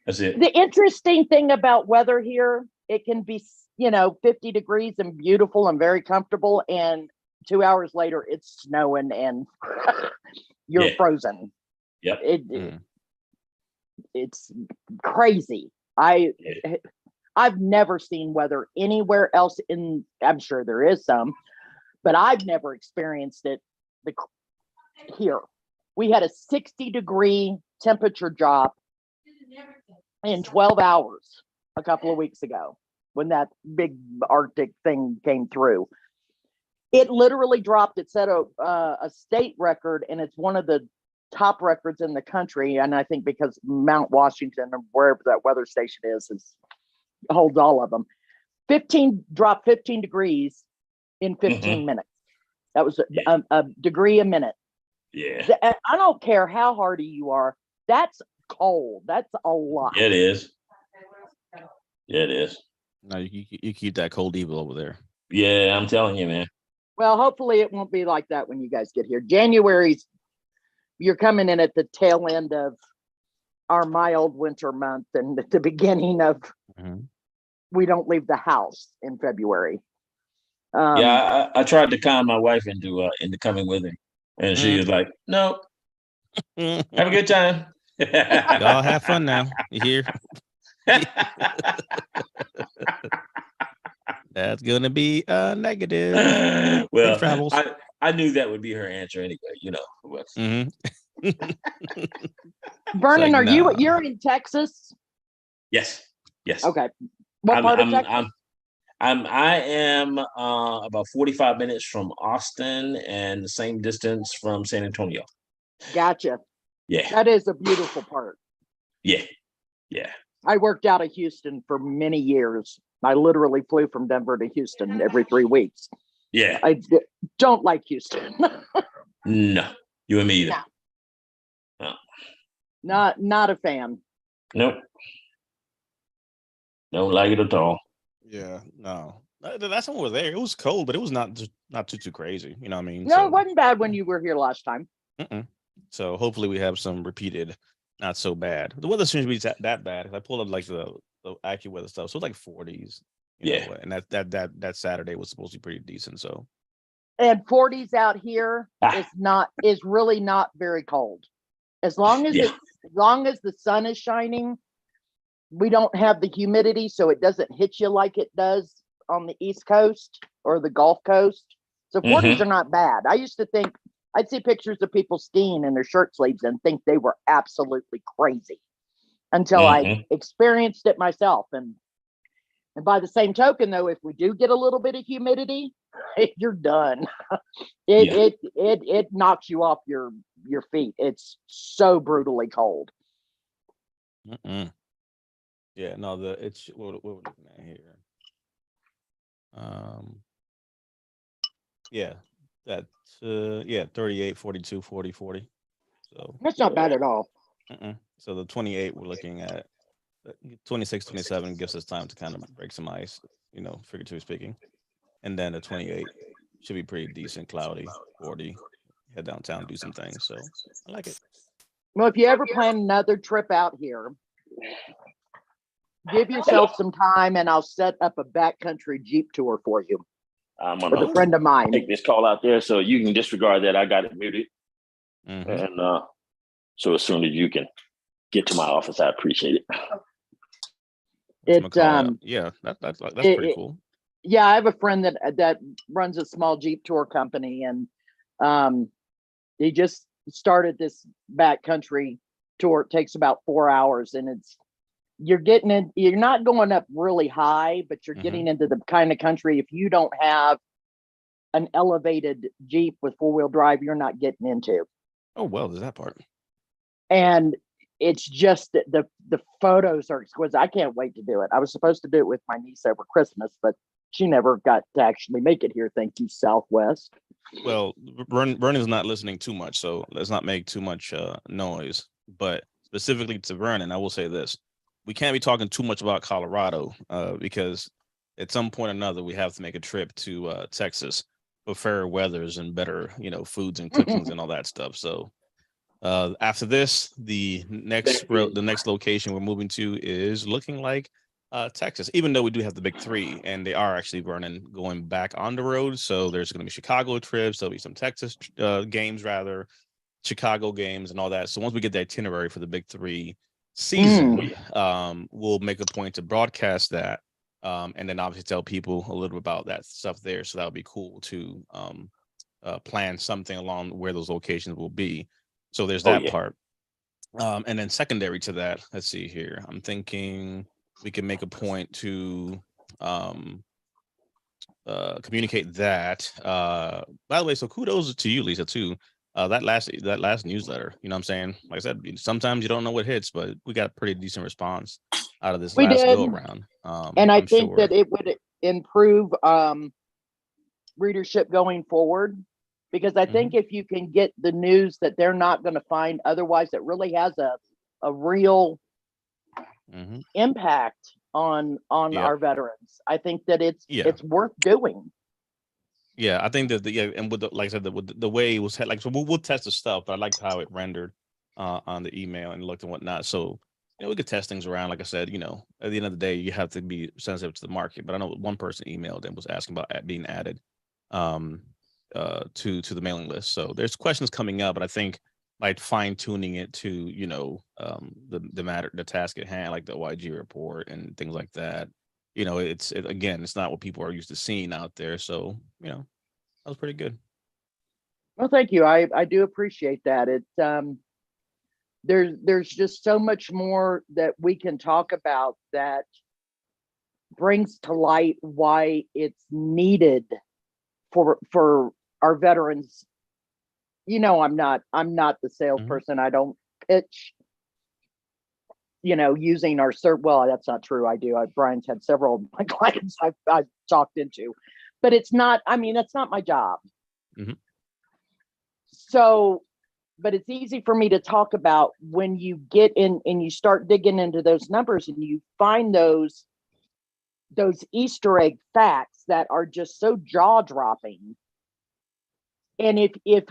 [SPEAKER 8] That's it.
[SPEAKER 3] The interesting thing about weather here it can be, 50 degrees and beautiful and very comfortable. And 2 hours later, it's snowing and you're
[SPEAKER 8] Yeah.
[SPEAKER 3] frozen.
[SPEAKER 8] Yep.
[SPEAKER 3] It's crazy. I've never seen weather anywhere else I'm sure there is some, but I've never experienced it here. We had a 60-degree temperature drop in 12 hours a couple of weeks ago when that big Arctic thing came through. It literally dropped. It set a state record, and it's one of the top records in the country. And I think because Mount Washington or wherever that weather station is holds all of them. Dropped 15 degrees in 15 minutes. That was a degree a minute.
[SPEAKER 8] Yeah.
[SPEAKER 3] I don't care how hardy you are. That's cold. That's a lot.
[SPEAKER 8] Yeah, it is. Yeah, it is.
[SPEAKER 1] No, you keep that cold evil over there.
[SPEAKER 8] Yeah, I'm telling you, man.
[SPEAKER 3] Well, hopefully it won't be like that when you guys get here. January's, you're coming in at the tail end of our mild winter month and at the beginning of we don't leave the house in February.
[SPEAKER 8] Yeah, I tried to con my wife into coming with me, and she was like, "No, have a good time.
[SPEAKER 1] Y'all have fun now. You hear? That's gonna be negative.
[SPEAKER 8] Well,
[SPEAKER 1] travels.
[SPEAKER 8] I knew that would be her answer anyway. But
[SPEAKER 3] Vernon,
[SPEAKER 1] like,
[SPEAKER 3] are
[SPEAKER 1] nah.
[SPEAKER 3] you're in Texas?
[SPEAKER 8] yes.
[SPEAKER 3] Okay. What part of Texas?
[SPEAKER 8] I am about 45 minutes from Austin and the same distance from San Antonio.
[SPEAKER 3] Gotcha.
[SPEAKER 8] Yeah.
[SPEAKER 3] That is a beautiful part.
[SPEAKER 8] Yeah.
[SPEAKER 3] I worked out of Houston for many years. I literally flew from Denver to Houston every 3 weeks.
[SPEAKER 8] Yeah.
[SPEAKER 3] I don't like Houston.
[SPEAKER 8] No, you and me either.
[SPEAKER 3] No. Not a fan.
[SPEAKER 8] Nope. Don't like it at all.
[SPEAKER 1] Yeah, no. Last time we were there, it was cold, but it was not too crazy. You know what I mean?
[SPEAKER 3] No, it wasn't bad when you were here last time.
[SPEAKER 1] So hopefully we have some repeated, not so bad. The weather seems to be that bad. I pulled up like the AccuWeather stuff, so it's like 40s. You know, and that Saturday was supposed to be pretty decent. So,
[SPEAKER 3] and 40s out here is really not very cold. As long as the sun is shining, we don't have the humidity, so it doesn't hit you like it does on the East Coast or the Gulf Coast. So 40s are not bad. I used to think I'd see pictures of people skiing in their shirt sleeves and think they were absolutely crazy until I experienced it myself. And by the same token, though, if we do get a little bit of humidity, you're done. It knocks you off your feet. It's so brutally cold.
[SPEAKER 1] Yeah, no, it's what we're looking at here. Yeah, that 38, 42, 40, 40. So
[SPEAKER 3] that's not bad at all.
[SPEAKER 1] So the 28 we're looking at 26, 27 gives us time to kind of break some ice, figuratively speaking. And then the 28 should be pretty decent, cloudy, 40, head downtown, do some things. So I like it.
[SPEAKER 3] Well, if you ever plan another trip out here, give yourself some time and I'll set up a backcountry Jeep tour for you.
[SPEAKER 8] I'm
[SPEAKER 3] with a friend of mine.
[SPEAKER 8] Take this call out there so you can disregard that. I got it muted. And so as soon as you can get to my office, I appreciate it.
[SPEAKER 3] That's
[SPEAKER 1] pretty cool.
[SPEAKER 3] Yeah, I have a friend that runs a small Jeep tour company, and he just started this backcountry tour. It takes about 4 hours, and you're not going up really high, but you're getting into the kind of country, if you don't have an elevated Jeep with 4-wheel drive, you're not getting into.
[SPEAKER 1] Oh, well, there's that part.
[SPEAKER 3] And it's just the photos are exquisite. I can't wait to do it. I was supposed to do it with my niece over Christmas, but she never got to actually make it here. Thank you, Southwest.
[SPEAKER 1] Well, Vernon's not listening too much, so let's not make too much noise. But specifically to Vernon, I will say this. We can't be talking too much about Colorado because at some point or another, we have to make a trip to Texas for fairer weathers and better, foods and cookings and all that stuff. So after this, the next location we're moving to is looking like Texas, even though we do have the big three, and they are actually going back on the road. So there's going to be Chicago trips. There'll be some Texas games, rather Chicago games, and all that. So once we get the itinerary for the big three season, we'll make a point to broadcast that, and then obviously tell people a little bit about that stuff there. So that would be cool to plan something along where those locations will be. So there's that part. And then secondary to that, let's see here. I'm thinking we can make a point to communicate that. By the way, so kudos to you, Lisa, too. That last newsletter, you know what I'm saying? Like I said, sometimes you don't know what hits, but we got a pretty decent response out of this
[SPEAKER 3] We
[SPEAKER 1] last
[SPEAKER 3] did.
[SPEAKER 1] go around.
[SPEAKER 3] And I
[SPEAKER 1] I'm
[SPEAKER 3] think
[SPEAKER 1] sure.
[SPEAKER 3] that it would improve readership going forward, because I think if you can get the news that they're not going to find otherwise, it really has a real impact on our veterans. I think that it's worth doing.
[SPEAKER 1] Yeah, I think that and with like I said, the way it was like, so we'll test the stuff, but I liked how it rendered on the email and looked and whatnot. So we could test things around. Like I said, at the end of the day, you have to be sensitive to the market. But I know one person emailed and was asking about being added to the mailing list. So there's questions coming up, but I think like fine tuning it to the task at hand, like the OIG report and things like that. It's not what people are used to seeing out there. So that was pretty good.
[SPEAKER 3] Well, thank you. I do appreciate that. It's there's just so much more that we can talk about that brings to light why it's needed for our veterans. I'm not the salesperson. I don't pitch, using our well, that's not true. I do. Brian's had several of my clients I've talked into, but it's not, that's not my job. So, but it's easy for me to talk about when you get in and you start digging into those numbers and you find those Easter egg facts that are just so jaw dropping. And if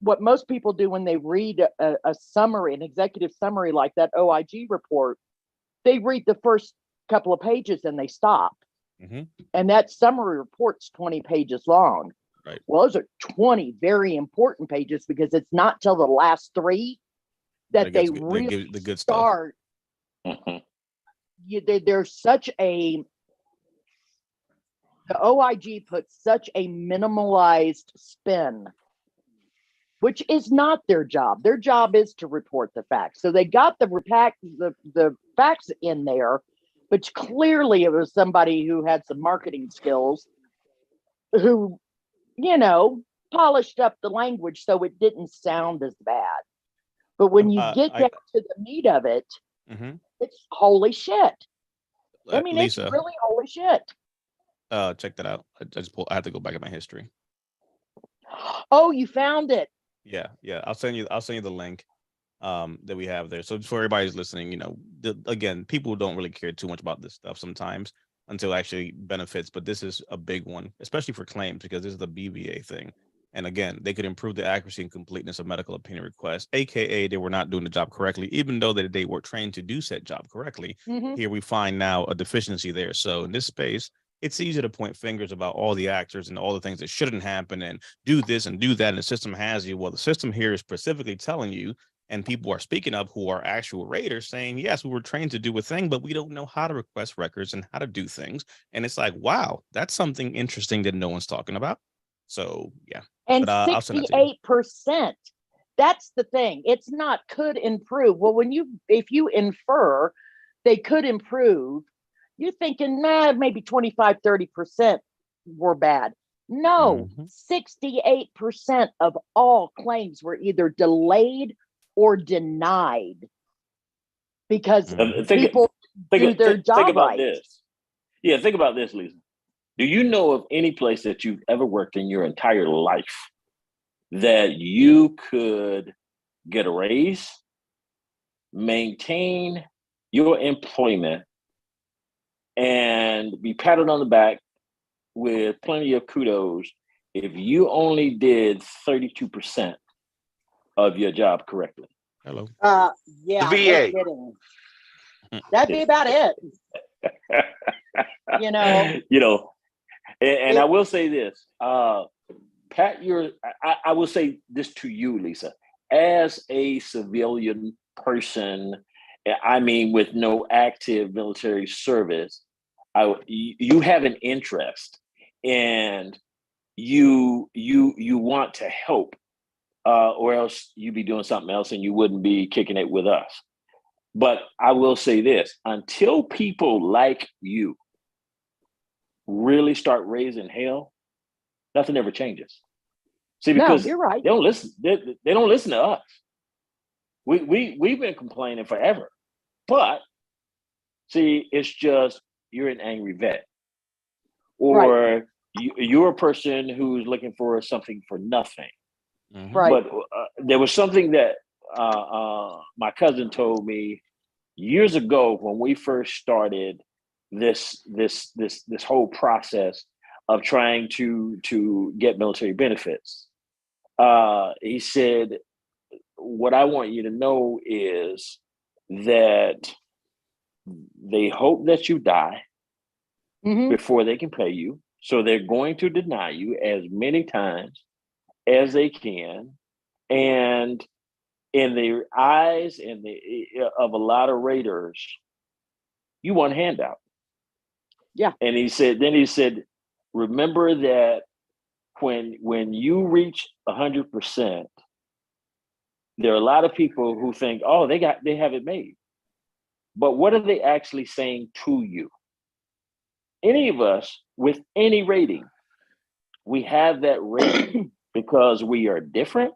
[SPEAKER 3] what most people do when they read a summary, an executive summary like that OIG report, they read the first couple of pages and they stop. And that summary report's 20 pages long.
[SPEAKER 1] Right.
[SPEAKER 3] Well, those are 20 very important pages, because it's not till the last 3 that they really
[SPEAKER 1] give the good
[SPEAKER 3] start. There's such the OIG puts such a minimalized spin, which is not their job. Their job is to report the facts. So they got the facts in there, but clearly it was somebody who had some marketing skills who, polished up the language so it didn't sound as bad. But when you get down to the meat of it, it's holy shit.
[SPEAKER 1] Lisa,
[SPEAKER 3] it's really holy shit.
[SPEAKER 1] Check that out. I have to go back in my history.
[SPEAKER 3] Oh, you found it.
[SPEAKER 1] Yeah. I'll send you the link that we have there. So for everybody's listening, again, people don't really care too much about this stuff sometimes until it actually benefits. But this is a big one, especially for claims, because this is the BVA thing. And again, they could improve the accuracy and completeness of medical opinion requests, aka they were not doing the job correctly, even though they were trained to do said job correctly. Here we find now a deficiency there. So in this space, it's easy to point fingers about all the actors and all the things that shouldn't happen and do this and do that. And the system has you. Well, the system here is specifically telling you, and people are speaking up who are actual raters saying, yes, we were trained to do a thing, but we don't know how to request records and how to do things. And it's like, wow, that's something interesting that no one's talking about. So, yeah.
[SPEAKER 3] And
[SPEAKER 1] but,
[SPEAKER 3] 68%, that's the thing. It's not could improve. Well, if you infer they could improve, you're thinking, maybe 25, 30% were bad. No, 68% of all claims were either delayed or denied because people do their job
[SPEAKER 8] think about
[SPEAKER 3] right.
[SPEAKER 8] This. Yeah, think about this, Lisa. Do you know of any place that you've ever worked in your entire life that you could get a raise, maintain your employment, and be patted on the back with plenty of kudos if you only did 32% of your job correctly?
[SPEAKER 1] Hello.
[SPEAKER 3] Yeah.
[SPEAKER 4] The VA.
[SPEAKER 3] No kidding. That'd be about it. You know,
[SPEAKER 8] You know, and I
[SPEAKER 3] it,
[SPEAKER 8] will say this, Pat, I will say this to you, Lisa, as a civilian person, I mean, with no active military service, you have an interest and you want to help, or else you'd be doing something else and you wouldn't be kicking it with us. But I will say this, until people like you really start raising hell, nothing ever changes. See,
[SPEAKER 3] no,
[SPEAKER 8] because
[SPEAKER 3] you're right.
[SPEAKER 8] they don't listen. They don't listen to us. We've been complaining forever, but see, it's just you're an angry vet, or you're a person who's looking for something for nothing.
[SPEAKER 1] Mhm.
[SPEAKER 3] Right.
[SPEAKER 8] But there was something that my cousin told me years ago when we first started this whole process of trying to get military benefits. He said, "What I want you to know is that they hope that you die
[SPEAKER 3] Mhm.
[SPEAKER 8] before they can pay you, so they're going to deny you as many times as they can, and in the eyes of a lot of raiders, you want a handout."
[SPEAKER 3] Yeah.
[SPEAKER 8] And he said, remember that when you reach 100%, there are a lot of people who think, oh, they have it made. But what are they actually saying to you? Any of us with any rating, we have that rating because we are different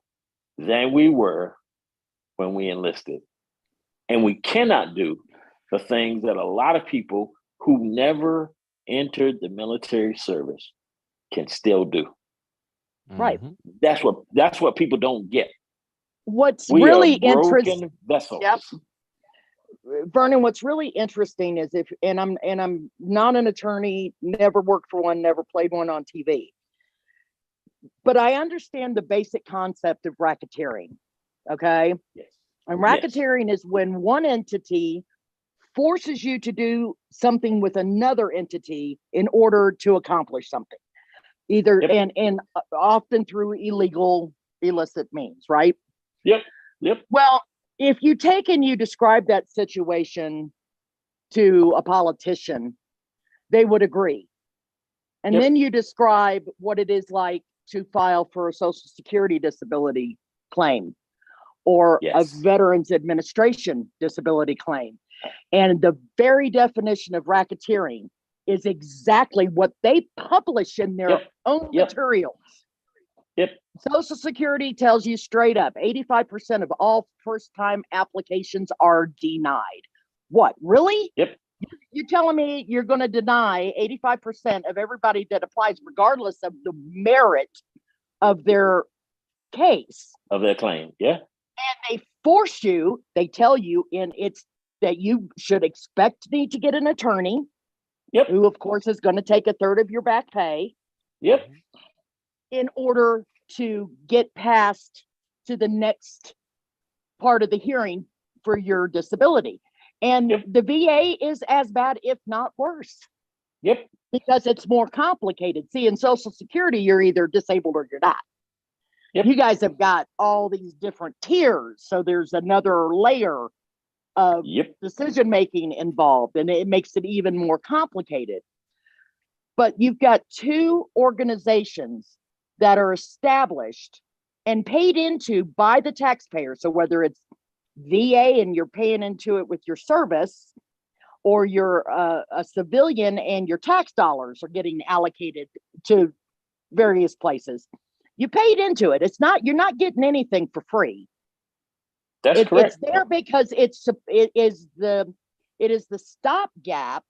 [SPEAKER 8] than we were when we enlisted. And we cannot do the things that a lot of people who never entered the military service can still do.
[SPEAKER 3] Right.
[SPEAKER 1] Mhm.
[SPEAKER 8] That's what people don't get.
[SPEAKER 3] What's
[SPEAKER 8] We
[SPEAKER 3] really
[SPEAKER 8] are
[SPEAKER 3] interesting,
[SPEAKER 8] broken vessels.
[SPEAKER 3] Yep. Vernon, what's really interesting is and I'm not an attorney, never worked for one, never played one on TV, but I understand the basic concept of racketeering. Okay.
[SPEAKER 8] Yes.
[SPEAKER 3] And
[SPEAKER 8] Yes.
[SPEAKER 3] racketeering is when one entity forces you to do something with another entity in order to accomplish something, either
[SPEAKER 8] Yep.
[SPEAKER 3] and often through illicit means, right?
[SPEAKER 8] Yep. Yep.
[SPEAKER 3] Well, if you take and you describe that situation to a politician, they would agree. And
[SPEAKER 8] Yep.
[SPEAKER 3] then you describe what it is like to file for a Social Security disability claim or
[SPEAKER 8] Yes.
[SPEAKER 3] a Veterans Administration disability claim. And the very definition of racketeering is exactly what they publish in their
[SPEAKER 8] Yep.
[SPEAKER 3] own
[SPEAKER 8] Yep.
[SPEAKER 3] materials.
[SPEAKER 8] Yep.
[SPEAKER 3] Social Security tells you straight up 85% of all first-time applications are denied. What, really?
[SPEAKER 8] Yep.
[SPEAKER 3] You're telling me you're going to deny 85% of everybody that applies, regardless of the merit of their case?
[SPEAKER 8] Of their claim. Yeah.
[SPEAKER 3] And they force you, they tell you that you should expect me to get an attorney.
[SPEAKER 8] Yep.
[SPEAKER 3] Who, of course, is going to take a third of your back pay.
[SPEAKER 8] Yep.
[SPEAKER 3] In order to get past to the next part of the hearing for your disability. And
[SPEAKER 8] Yep.
[SPEAKER 3] the VA is as bad, if not worse.
[SPEAKER 8] Yep.
[SPEAKER 3] Because it's more complicated. See, in Social Security, you're either disabled or you're not.
[SPEAKER 8] Yep.
[SPEAKER 3] You guys have got all these different tiers. So there's another layer of
[SPEAKER 8] Yep.
[SPEAKER 3] decision making involved, and it makes it even more complicated. But you've got two organizations that are established and paid into by the taxpayer. So whether it's VA and you're paying into it with your service, or you're a civilian and your tax dollars are getting allocated to various places, you paid into it. You're not getting anything for free.
[SPEAKER 8] That's correct.
[SPEAKER 3] It's there because it is the stopgap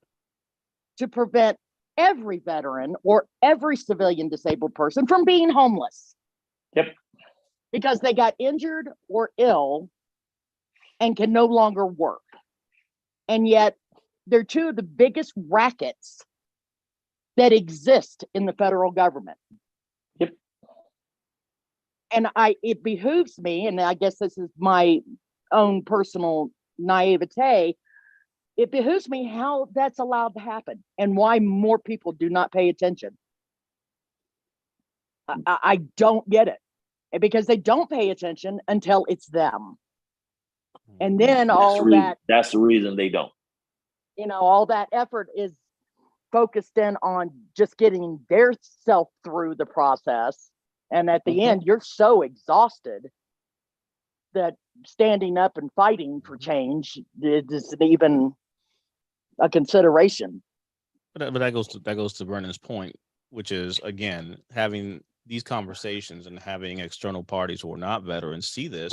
[SPEAKER 3] to prevent every veteran or every civilian disabled person from being homeless.
[SPEAKER 8] Yep.
[SPEAKER 3] Because they got injured or ill and can no longer work. And yet they're two of the biggest rackets that exist in the federal government.
[SPEAKER 8] Yep.
[SPEAKER 3] And it behooves me, and I guess this is my own personal naivete, it behooves me how that's allowed to happen and why more people do not pay attention. I don't get it. And because they don't pay attention until it's them. And then all that,
[SPEAKER 9] that's the reason they don't.
[SPEAKER 3] all that effort is focused in on just getting their self through the process. And at the end, you're so exhausted that standing up and fighting for change isn't even a consideration.
[SPEAKER 1] But that goes to Vernon's point, which is, again, having these conversations and having external parties who are not veterans see this,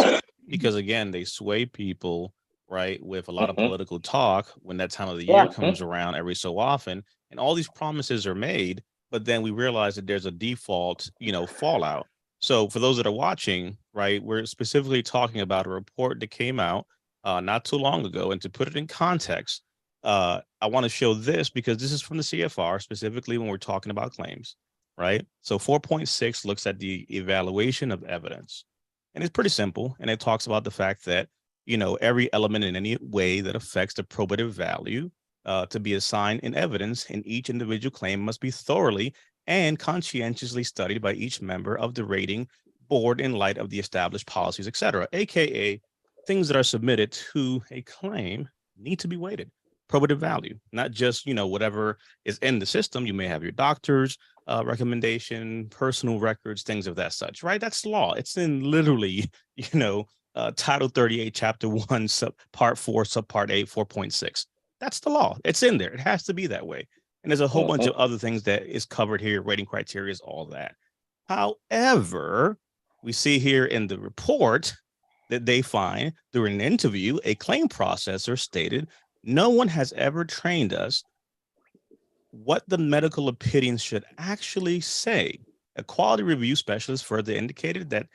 [SPEAKER 1] because again, they sway people, right, with a lot of political talk when that time of the year comes around every so often, and all these promises are made, but then we realize that there's a default, fallout. So for those that are watching, right, we're specifically talking about a report that came out not too long ago, and to put it in context, I want to show this because this is from the CFR, specifically when we're talking about claims. Right. So 4.6 looks at the evaluation of evidence, and it's pretty simple. And it talks about the fact that, every element in any way that affects the probative value to be assigned in evidence in each individual claim must be thoroughly and conscientiously studied by each member of the rating board in light of the established policies, et cetera, AKA things that are submitted to a claim need to be weighted. Probative value, not just, whatever is in the system. You may have your doctor's recommendation, personal records, things of that such, right? That's law. It's in literally, Title 38, Chapter 1, Part 4, Subpart 8, 4.6. That's the law. It's in there. It has to be that way. And there's a whole bunch of other things that is covered here, rating criteria, all that. However, we see here in the report that they find during an interview, a claim processor stated, no one has ever trained us what the medical opinions should actually say. A quality review specialist further indicated that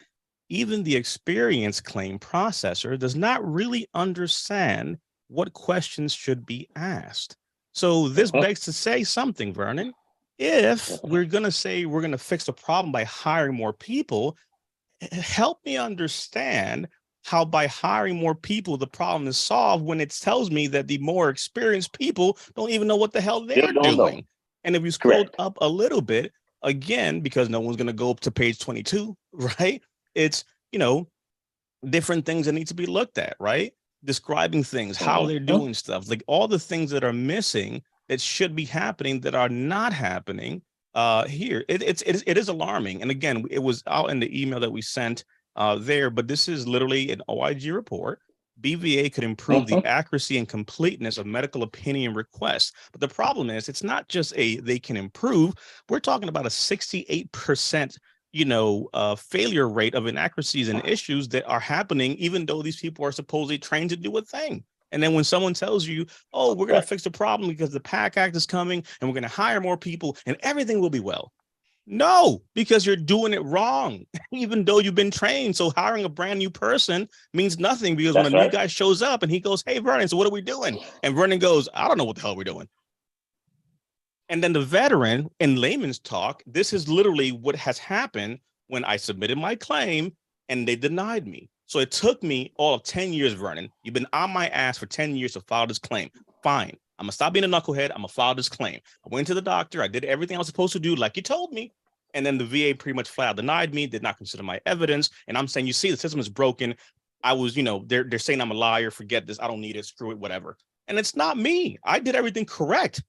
[SPEAKER 1] even the experienced claim processor does not really understand what questions should be asked. So this begs to say something, Vernon. If we're going to say we're going to fix the problem by hiring more people, help me understand how by hiring more people, the problem is solved when it tells me that the more experienced people don't even know what the hell they're doing. And if you scroll up a little bit, again, because no one's going to go up to page 22, right? It's, different things that need to be looked at, right? Describing things, how they're doing stuff, like all the things that are missing that should be happening that are not happening here. It is alarming. And again, it was out in the email that we sent there, but this is literally an OIG report. BVA could improve the accuracy and completeness of medical opinion requests. But the problem is, it's not just they can improve. We're talking about a 68%, failure rate of inaccuracies and issues that are happening, even though these people are supposedly trained to do a thing. And then when someone tells you, oh, we're going to fix the problem because the PAC Act is coming and we're going to hire more people and everything will be well. No, because you're doing it wrong, even though you've been trained. So hiring a brand new person means nothing, because when a new guy shows up and he goes, hey, Vernon, so what are we doing? And Vernon goes, I don't know what the hell we're doing. And then the veteran, in layman's talk, this is literally what has happened when I submitted my claim and they denied me. So it took me all of 10 years, Vernon. You've been on my ass for 10 years to file this claim. Fine. I'm going to stop being a knucklehead. I'm going to file this claim. I went to the doctor. I did everything I was supposed to do like you told me. And then the VA pretty much flat out denied me, did not consider my evidence. And I'm saying, you see, the system is broken. I was, they're saying I'm a liar. Forget this. I don't need it. Screw it, whatever. And it's not me. I did everything correct.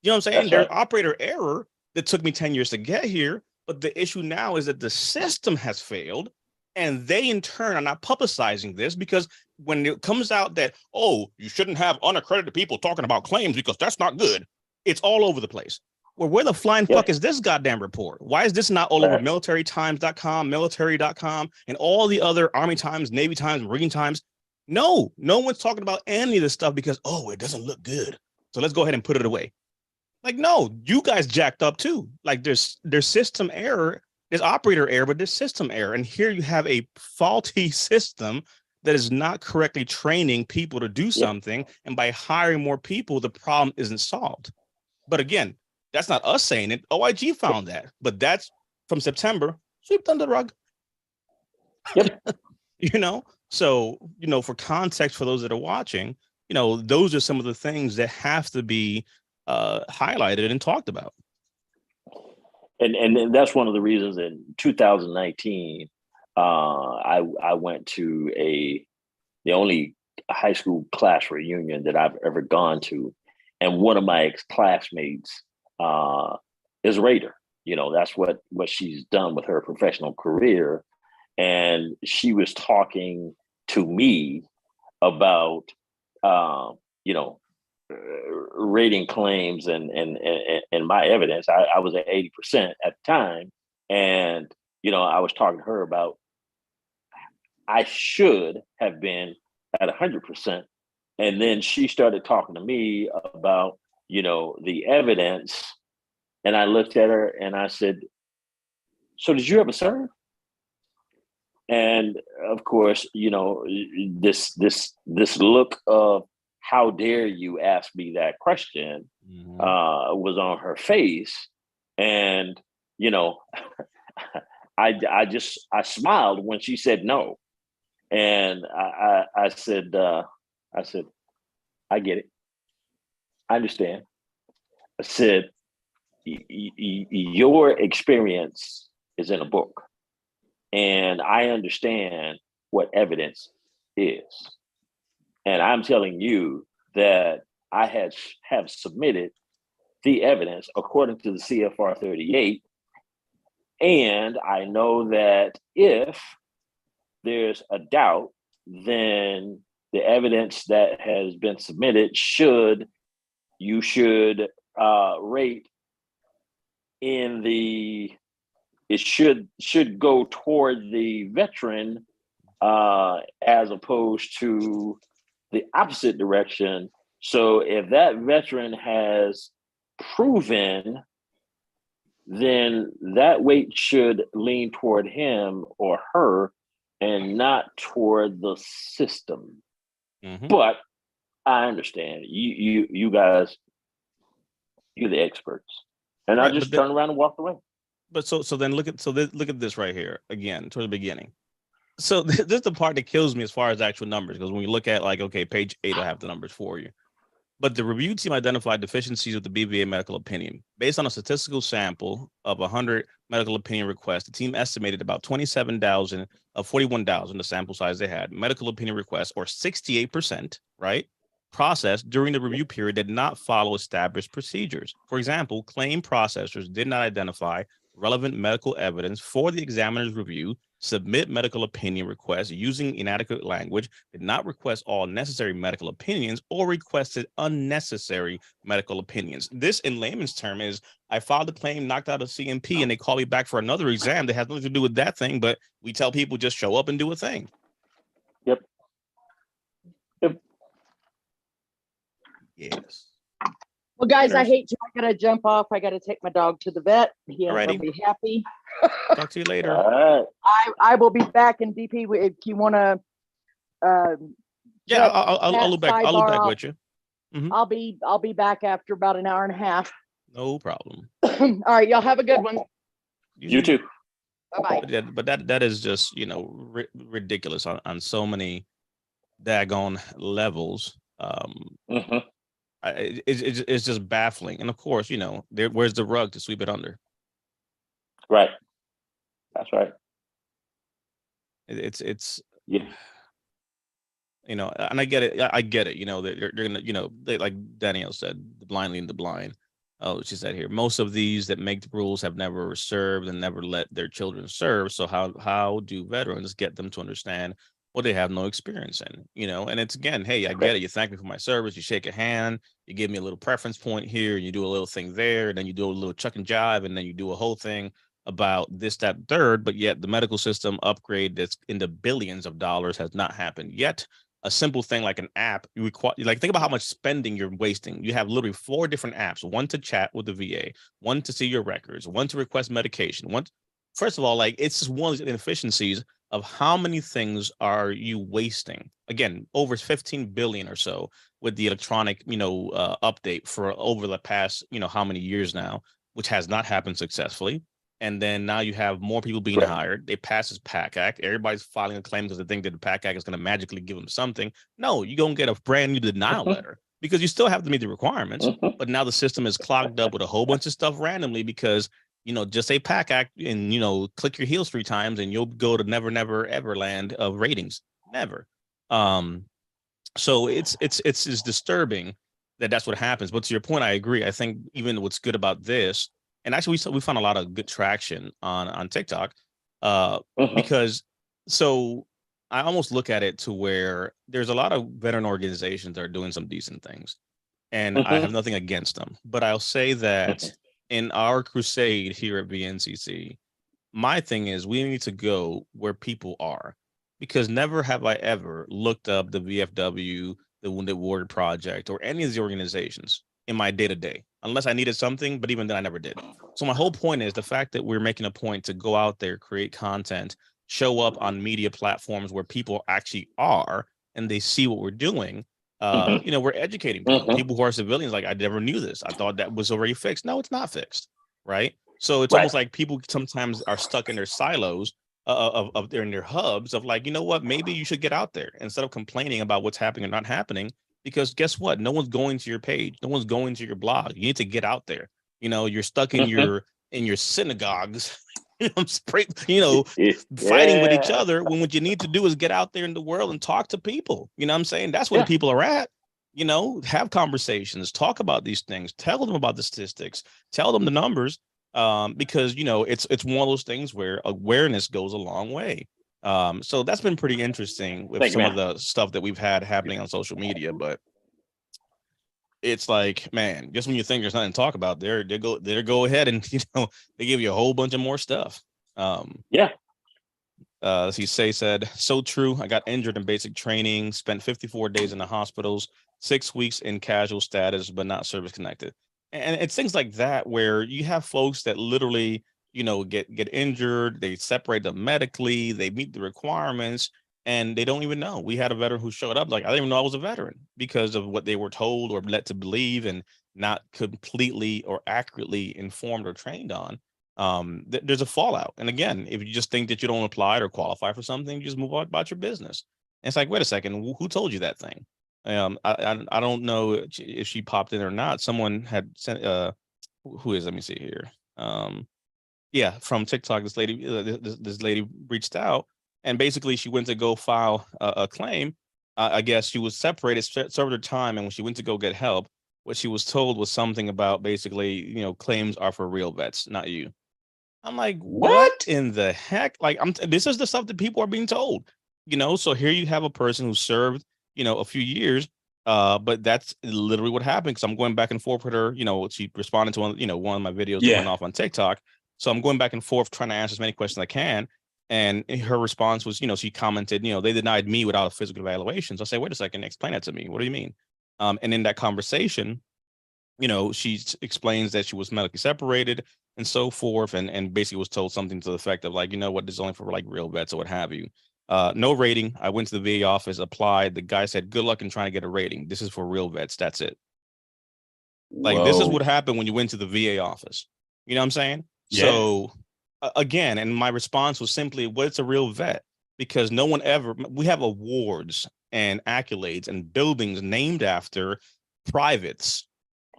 [SPEAKER 1] You know what I'm saying? There's operator error that took me 10 years to get here. But the issue now is that the system has failed. And they, in turn, are not publicizing this, because when it comes out that, oh, you shouldn't have unaccredited people talking about claims because that's not good, it's all over the place. Well, where the flying fuck is this goddamn report? Why is this not all over militarytimes.com, military.com, and all the other Army Times, Navy Times, Marine Times? No one's talking about any of this stuff because, oh, it doesn't look good, so let's go ahead and put it away. Like, no, you guys jacked up too. Like, there's system error. There's operator error, but there's system error. And here you have a faulty system that is not correctly training people to do something. And by hiring more people, the problem isn't solved. But again, that's not us saying it. OIG found that. But that's from September, swept under the rug.
[SPEAKER 9] Yep.
[SPEAKER 1] So, for context, for those that are watching, you know, those are some of the things that have to be highlighted and talked about.
[SPEAKER 9] And that's one of the reasons in 2019, I went to the only high school class reunion that I've ever gone to, and one of my ex-classmates is a Raider. You know, that's what she's done with her professional career, and she was talking to me about you know, rating claims and my evidence. I was at 80% at the time, and you know, I was talking to her about I should have been at 100%, and then she started talking to me about, you know, the evidence, and I looked at her and I said, "So did you ever serve?" And of course, you know, this look of how dare you ask me that question was on her face. And, you know, I smiled when she said no. And I said, I get it. I understand. I said, your experience is in a book, and I understand what evidence is. And I'm telling you that I have submitted the evidence according to the CFR 38. And I know that if there's a doubt, then the evidence that has been submitted should rate in the, it should go toward the veteran as opposed to the opposite direction. So if that veteran has proven, then that weight should lean toward him or her and not toward the system. But I understand you guys, you're the experts, and I just turned around and walked away.
[SPEAKER 1] But so then look at this right here again toward the beginning. So this is the part that kills me as far as actual numbers, because when you look at, like, okay, page 8, I have the numbers for you. But the review team identified deficiencies with the BVA medical opinion. Based on a statistical sample of 100 medical opinion requests, the team estimated about 27,000 of 41,000, the sample size they had, medical opinion requests, or 68%, right, processed during the review period did not follow established procedures. For example, claim processors did not identify relevant medical evidence for the examiner's review, submit medical opinion requests using inadequate language, did not request all necessary medical opinions, or requested unnecessary medical opinions. This, in layman's term, is I filed a claim, knocked out a CMP, and they call me back for another exam that has nothing to do with that thing, but we tell people just show up and do a thing.
[SPEAKER 9] Yep.
[SPEAKER 1] Yes.
[SPEAKER 3] Well, guys, I hate you. I gotta jump off. I gotta take my dog to the vet. He'll be happy.
[SPEAKER 1] Talk to you later.
[SPEAKER 9] All right.
[SPEAKER 3] I will be back in DP if you want to.
[SPEAKER 1] Yeah, I'll look back. I'll look back with you.
[SPEAKER 3] I'll be back after about an hour and a half.
[SPEAKER 1] No problem.
[SPEAKER 3] All right, y'all have a good one.
[SPEAKER 9] You too.
[SPEAKER 3] Bye-bye.
[SPEAKER 1] But that is just, you know, ridiculous on so many daggone levels. It's just baffling. And of course, you know, where's the rug to sweep it under?
[SPEAKER 9] Right. That's right.
[SPEAKER 1] It's
[SPEAKER 9] yeah.
[SPEAKER 1] You know, and I get it. You know, they're gonna, you know, like Danielle said, the blind leading the blind. Oh, she said here, most of these that make the rules have never served and never let their children serve. So how do veterans get them to understand what they have no experience in? You know, and it's, again, hey, I get it. You thank me for my service. You shake a hand. You give me a little preference point here. You do a little thing there. And then you do a little chuck and jive. And then you do a whole thing about this, that, third. But yet the medical system upgrade that's in the billions of dollars has not happened yet. A simple thing like an app, you require, like, think about how much spending you're wasting. You have literally 4 different apps, one to chat with the VA, one to see your records, one to request medication. First of all, like, it's just one of the inefficiencies of how many things are you wasting. Again, over 15 billion or so with the electronic, you know, update for over the past, you know, how many years now, which has not happened successfully. And then now you have more people being
[SPEAKER 9] Right.
[SPEAKER 1] hired. They pass this PAC Act. Everybody's filing a claim because they think that the PAC Act is going to magically give them something. No, you're going to get a brand new denial letter because you still have to meet the requirements. But now the system is clogged up with a whole bunch of stuff randomly because, just say PAC Act and, click your heels 3 times and you'll go to never, never, ever land of ratings. Never. So it's disturbing that that's what happens. But to your point, I agree. I think even what's good about this, and actually we found a lot of good traction on TikTok because so I almost look at it to where there's a lot of veteran organizations that are doing some decent things, and I have nothing against them. But I'll say that in our crusade here at VNCC, my thing is we need to go where people are, because never have I ever looked up the VFW, the Wounded Warrior Project, or any of these organizations in my day-to-day, unless I needed something, but even then I never did. So my whole point is the fact that we're making a point to go out there, create content, show up on media platforms where people actually are, and they see what we're doing. We're educating people who are civilians. Like, I never knew this. I thought that was already fixed. No, it's not fixed, right? So it's almost like people sometimes are stuck in their silos of their hubs of like, what, maybe you should get out there instead of complaining about what's happening or not happening. Because guess what? No one's going to your page. No one's going to your blog. You need to get out there. You're stuck in your synagogues, fighting with each other, when what you need to do is get out there in the world and talk to people. You know what I'm saying? That's where the people are at. Have conversations, talk about these things, tell them about the statistics, tell them the numbers, because it's one of those things where awareness goes a long way. So that's been pretty interesting with some of the stuff that we've had happening on social media. But it's like, man, just when you think there's nothing to talk about, they go ahead and they give you a whole bunch of more stuff. He said, so true. I got injured in basic training, spent 54 days in the hospitals, 6 weeks in casual status, but not service connected. And it's things like that where you have folks that literally, get injured, they separate them medically, they meet the requirements, and they don't even know. We had a veteran who showed up like, I didn't even know I was a veteran because of what they were told or led to believe and not completely or accurately informed or trained on. There's a fallout. And again, if you just think that you don't apply or qualify for something, you just move on about your business. And it's like, wait a second, who told you that thing? I don't know if she popped in or not. Someone had sent, who is, let me see here. From TikTok, this lady reached out, and basically she went to go file a claim. I guess she was separated, served her time, and when she went to go get help, what she was told was something about basically, claims are for real vets, not you. I'm like, what in the heck? Like, this is the stuff that people are being told, so here you have a person who served, a few years, but that's literally what happened. Because I'm going back and forth with her, she responded to one of my videos that went off on TikTok. So I'm going back and forth trying to answer as many questions as I can. And her response was, she commented, they denied me without a physical evaluation. So I say, wait a second, explain that to me. What do you mean? And in that conversation, she explains that she was medically separated and so forth, and basically was told something to the effect of like, this is only for like real vets or what have you. No rating. I went to the VA office, applied. The guy said, good luck in trying to get a rating. This is for real vets. That's it. Like, this is what happened when you went to the VA office. You know what I'm saying? Yeah. So again, and my response was simply, what's a real vet? Because no one ever, we have awards and accolades and buildings named after privates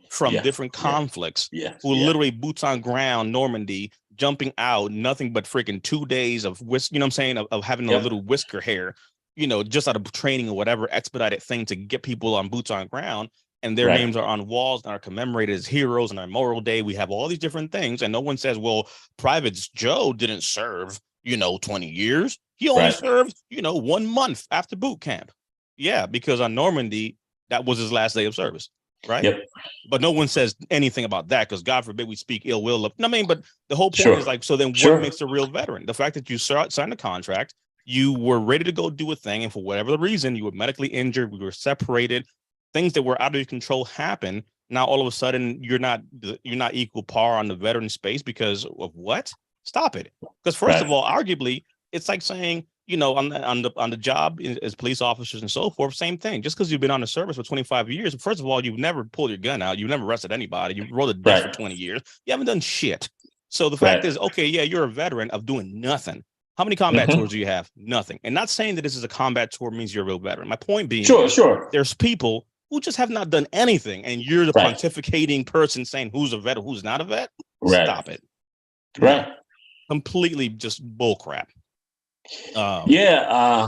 [SPEAKER 1] from different conflicts who literally boots on ground, Normandy, jumping out, nothing but freaking 2 days of of having a little whisker hair, just out of training or whatever expedited thing to get people on boots on ground. And their names are on walls and are commemorated as heroes on our Memorial Day. We have all these different things. And no one says, well, Private Joe didn't serve, 20 years. He only served, 1 month after boot camp. Yeah, because on Normandy, that was his last day of service. Right. Yep. But no one says anything about that because God forbid we speak ill will of. No, I mean, but the whole point is like, so then what makes a real veteran? The fact that you signed a contract, you were ready to go do a thing, and for whatever the reason, you were medically injured, we were separated, things that were out of your control happen. Now all of a sudden you're not equal par on the veteran space because of what? Stop it. Because first of all, arguably, it's like saying, on the job as police officers and so forth, same thing. Just because you've been on the service for 25 years, first of all, you've never pulled your gun out. You've never arrested anybody. You rolled a dice for 20 years. You haven't done shit. So the fact
[SPEAKER 8] Right.
[SPEAKER 1] is, okay, yeah, you're a veteran of doing nothing. How many combat
[SPEAKER 8] Mhm.
[SPEAKER 1] tours do you have? Nothing. And not saying that this is a combat tour means you're a real veteran. My point being,
[SPEAKER 8] Sure,
[SPEAKER 1] is
[SPEAKER 8] sure.
[SPEAKER 1] there's people who just have not done anything, and you're the
[SPEAKER 8] Right.
[SPEAKER 1] pontificating person saying who's a vet, who's not a vet.
[SPEAKER 8] Right.
[SPEAKER 1] Stop it. No.
[SPEAKER 8] Right.
[SPEAKER 1] Completely just bull crap.
[SPEAKER 8] Yeah.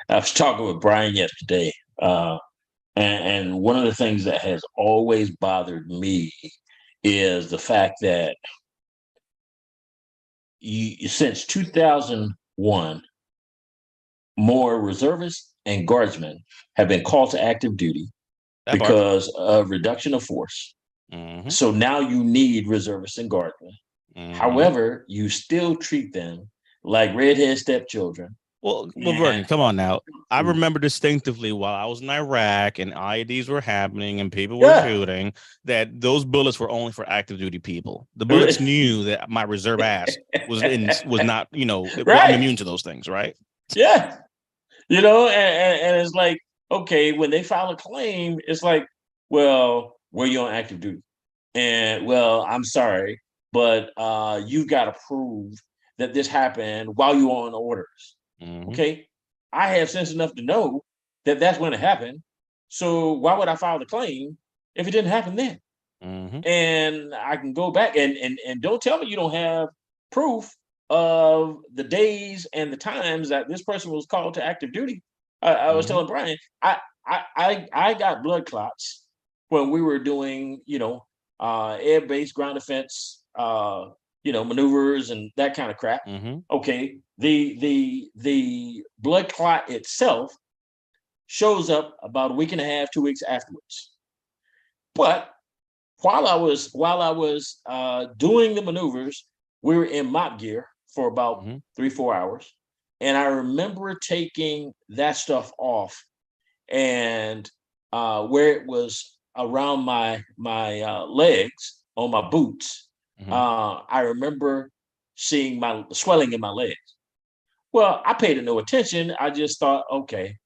[SPEAKER 8] I was talking with Brian yesterday, and one of the things that has always bothered me is the fact that since 2001, more reservists and guardsmen have been called to active duty
[SPEAKER 1] That part.
[SPEAKER 8] because of reduction of force.
[SPEAKER 1] Mhm.
[SPEAKER 8] So now you need reservists and guardsmen.
[SPEAKER 1] Mhm.
[SPEAKER 8] However, you still treat them like redhead stepchildren.
[SPEAKER 1] Well, Vernon, come on now. I remember distinctively while I was in Iraq and IEDs were happening and people were shooting, that those bullets were only for active duty people. The bullets knew that my reserve ass was not,
[SPEAKER 8] Right.
[SPEAKER 1] I'm immune to those things, right?
[SPEAKER 8] Yeah. And it's like, okay, when they file a claim, it's like, well, were you on active duty? And well, I'm sorry, but you've got to prove that this happened while you were on orders.
[SPEAKER 1] Mhm.
[SPEAKER 8] Okay. I have sense enough to know that that's when it happened. So why would I file the claim if it didn't happen then?
[SPEAKER 1] Mhm.
[SPEAKER 8] And I can go back and don't tell me you don't have proof of the days and the times that this person was called to active duty. I was
[SPEAKER 1] Mhm.
[SPEAKER 8] telling Brian, I got blood clots when we were doing, air-based ground defense, maneuvers and that kind of crap.
[SPEAKER 1] Mhm.
[SPEAKER 8] Okay, the blood clot itself shows up about a week and a half, 2 weeks afterwards. But while I was doing the maneuvers, we were in mop gear for about 3-4 hours, and I remember taking that stuff off, and where it was around my legs on my boots, I remember seeing my swelling in my legs. Well, I paid it no attention. I just thought, okay,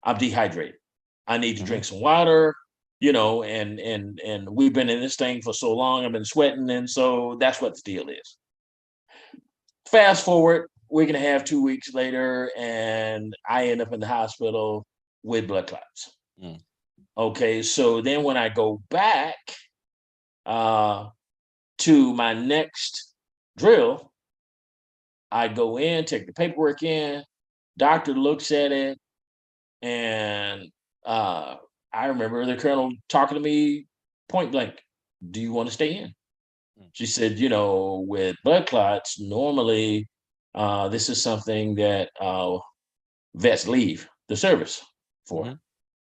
[SPEAKER 8] I'm dehydrated. I need to drink some water, and we've been in this thing for so long. I've been sweating, and so that's what the deal is. Fast forward, week and a half, 2 weeks later, and I end up in the hospital with blood clots.
[SPEAKER 1] Mm.
[SPEAKER 8] Okay, so then when I go back to my next drill, I go in, take the paperwork in, doctor looks at it, and I remember the colonel talking to me point blank, do you want to stay in? She said, with blood clots, normally this is something that vets leave the service for.
[SPEAKER 1] Mhm.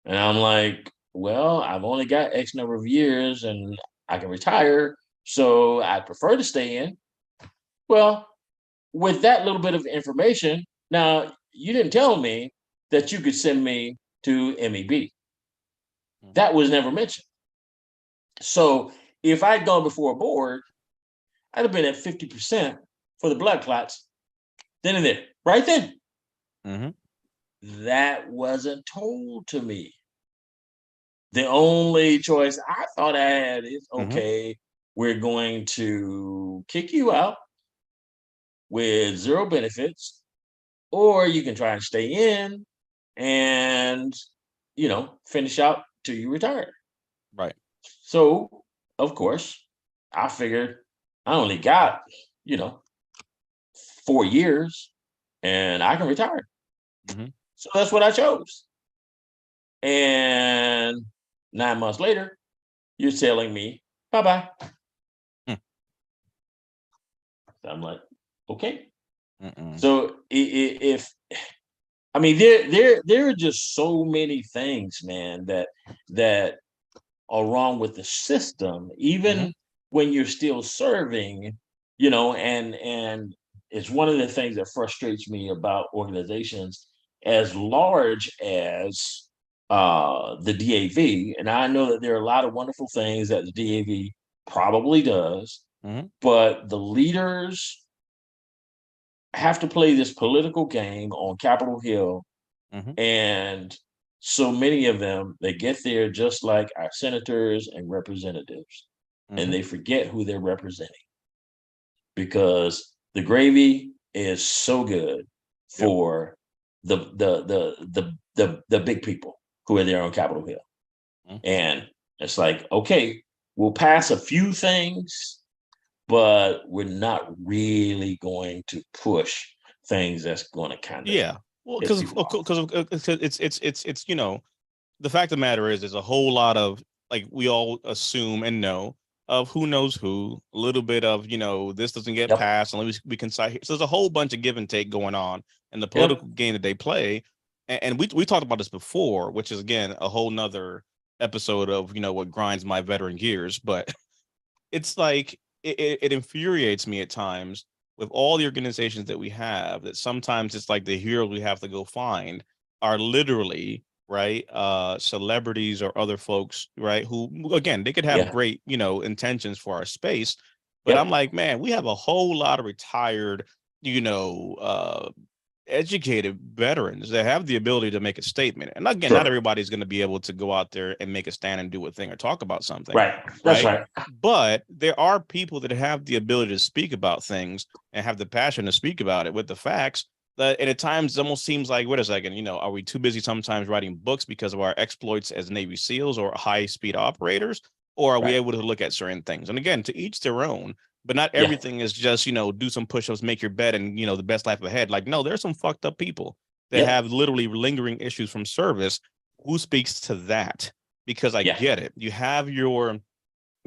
[SPEAKER 8] And I'm like, well, I've only got X number of years and I can retire, so I prefer to stay in. Well, with that little bit of information, now you didn't tell me that you could send me to MEB. That was never mentioned. So if I'd gone before a board, I'd have been at 50% for the blood clots then and there, right then.
[SPEAKER 1] Mhm.
[SPEAKER 8] That wasn't told to me. The only choice I thought I had is, okay, we're going to kick you out with zero benefits, or you can try and stay in and, finish out till you retire.
[SPEAKER 1] Right.
[SPEAKER 8] So, of course, I figured I only got, 4 years and I can retire.
[SPEAKER 1] Mhm.
[SPEAKER 8] So that's what I chose. And 9 months later, you're telling me, bye-bye. So I'm like, okay. So if there are just so many things, man, that are wrong with the system, even when you're still serving, and it's one of the things that frustrates me about organizations as large as the DAV. And I know that there are a lot of wonderful things that the DAV probably does, but the leaders have to play this political game on Capitol Hill. And so many of them, they get there just like our senators and representatives, and they forget who they're representing. because the gravy is so good for the big people who are there on Capitol Hill.
[SPEAKER 1] Mhm.
[SPEAKER 8] And it's like, okay, we'll pass a few things, but we're not really going to push things that's going to kind of
[SPEAKER 1] Yeah. Well,
[SPEAKER 8] piss
[SPEAKER 1] because
[SPEAKER 8] people off.
[SPEAKER 1] it's the fact of the matter is there's a whole lot of, like, we all assume and know of who knows who, a little bit of, this doesn't get
[SPEAKER 8] Yep.
[SPEAKER 1] passed unless we can cite here. So there's a whole bunch of give and take going on in the
[SPEAKER 8] Yep.
[SPEAKER 1] political game that they play. And we talked about this before, which is, again, a whole nother episode of, what grinds my veteran gears. But it's like, it infuriates me at times with all the organizations that we have, that sometimes it's like the heroes we have to go find are literally, right, celebrities or other folks, right, who, again, they could have
[SPEAKER 8] Yeah.
[SPEAKER 1] great, intentions for our space, but
[SPEAKER 8] Yep.
[SPEAKER 1] I'm like, man, we have a whole lot of retired, educated veterans that have the ability to make a statement. And again,
[SPEAKER 8] Sure.
[SPEAKER 1] not everybody's going to be able to go out there and make a stand and do a thing or talk about something.
[SPEAKER 8] Right. That's
[SPEAKER 1] Right.
[SPEAKER 8] right.
[SPEAKER 1] But there are people that have the ability to speak about things and have the passion to speak about it with the facts. That, and at times it almost seems like, wait a second, are we too busy sometimes writing books because of our exploits as Navy SEALs or high speed operators? Or are we
[SPEAKER 8] Right.
[SPEAKER 1] able to look at certain things? And again, to each their own. But not
[SPEAKER 8] Yeah.
[SPEAKER 1] everything is just, do some push-ups, make your bed, and the best life ahead. Like, no, there's some fucked up people that
[SPEAKER 8] Yep.
[SPEAKER 1] have literally lingering issues from service. Who speaks to that? Because I
[SPEAKER 8] Yeah.
[SPEAKER 1] get it. You have your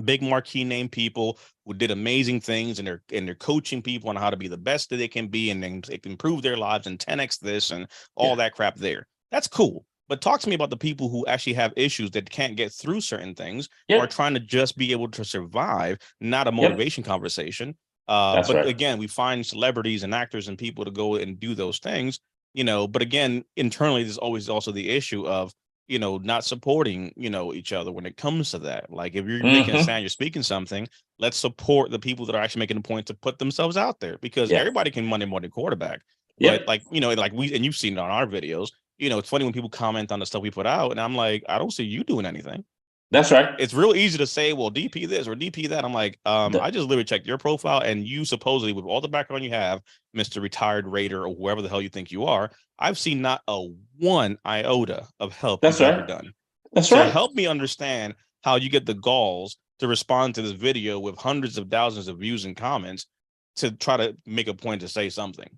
[SPEAKER 1] big marquee name people who did amazing things, and they're coaching people on how to be the best that they can be, and then they can improve their lives and 10x this and all
[SPEAKER 8] Yeah.
[SPEAKER 1] that crap there. That's cool. But talk to me about the people who actually have issues that can't get through certain things,
[SPEAKER 8] Yep.
[SPEAKER 1] or trying to just be able to survive, not a motivation conversation.
[SPEAKER 8] That's
[SPEAKER 1] But
[SPEAKER 8] right.
[SPEAKER 1] again, we find celebrities and actors and people to go and do those things, but again, internally, there's always also the issue of, not supporting, each other when it comes to that. Like, if you're making a
[SPEAKER 8] Mhm.
[SPEAKER 1] sound, you're speaking something, let's support the people that are actually making a point to put themselves out there, because
[SPEAKER 8] Yeah.
[SPEAKER 1] everybody can Monday morning quarterback.
[SPEAKER 8] Yep.
[SPEAKER 1] But like, like and you've seen it on our videos, it's funny when people comment on the stuff we put out, and I'm like, I don't see you doing anything.
[SPEAKER 8] That's right.
[SPEAKER 1] It's real easy to say, well, DP this or DP that. I'm like, I just literally checked your profile, and you supposedly, with all the background you have, Mr. Retired Raider or whoever the hell you think you are, I've seen not a one iota of help
[SPEAKER 8] That's
[SPEAKER 1] you've
[SPEAKER 8] right.
[SPEAKER 1] ever done.
[SPEAKER 8] That's
[SPEAKER 1] So
[SPEAKER 8] right.
[SPEAKER 1] help me understand how you get the galls to respond to this video with hundreds of thousands of views and comments to try to make a point to say something.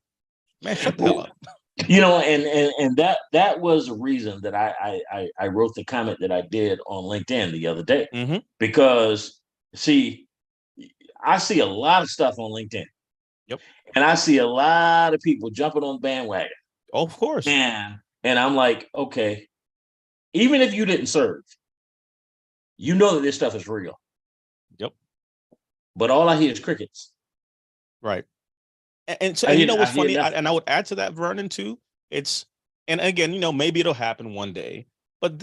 [SPEAKER 1] Man, shut the hell up.
[SPEAKER 8] And that was a reason that I wrote the comment that I did on LinkedIn the other day,
[SPEAKER 1] Mhm.
[SPEAKER 8] because see, I see a lot of stuff on LinkedIn.
[SPEAKER 1] Yep.
[SPEAKER 8] And I see a lot of people jumping on the bandwagon.
[SPEAKER 1] Oh, of course.
[SPEAKER 8] And I'm like, okay, even if you didn't serve, you know that this stuff is real.
[SPEAKER 1] Yep.
[SPEAKER 8] But all I hear is crickets.
[SPEAKER 1] Right. And so,
[SPEAKER 8] I
[SPEAKER 1] and
[SPEAKER 8] hear-
[SPEAKER 1] what's
[SPEAKER 8] I hear
[SPEAKER 1] funny,
[SPEAKER 8] nothing.
[SPEAKER 1] and I would add to that, Vernon, too. And again, maybe it'll happen one day, but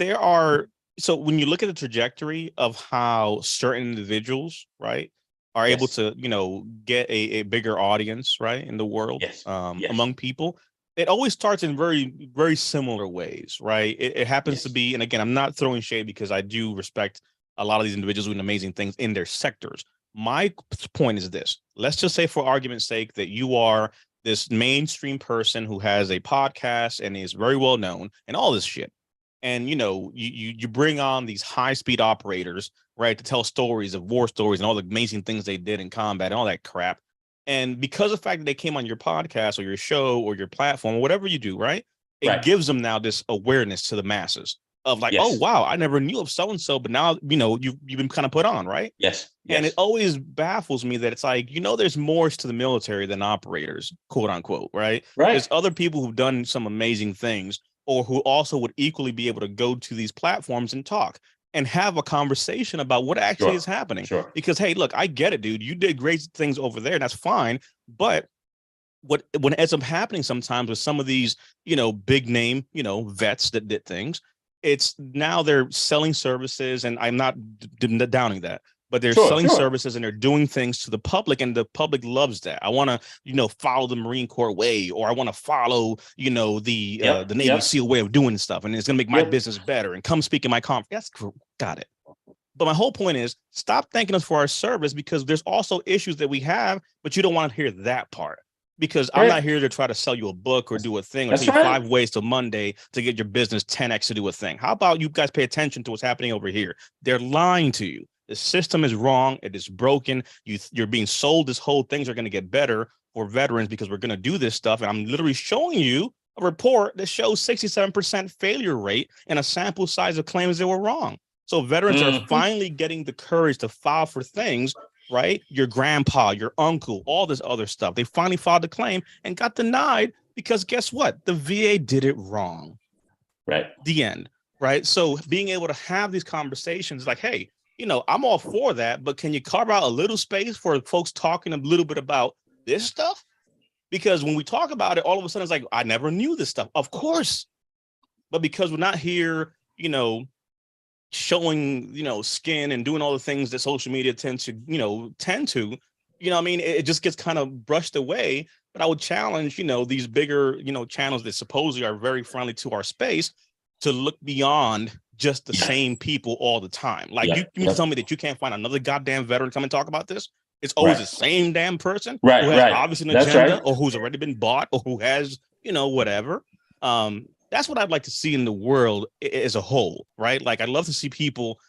[SPEAKER 1] so when you look at the trajectory of how certain individuals, right, are able
[SPEAKER 8] Yes.
[SPEAKER 1] to, get a bigger audience, right, in the world,
[SPEAKER 8] Yes. Yes.
[SPEAKER 1] among people, it always starts in very, very similar ways, right? It happens to
[SPEAKER 8] Yes.
[SPEAKER 1] be, and again, I'm not throwing shade, because I do respect a lot of these individuals doing amazing things in their sectors. My point is this: let's just say, for argument's sake, that you are this mainstream person who has a podcast and is very well known and all this shit. And you bring on these high speed operators, right, to tell stories of war stories and all the amazing things they did in combat and all that crap. And because of the fact that they came on your podcast or your show or your platform or whatever you do, right, it
[SPEAKER 8] Right.
[SPEAKER 1] gives them now this awareness to the masses of like,
[SPEAKER 8] Yes.
[SPEAKER 1] oh wow, I never knew of so and so, but now you've been kind of put on, right?
[SPEAKER 8] Yes.
[SPEAKER 1] And
[SPEAKER 8] Yes.
[SPEAKER 1] it always baffles me that it's like, there's more to the military than operators, quote unquote, right?
[SPEAKER 8] Right.
[SPEAKER 1] There's other people who've done some amazing things, or who also would equally be able to go to these platforms and talk and have a conversation about what actually
[SPEAKER 8] Sure.
[SPEAKER 1] is happening.
[SPEAKER 8] Sure.
[SPEAKER 1] Because, hey, look, I get it, dude. You did great things over there, and that's fine. But what ends up happening sometimes with some of these, big name, vets that did things, it's now they're selling services, and I'm not downing that, but they're
[SPEAKER 8] Sure,
[SPEAKER 1] selling
[SPEAKER 8] sure.
[SPEAKER 1] services and they're doing things to the public, and the public loves that. I want to, follow the Marine Corps way, or I want to follow, the
[SPEAKER 8] Yep,
[SPEAKER 1] Navy
[SPEAKER 8] yep.
[SPEAKER 1] SEAL way of doing stuff, and it's gonna make my
[SPEAKER 8] Yep.
[SPEAKER 1] business better. And come speak in my conference. Got it. But my whole point is stop thanking us for our service, because there's also issues that we have, but you don't want to hear that part. Because I'm not here to try to sell you a book or do a thing or
[SPEAKER 8] That's
[SPEAKER 1] tell you
[SPEAKER 8] right.
[SPEAKER 1] 5 ways to Monday to get your business 10x to do a thing. How about you guys pay attention to what's happening over here? They're lying to you. The system is wrong. It is broken. You're being sold this whole things are going to get better for veterans because we're going to do this stuff. And I'm literally showing you a report that shows 67% failure rate and a sample size of claims that were wrong. So veterans are finally getting the courage to file for things, right? Your grandpa, your uncle, all this other stuff. They finally filed the claim and got denied because guess what? The VA did it wrong.
[SPEAKER 8] Right.
[SPEAKER 1] The end. Right. So being able to have these conversations like, hey, you know, I'm all for that, but can you carve out a little space for folks talking a little bit about this stuff? Because when we talk about it, all of a sudden it's like, I never knew this stuff. Of course. But because we're not here, you know, showing, you know, skin and doing all the things that social media tend to, you know, I mean, it just gets kind of brushed away. But I would challenge, you know, these bigger, you know, channels that supposedly are very friendly to our space to look beyond just the same people all the time. Like you mean to tell me that you can't find another goddamn veteran come and talk about this? It's always the same damn person who has obviously an agenda or who's already been bought or who has, you know, whatever. That's what I'd like to see in the world as a whole, right? Like I'd love to see people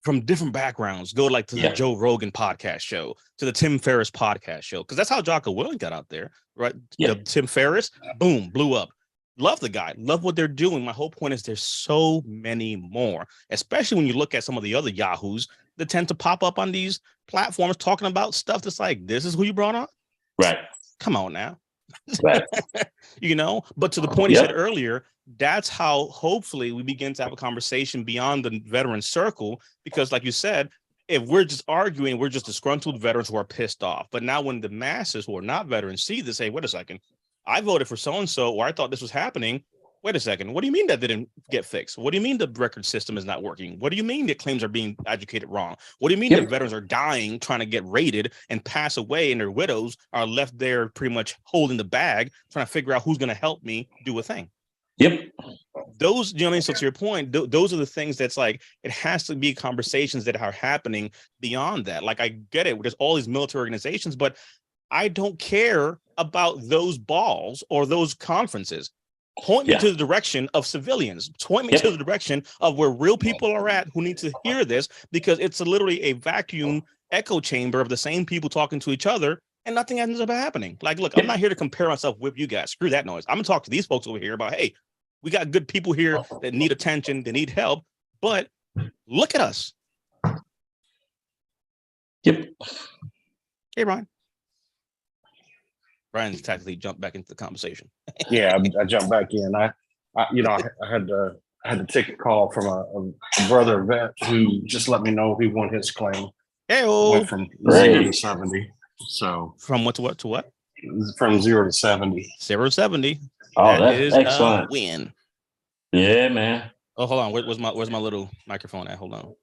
[SPEAKER 1] from different backgrounds go like to the Joe Rogan podcast show, to the Tim Ferriss podcast show, because that's how Jocko Willink got out there, right? The Tim Ferriss, boom, blew up. Love the guy, love what they're doing. My whole point is there's so many more, especially when you look at some of the other yahoos that tend to pop up on these platforms talking about stuff that's like, this is who you brought on?
[SPEAKER 8] Right.
[SPEAKER 1] Come on now.
[SPEAKER 8] Right.
[SPEAKER 1] You know, but to the point he said earlier, that's how hopefully we begin to have a conversation beyond the veteran circle, because like you said, if we're just arguing, we're just disgruntled veterans who are pissed off. But now when the masses who are not veterans see this, say, wait a second, I voted for so-and-so, or I thought this was happening. Wait a second. What do you mean that didn't get fixed? What do you mean the record system is not working? What do you mean that claims are being adjudicated wrong? What do you mean that veterans are dying, trying to get rated and pass away, and their widows are left there pretty much holding the bag, trying to figure out who's going to help me do a thing? Those, you know what I mean? So to your point, those are the things that's like, it has to be conversations that are happening beyond that. Like, I get it. There's all these military organizations, but I don't care about those balls or those conferences. Point me to the direction of civilians. Point me to the direction of where real people are at who need to hear this, because it's literally a vacuum echo chamber of the same people talking to each other, and nothing ends up happening. Like, look, I'm not here to compare myself with you guys. Screw that noise. I'm gonna talk to these folks over here about, hey, we got good people here that need attention, they need help, but look at us. Hey, Ryan. Brian's tactically jumped back into the conversation.
[SPEAKER 2] Yeah, I jumped back in. I had to take a call from a brother vet who just let me know he won his claim. Went from 0 to 70. So
[SPEAKER 1] from what to what to what?
[SPEAKER 2] From 0 to 70.
[SPEAKER 1] 0 to 70.
[SPEAKER 8] Oh, that's excellent.
[SPEAKER 1] Win.
[SPEAKER 8] Yeah, man.
[SPEAKER 1] Oh, hold on. Where's my little microphone at? Hold on.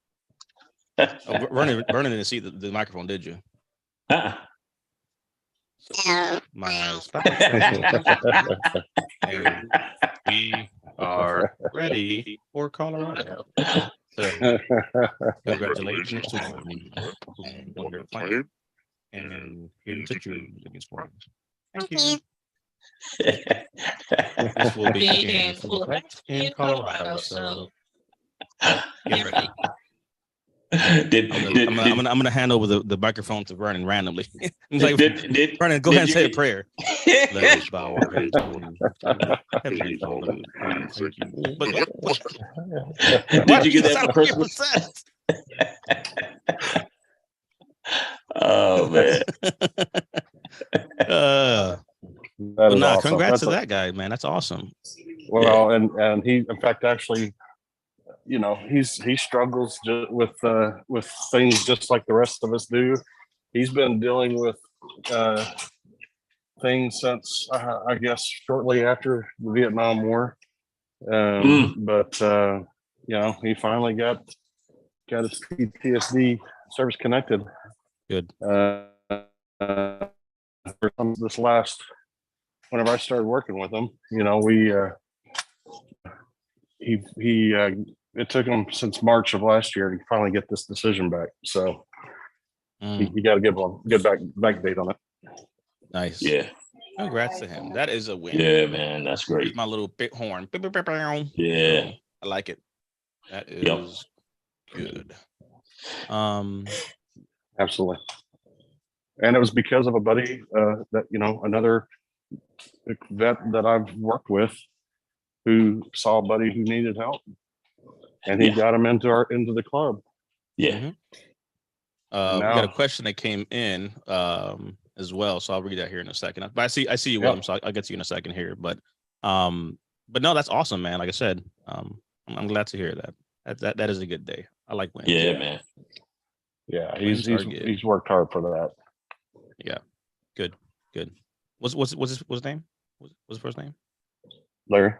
[SPEAKER 1] Oh, Vernon didn't see the microphone, did you? My spouse. And we are ready for Colorado. So, congratulations to Wonder Plan. And here's the truth. Thank you. This will be in full effect in Colorado. So get ready. I'm gonna hand over the microphone to Vernon randomly. Like, Vernon, go ahead and say a prayer. Let us bow our heads. Heavenly Father, thank you. But
[SPEAKER 8] did you get that for Christmas? Oh man.
[SPEAKER 1] But nah, awesome. Congrats to that guy, man. That's awesome.
[SPEAKER 2] Well, and he, in fact, actually, you know, he struggles with things just like the rest of us do. He's been dealing with things since I guess shortly after the Vietnam War. But you know, he finally got his PTSD service connected.
[SPEAKER 1] Good.
[SPEAKER 2] This last, whenever I started working with him, you know, he
[SPEAKER 4] it took them since March of last year to finally get this decision back. So
[SPEAKER 1] Mm,
[SPEAKER 4] you got to give them a good back date on it.
[SPEAKER 1] nice.
[SPEAKER 8] Yeah.
[SPEAKER 1] Congrats to him. That is a win.
[SPEAKER 8] Yeah, man. That's
[SPEAKER 1] Here's
[SPEAKER 8] great.
[SPEAKER 1] my little bit horn.
[SPEAKER 8] Yeah.
[SPEAKER 1] So, I like it. That
[SPEAKER 8] Yep.
[SPEAKER 1] is good.
[SPEAKER 4] Absolutely. And it was because of a buddy that, another vet that I've worked with who saw a buddy who needed help. And he
[SPEAKER 8] Yeah.
[SPEAKER 4] got him into the club.
[SPEAKER 8] Yeah.
[SPEAKER 1] Mhm. We got
[SPEAKER 4] now-
[SPEAKER 1] a question that came in as well, so I'll read that here in a second. But I see you,
[SPEAKER 4] Yeah.
[SPEAKER 1] William. So I'll get to you in a second here. But no, that's awesome, man. Like I said, I'm glad to hear that. That is a good day. I like wins.
[SPEAKER 8] Yeah, man.
[SPEAKER 4] Yeah,
[SPEAKER 1] Wins are good.
[SPEAKER 4] he's worked hard for that.
[SPEAKER 1] Yeah, good. What's his name? What's his first name?
[SPEAKER 4] Larry,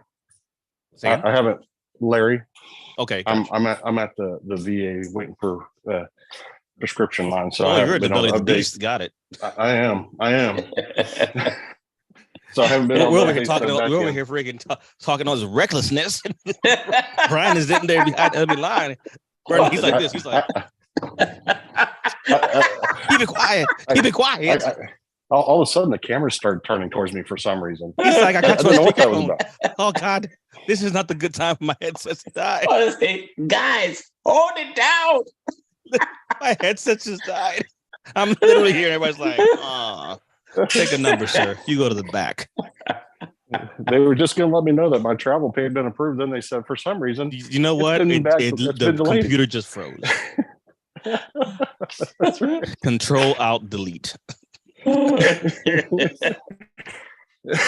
[SPEAKER 1] Say again?
[SPEAKER 4] I haven't. Larry,
[SPEAKER 1] Okay.
[SPEAKER 4] I'm
[SPEAKER 1] gotcha.
[SPEAKER 4] at the VA waiting for prescription line. So
[SPEAKER 1] Oh,
[SPEAKER 4] I
[SPEAKER 1] you're
[SPEAKER 4] haven't
[SPEAKER 1] at the
[SPEAKER 4] been on
[SPEAKER 1] belly of the
[SPEAKER 4] update.
[SPEAKER 1] beast. Got it.
[SPEAKER 4] I am. So I haven't been. on
[SPEAKER 1] We're over
[SPEAKER 4] updates
[SPEAKER 1] here talking.
[SPEAKER 4] back
[SPEAKER 1] We're over
[SPEAKER 4] in.
[SPEAKER 1] here freaking talking all this recklessness. Brian is sitting there behind the line. Brian, he's like this. He's like, keep it quiet. Keep it quiet.
[SPEAKER 4] All of a sudden, the cameras started turning towards me for some reason.
[SPEAKER 1] He's like, I
[SPEAKER 4] I
[SPEAKER 1] got you
[SPEAKER 4] don't know
[SPEAKER 1] on
[SPEAKER 4] what that was
[SPEAKER 1] speakerphone.
[SPEAKER 4] about.
[SPEAKER 1] Oh God, this is not the good time for my headset to die.
[SPEAKER 8] Honestly, guys, hold it down.
[SPEAKER 1] My headset just died. I'm literally here. Everybody's like, take a number, sir. You go to the back.
[SPEAKER 4] They were just going to let me know that my travel pay had been approved. Then they said, for some reason,
[SPEAKER 1] You know
[SPEAKER 4] It's
[SPEAKER 1] what?
[SPEAKER 4] been back- it's
[SPEAKER 1] The
[SPEAKER 4] been delayed.
[SPEAKER 1] computer just froze.
[SPEAKER 4] that's right.
[SPEAKER 1] Control Alt Delete.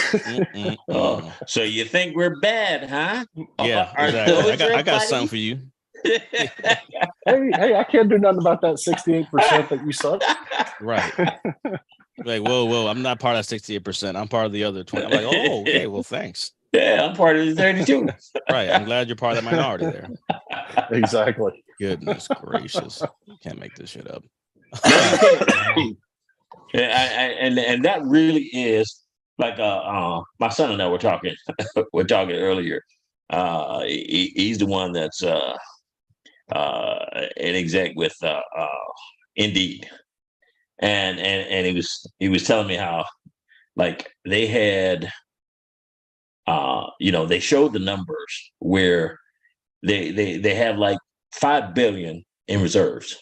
[SPEAKER 1] Mm-mm-mm.
[SPEAKER 8] So you think we're bad, huh?
[SPEAKER 1] Yeah,
[SPEAKER 8] Are
[SPEAKER 1] exactly.
[SPEAKER 8] those
[SPEAKER 1] I got
[SPEAKER 8] your
[SPEAKER 1] something for you.
[SPEAKER 4] Hey, I can't do nothing about that 68% that you suck.
[SPEAKER 1] Right. Like, whoa, I'm not part of that 68%. I'm part of the other 20. I'm like, oh, okay, well, thanks.
[SPEAKER 8] Yeah, I'm part of the 32.
[SPEAKER 1] Right. I'm glad you're part of the minority there.
[SPEAKER 4] Exactly.
[SPEAKER 1] Goodness gracious. You can't make this shit up.
[SPEAKER 8] and that really is like my son and I were talking earlier. He's the one that's an exec with Indeed, and he was telling me how like they had they showed the numbers where they have like 5 billion in reserves.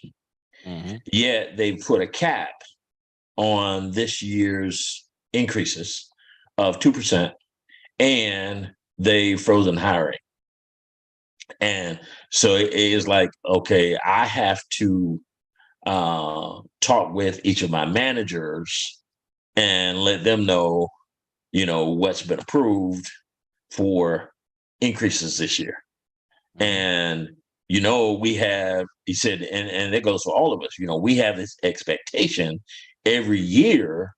[SPEAKER 1] Mhm.
[SPEAKER 8] Yet they put a cap on this year's increases of 2%, and they frozen hiring. And so it is like, okay, I have to talk with each of my managers and let them know, what's been approved for increases this year. And we have, he said, and it goes for all of us, we have this expectation every year,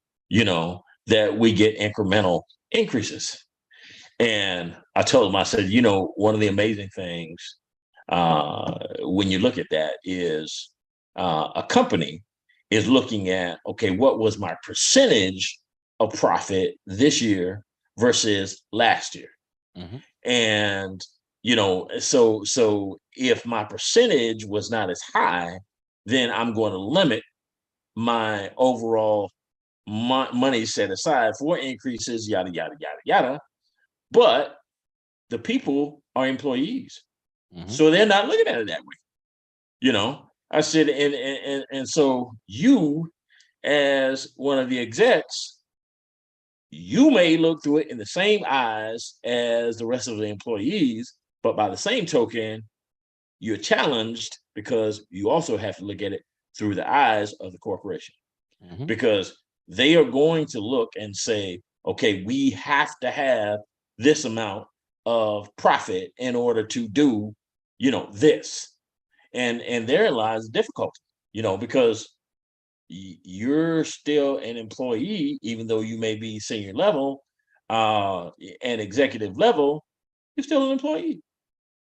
[SPEAKER 8] that we get incremental increases. And I told him, I said, one of the amazing things when you look at that is a company is looking at, okay, what was my percentage of profit this year versus last year?
[SPEAKER 1] Mhm.
[SPEAKER 8] And so if my percentage was not as high, then I'm going to limit my overall money set aside for increases, yada, yada, yada, yada. But the people are employees.
[SPEAKER 1] Mhm.
[SPEAKER 8] So they're not looking at it that way. I said, and so you, as one of the execs, you may look through it in the same eyes as the rest of the employees, but by the same token, you're challenged because you also have to look at it through the eyes of the corporation,
[SPEAKER 1] Mhm.
[SPEAKER 8] because they are going to look and say, okay, we have to have this amount of profit in order to do, this. And therein lies the difficulty, because you're still an employee, even though you may be senior level and executive level, you're still an employee.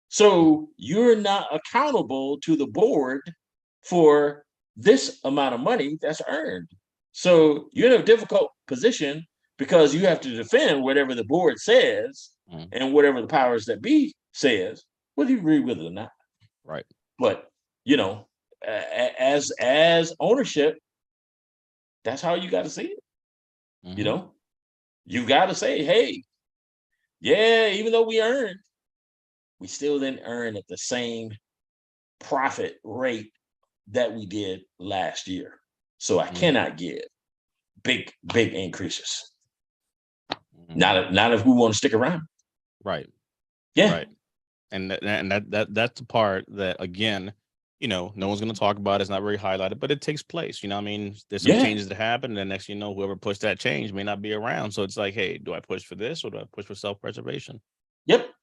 [SPEAKER 8] So you're not accountable to the board for this amount of money that's earned. So you're in a difficult position because you have to defend whatever the board says
[SPEAKER 1] Mhm.
[SPEAKER 8] and whatever the powers that be says. whether you agree with it or not.
[SPEAKER 1] Right.
[SPEAKER 8] But you know, as ownership, that's how you got to see it. You
[SPEAKER 1] Mhm.
[SPEAKER 8] know, you got to say, hey, yeah, even though we earned, we still didn't earn at the same profit rate that we did last year. So I
[SPEAKER 1] Mhm.
[SPEAKER 8] cannot give big increases.
[SPEAKER 1] Mhm.
[SPEAKER 8] Not if we want to stick around.
[SPEAKER 1] Right.
[SPEAKER 8] Yeah.
[SPEAKER 1] Right. And that's the part that, again, you know, no one's going to talk about. It's not very highlighted, but it takes place. You know what I mean? There's some
[SPEAKER 8] Yeah.
[SPEAKER 1] changes that happen, and then next, you know, whoever pushed that change may not be around. So it's like, hey, do I push for this or do I push for self-preservation?
[SPEAKER 8] Yep.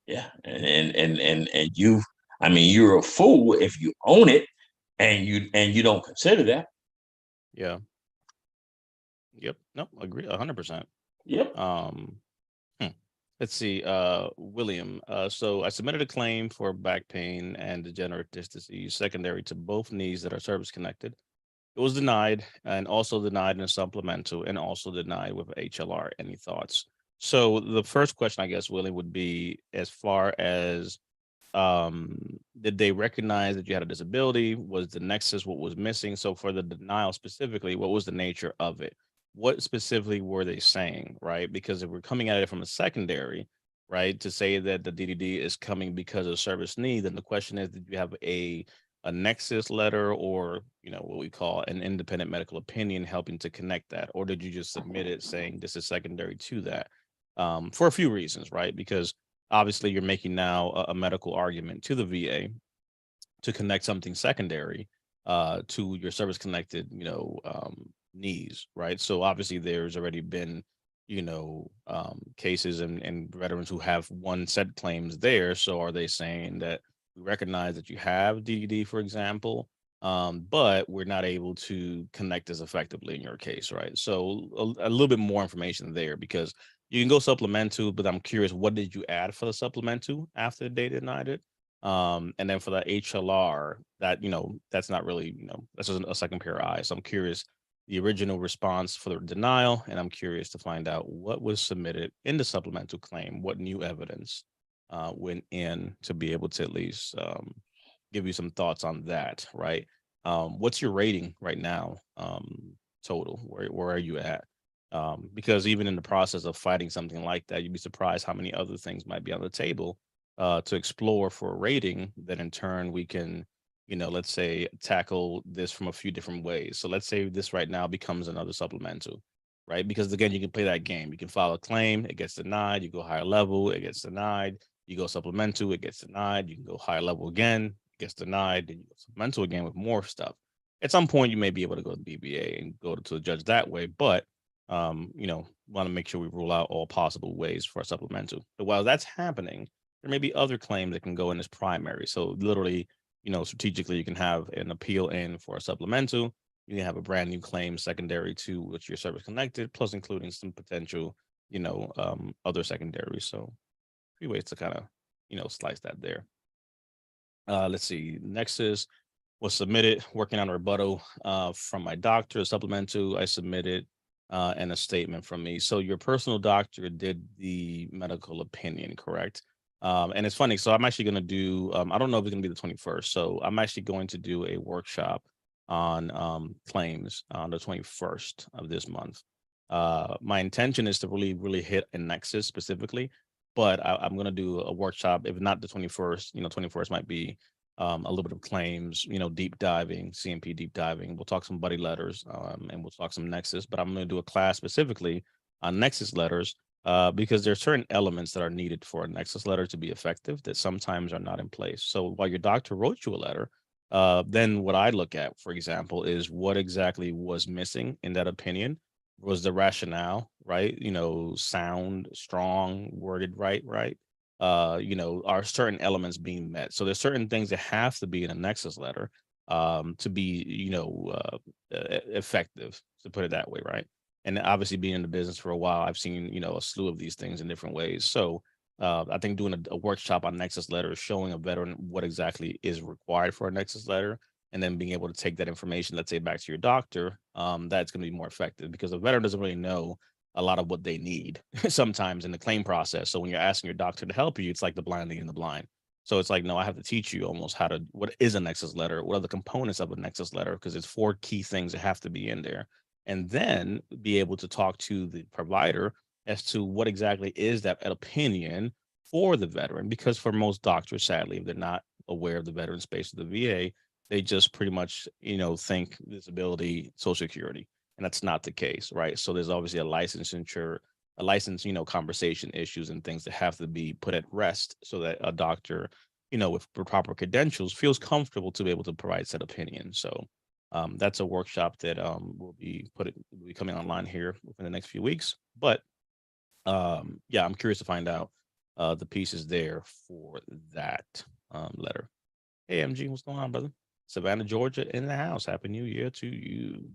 [SPEAKER 8] Yeah. And you, I mean, you're a fool if you own it and you don't consider that.
[SPEAKER 1] Yeah. Yep. No, agree 100%.
[SPEAKER 8] Yep.
[SPEAKER 1] Let's see, William. So I submitted a claim for back pain and degenerative disc disease secondary to both knees that are service connected. It was denied, and also denied in a supplemental, and also denied with HLR. Any thoughts? So the first question, I guess, William, would be as far as did they recognize that you had a disability? Was the nexus what was missing? So for the denial specifically, what was the nature of it? What specifically were they saying, right? Because if we're coming at it from a secondary, right, to say that the DDD is coming because of service need, then the question is, did you have a nexus letter, or, you know, what we call an independent medical opinion helping to connect that? Or did you just submit it saying this is secondary to that? For a few reasons, right? Because obviously you're making now a medical argument to the VA to connect something secondary to your service connected, you know, needs, right? So obviously there's already been, you know, cases and veterans who have one set claims there. So are they saying that we recognize that you have DDD, for example, but we're not able to connect as effectively in your case, right? So a little bit more information there, because you can go supplemental, but I'm curious, what did you add for the supplemental after they denied it? And then for the HLR, that, you know, that's not really, you know, that's just a second pair of eyes. So I'm curious the original response for the denial, and I'm curious to find out what was submitted in the supplemental claim, what new evidence went in to be able to at least give you some thoughts on that, right? What's your rating right now, total? Where are you at? Because even in the process of fighting something like that, you'd be surprised how many other things might be on the table to explore for a rating, that in turn we can, you know, let's say tackle this from a few different ways. So let's say this right now becomes another supplemental, right? Because again, you can play that game. You can file a claim, it gets denied, you go higher level, it gets denied, you go supplemental, it gets denied, you can go higher level again, it gets denied, then you go supplemental again with more stuff. At some point, you may be able to go to BBA and go to the judge that way, but you know, want to make sure we rule out all possible ways for a supplemental. But while that's happening, there may be other claims that can go in as primary. So literally, you know, strategically, you can have an appeal in for a supplemental. You can have a brand new claim secondary to which your service connected, plus including some potential, you know, other secondaries. So 3 ways to kind of, you know, slice that there. Let's see. Nexus was submitted, working on a rebuttal from my doctor, a supplemental I submitted, and a statement from me. So your personal doctor did the medical opinion, correct? And it's funny. So I'm actually going to do, I don't know if it's going to be the 21st. So I'm actually going to do a workshop on claims on the 21st of this month. My intention is to really hit a nexus specifically, but I'm going to do a workshop, if not the 21st, you know, 21st might be a little bit of claims, you know, deep diving, CMP deep diving. We'll talk some buddy letters, and we'll talk some Nexus, but I'm going to do a class specifically on Nexus letters because there are certain elements that are needed for a Nexus letter to be effective that sometimes are not in place. So while your doctor wrote you a letter, then what I look at, for example, is what exactly was missing in that opinion. Was the rationale, right? You know, sound, strong, worded right? You know, are certain elements being met? So there's certain things that have to be in a Nexus letter to be, you know, effective, to put it that way, right? And obviously being in the business for a while, I've seen, you know, a slew of these things in different ways. So I think doing a workshop on Nexus letters, showing a veteran what exactly is required for a Nexus letter, and then being able to take that information, let's say back to your doctor, that's going to be more effective, because a veteran doesn't really know a lot of what they need sometimes in the claim process. So when you're asking your doctor to help you, it's like the blind leading the blind. So it's like, no, I have to teach you almost how to, what is a nexus letter? What are the components of a nexus letter? Because it's 4 key things that have to be in there. And then be able to talk to the provider as to what exactly is that opinion for the veteran. Because for most doctors, sadly, if they're not aware of the veteran space of the VA, they just pretty much, think disability, Social Security. And that's not the case, right? So there's obviously a licensure, conversation issues and things that have to be put at rest so that a doctor, with proper credentials feels comfortable to be able to provide said opinion. So that's a workshop that will be coming online here within the next few weeks. But yeah, I'm curious to find out the pieces there for that letter. Hey, MG, what's going on, brother? Savannah, Georgia in the house. Happy New Year to you.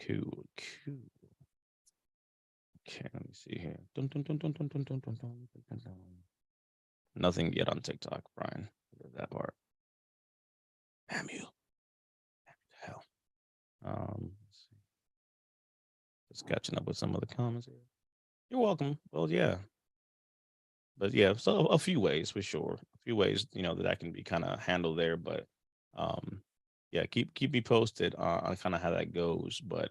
[SPEAKER 1] Cool. Okay, let me see here. Dun, dun, dun, dun, dun, dun, dun, dun, dun, dun, dun. Nothing yet on TikTok, Brian. That part. Damn you. Hell. Let's see. Just catching up with some of the comments here. You're welcome. Well, yeah. But yeah, so a few ways for sure. A few ways, that I can be kind of handled there. But yeah, keep me posted on kind of how that goes. But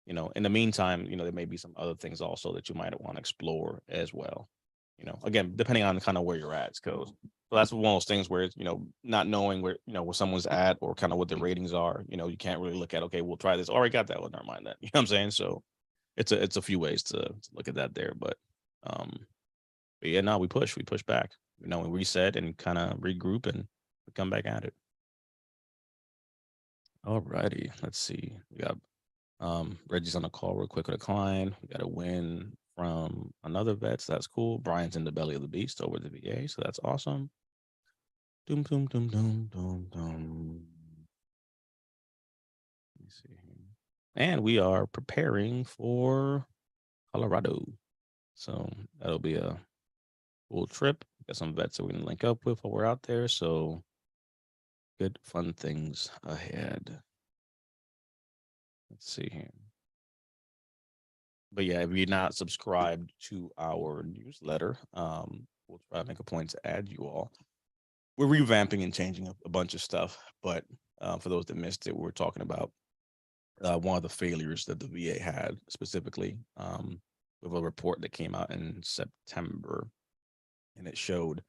[SPEAKER 1] in the meantime, there may be some other things also that you might want to explore as well. Again, depending on kind of where you're at, goes. So that's one of those things where it's, not knowing where, where someone's at or kind of what their ratings are, you can't really look at, okay, we'll try this. Already got that one. Never mind that. You know what I'm saying? So it's a few ways to look at that there. But yeah, no, we push back, we reset and kind of regroup and we come back at it. All righty. Let's see. We got Reggie's on the call real quick with a client. We got a win from another vet, so that's cool. Brian's in the belly of the beast over the VA, so that's awesome. Doom, doom, doom, doom, doom, doom. Let me see here. And we are preparing for Colorado. So that'll be a cool trip. Got some vets that we're gonna link up with while we're out there. So good fun things ahead. Let's see here. But yeah, if you're not subscribed to our newsletter, we'll try to make a point to add you all. We're revamping and changing a bunch of stuff, but for those that missed it, we're talking about one of the failures that the VA had specifically with a report that came out in September, and it showed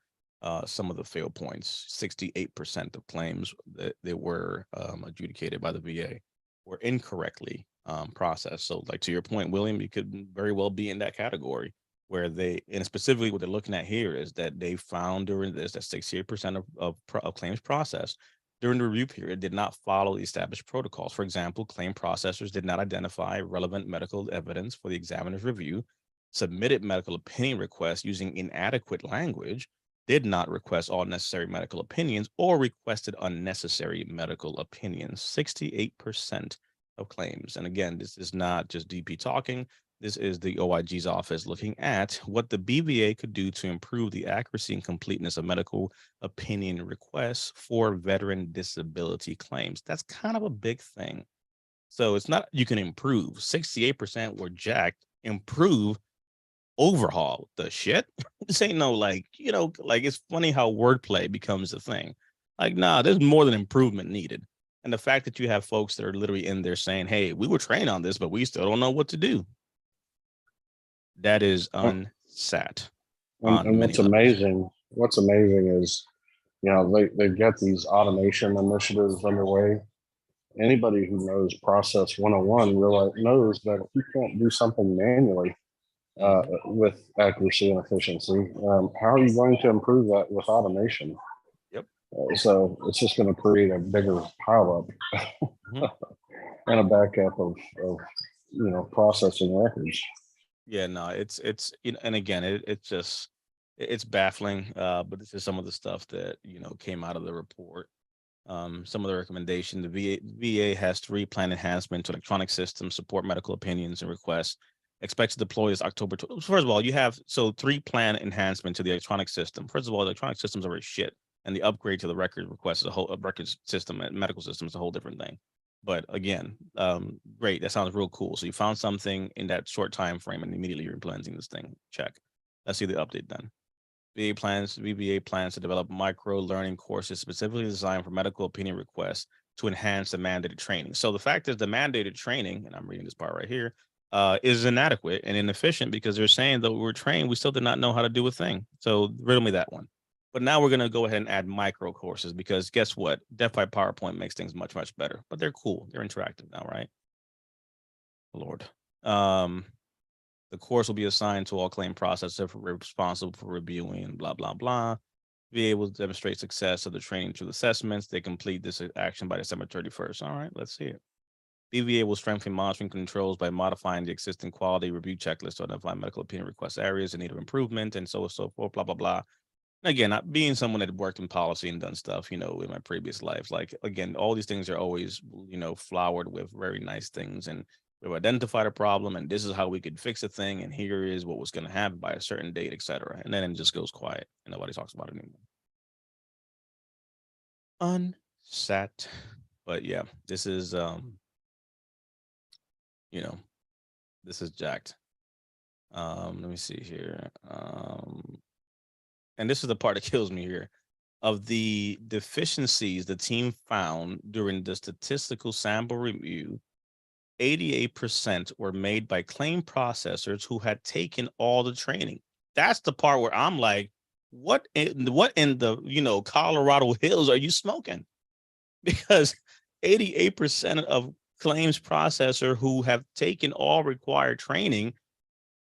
[SPEAKER 1] some of the fail points. 68% of claims that they were adjudicated by the VA were incorrectly processed. So like to your point, William, you could very well be in that category where and specifically what they're looking at here is that they found during this that 68% of claims processed during the review period did not follow the established protocols. For example, claim processors did not identify relevant medical evidence for the examiner's review, submitted medical opinion requests using inadequate language, did not request all necessary medical opinions, or requested unnecessary medical opinions. 68% of claims. And again, this is not just DP talking. This is the OIG's office looking at what the BVA could do to improve the accuracy and completeness of medical opinion requests for veteran disability claims. That's kind of a big thing. So it's not you can improve. 68% were jacked. Improve, overhaul the shit. This ain't no like it's funny how wordplay becomes a thing. Like, nah, there's more than improvement needed. And the fact that you have folks that are literally in there saying, hey, we were trained on this, but we still don't know what to do. That is unsat.
[SPEAKER 2] And what's amazing is, they've got these automation initiatives underway. Anybody who knows Process 101 knows that if you can't do something manually with accuracy and efficiency, how are you going to improve that with automation?
[SPEAKER 1] Yep.
[SPEAKER 2] So it's just going to create a bigger pileup and a backup of processing records.
[SPEAKER 1] Yeah, no, it's and again, it's baffling. But this is some of the stuff that came out of the report. Some of the recommendation: the VA has 3 plan enhancements to electronic systems, support medical opinions and requests. Expected to deploy is October. First of all, you have 3 plan enhancement to the electronic system. First of all, the electronic systems are very shit, and the upgrade to the record request is a whole record system and medical system is a whole different thing. But again, great. That sounds real cool. So you found something in that short time frame and immediately you're implementing this thing. Check. Let's see the update then. VBA plans to develop micro learning courses specifically designed for medical opinion requests to enhance the mandated training. So the fact is the mandated training, and I'm reading this part right here, is inadequate and inefficient because they're saying that we were trained, we still did not know how to do a thing. So riddle me that one. But now we're going to go ahead and add micro courses because guess what? Death by PowerPoint makes things much, much better, but they're cool. They're interactive now, right? Lord. The course will be assigned to all claim processors responsible for reviewing, blah, blah, blah. Be able to demonstrate success of the training through assessments. They complete this action by December 31st. All right, let's see it. BVA will strengthen monitoring controls by modifying the existing quality review checklist to identify medical opinion request areas in need of improvement and so forth, blah, blah, blah. Again, being someone that worked in policy and done stuff, in my previous life, like, again, all these things are always, flowered with very nice things. And we've identified a problem and this is how we could fix a thing. And here is what was going to happen by a certain date, etc. And then it just goes quiet and nobody talks about it anymore. Unsat. But yeah, this is, this is jacked. Let me see here. And this is the part that kills me here. Of the deficiencies the team found during the statistical sample review, 88% were made by claim processors who had taken all the training. That's the part where I'm like, what in the, Colorado Hills are you smoking? Because 88% of claims processor who have taken all required training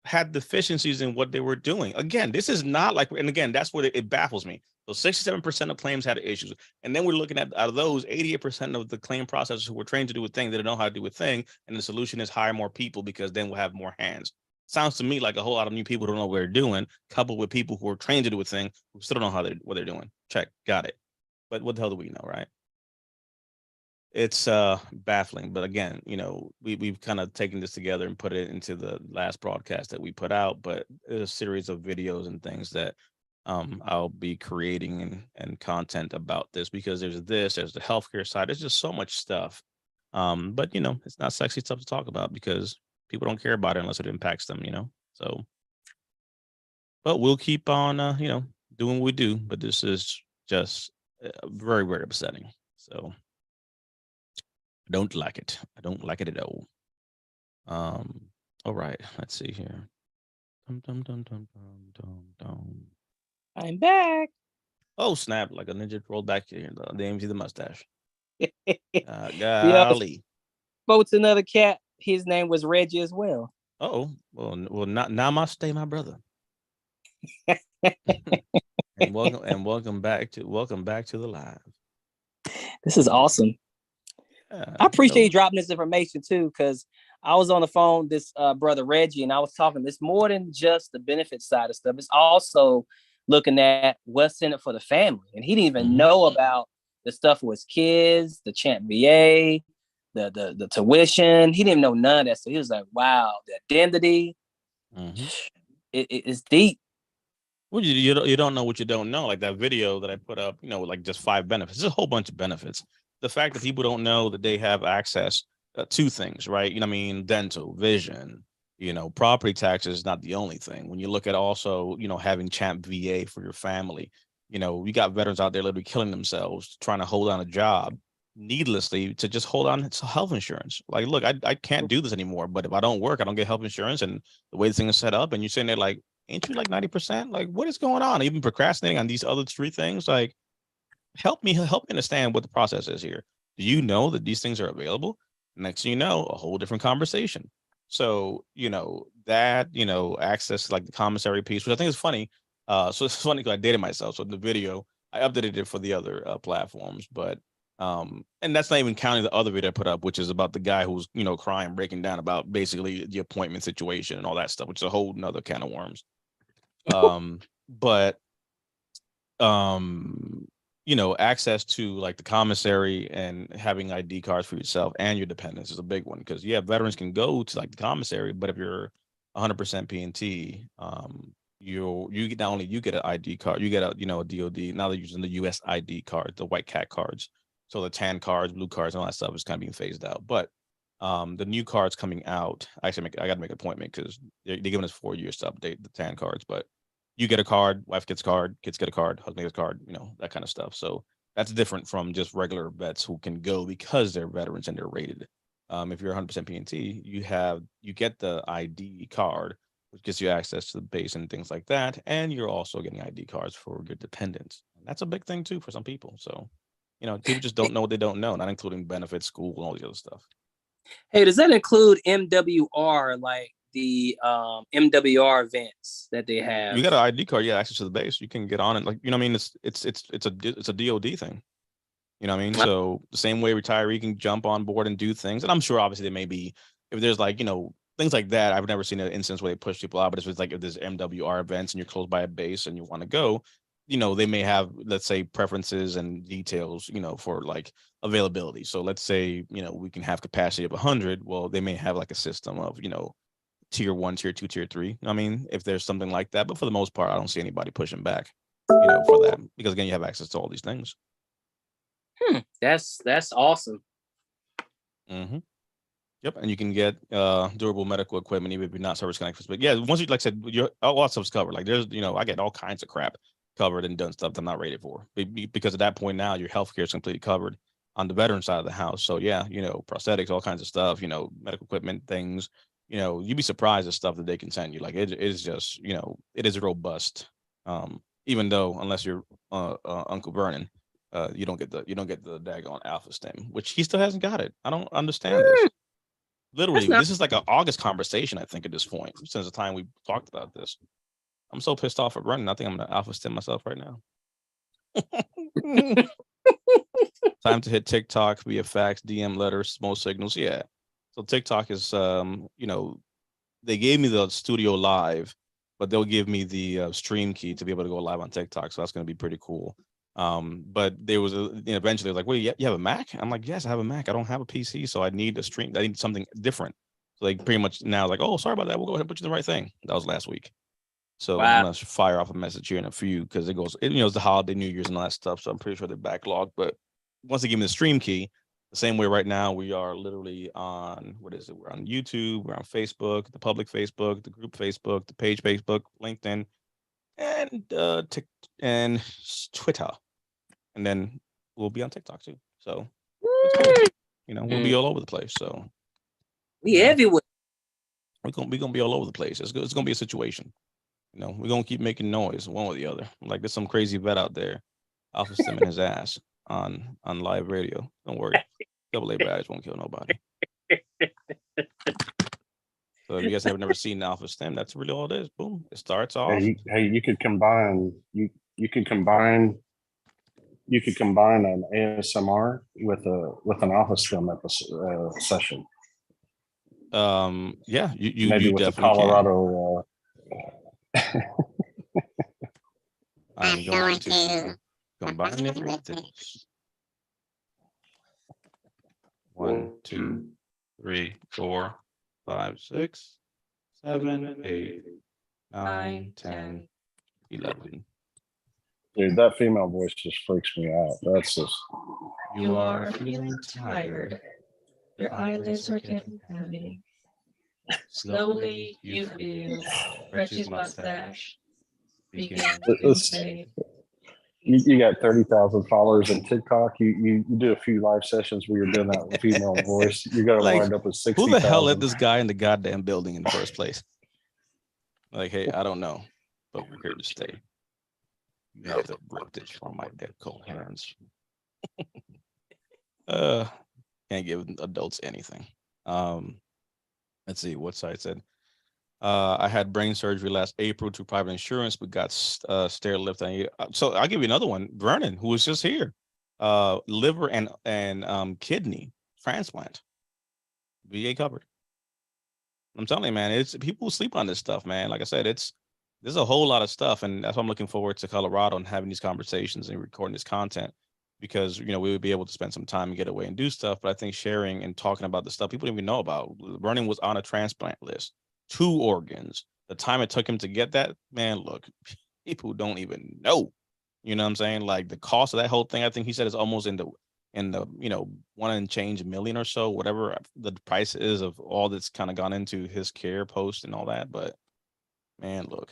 [SPEAKER 1] had deficiencies in what they were doing. Again, this is not like, and again, that's what it baffles me. So 67% of claims had issues. And then we're looking at, out of those, 88% of the claim processors who were trained to do a thing, they didn't know how to do a thing. And the solution is hire more people because then we'll have more hands. Sounds to me like a whole lot of new people don't know what they're doing, coupled with people who are trained to do a thing who still don't know what they're doing. Check, got it. But what the hell do we know, right? It's baffling, but again, we've kind of taken this together and put it into the last broadcast that we put out, but there's a series of videos and things that I'll be creating and content about this because there's the healthcare side. There's just so much stuff. But it's not sexy stuff to talk about because people don't care about it unless it impacts them, so, but we'll keep on, doing what we do, but this is just very, very upsetting. So I don't like it. I don't like it at all. All right, let's see here.
[SPEAKER 6] I'm back.
[SPEAKER 1] Oh, snap, like a ninja rolled back here. The AMG, the mustache.
[SPEAKER 6] Yeah,
[SPEAKER 1] Golly.
[SPEAKER 6] spoke to another cat. His name was Reggie as well.
[SPEAKER 1] Oh, well, not namaste, my brother. and welcome back to the live.
[SPEAKER 6] This is awesome. I appreciate you dropping this information too, because I was on the phone with this brother Reggie, and I was talking. It's more than just the benefit side of stuff. It's also looking at what's in it for the family, and he didn't even know about the stuff with his kids, the Champ VA, the tuition. He didn't know none of that. So he was like, "Wow, the identity, it's deep."
[SPEAKER 1] Well, you don't know what you don't know. Like that video that I put up, like just 5 benefits. There's a whole bunch of benefits. The fact that people don't know that they have access to things, right? Dental, vision, property taxes is not the only thing. When you look at also, having Champ VA for your family, you got veterans out there literally killing themselves trying to hold on a job needlessly to just hold on to health insurance. Like, look, I can't do this anymore, but if I don't work, I don't get health insurance. And the way the thing is set up, and you're sitting there like, ain't you like 90%? Like, what is going on? Even procrastinating on these other 3 things, like, help me understand what the process is here. Do you know that these things are available? Next thing you know, a whole different conversation. So, that, access to like the commissary piece, which I think is funny. So it's funny because I dated myself. So in the video, I updated it for the other platforms, but and that's not even counting the other video I put up, which is about the guy who's, crying, breaking down about basically the appointment situation and all that stuff, which is a whole nother can of worms. But access to like the commissary and having ID cards for yourself and your dependents is a big one because veterans can go to like the commissary, but if you're 100% P&T, you get not only you get an ID card, you get a a DOD. Now they're using the US ID card, the white cat cards. So the tan cards, blue cards, and all that stuff is kind of being phased out. But the new cards coming out, actually, I got to make an appointment because they're giving us 4 years to update the tan cards. But you get a card, wife gets a card, kids get a card, husband gets a card, that kind of stuff. So that's different from just regular vets who can go because they're veterans and they're rated. If you're 100% PNT, you get the ID card, which gives you access to the base and things like that, and you're also getting ID cards for your dependents. That's a big thing too for some people. So, people just don't know what they don't know, not including benefits, school, and all the other stuff.
[SPEAKER 6] Hey, does that include MWR, like the MWR events that they have?
[SPEAKER 1] You got an ID card, you got access to the base. You can get on it, it's a DoD thing. So the same way retiree can jump on board and do things, and I'm sure obviously there may be, if there's things like that. I've never seen an instance where they push people out, but if there's MWR events and you're close by a base and you want to go, they may have, let's say, preferences and details, for availability. So let's say, we can have capacity of 100. Well, they may have a system of, tier 1, tier 2, tier 3. If there's something like that, but for the most part, I don't see anybody pushing back, for that, because again, you have access to all these things.
[SPEAKER 6] That's awesome.
[SPEAKER 1] Mm-hmm. Yep, and you can get durable medical equipment even if you're not service connected. But yeah, once you, like I said, all that stuff's covered. There's, I get all kinds of crap covered and done stuff that I'm not rated for, because at that point now your healthcare is completely covered on the veteran side of the house. So yeah, prosthetics, all kinds of stuff, medical equipment things. You'd be surprised at stuff that they can send you. It is just, it is robust. Even though unless you're Uncle Vernon. You don't get the daggone alpha stem, which he still hasn't got it. I don't understand this. Literally, this is like an August conversation, I think, at this point, since the time we talked about this. I'm so pissed off at running. I think I'm gonna alpha stem myself right now. Time to hit TikTok via fax, DM, letters, smoke signals. Yeah. So TikTok is, they gave me the studio live, but they'll give me the stream key to be able to go live on TikTok. So that's going to be pretty cool. But there was eventually like, wait, you have a Mac? I'm like, yes, I have a Mac. I don't have a PC, so I need a stream. I need something different. So they pretty much now like, oh, sorry about that. We'll go ahead and put you in the right thing. That was last week. So
[SPEAKER 6] wow.
[SPEAKER 1] I'm gonna fire off a message here in a few because it goes, it's the holiday, New Year's, and all that stuff. So I'm pretty sure they're backlogged. But once they give me the stream key, the same way right now we are literally on, what is it? We're on YouTube, we're on Facebook, the public Facebook, the group Facebook, the page Facebook, LinkedIn, and Twitter, and then we'll be on TikTok too. So we'll be all over the place. So
[SPEAKER 6] we everywhere.
[SPEAKER 1] We're gonna be all over the place. It's gonna be a situation. We're gonna keep making noise one or the other. Like there's some crazy vet out there, alpha stemming his ass on live radio. Don't worry, AA badge won't kill nobody. So if you guys have never seen alpha stem, that's really all it is. Boom, it starts off.
[SPEAKER 2] Hey, you could combine you could combine an ASMR with an alpha stem session.
[SPEAKER 1] Yeah, you
[SPEAKER 2] maybe
[SPEAKER 1] you
[SPEAKER 2] with the
[SPEAKER 1] definitely
[SPEAKER 2] Colorado.
[SPEAKER 1] I'm going to combine it with this. 1, 2, 3, 4, 5, 6, 7, 8, 9, 10, 11.
[SPEAKER 2] Dude, that female voice just freaks me out. That's just.
[SPEAKER 5] You are feeling tired. Your eyelids are getting heavy. Slowly, you feel Reggie's mustache begin to fade.
[SPEAKER 2] You got 30,000 followers on TikTok. You do a few live sessions where you're doing that with female voice. You're gonna wind up with 60.
[SPEAKER 1] Who the hell let this guy in the goddamn building in the first place? Like, hey, I don't know, but we're here to stay. You have to rip this from my dead cold hands. Can't give adults anything. Let's see what site said. I had brain surgery last April to private insurance, but got stair lift. So I'll give you another one. Vernon, who was just here, liver and kidney transplant, VA covered. I'm telling you, man, it's people sleep on this stuff, man. Like I said, there's a whole lot of stuff, and that's why I'm looking forward to Colorado and having these conversations and recording this content, because we would be able to spend some time and get away and do stuff. But I think sharing and talking about the stuff people don't even know about. Vernon was on a transplant list. 2 organs. The time it took him to get that, man, look, people don't even know. You know what I'm saying? Like the cost of that whole thing, I think he said is almost in the and the, you know, one and change million or so, whatever the price is of all that's kind of gone into his care post and all that. But man, look,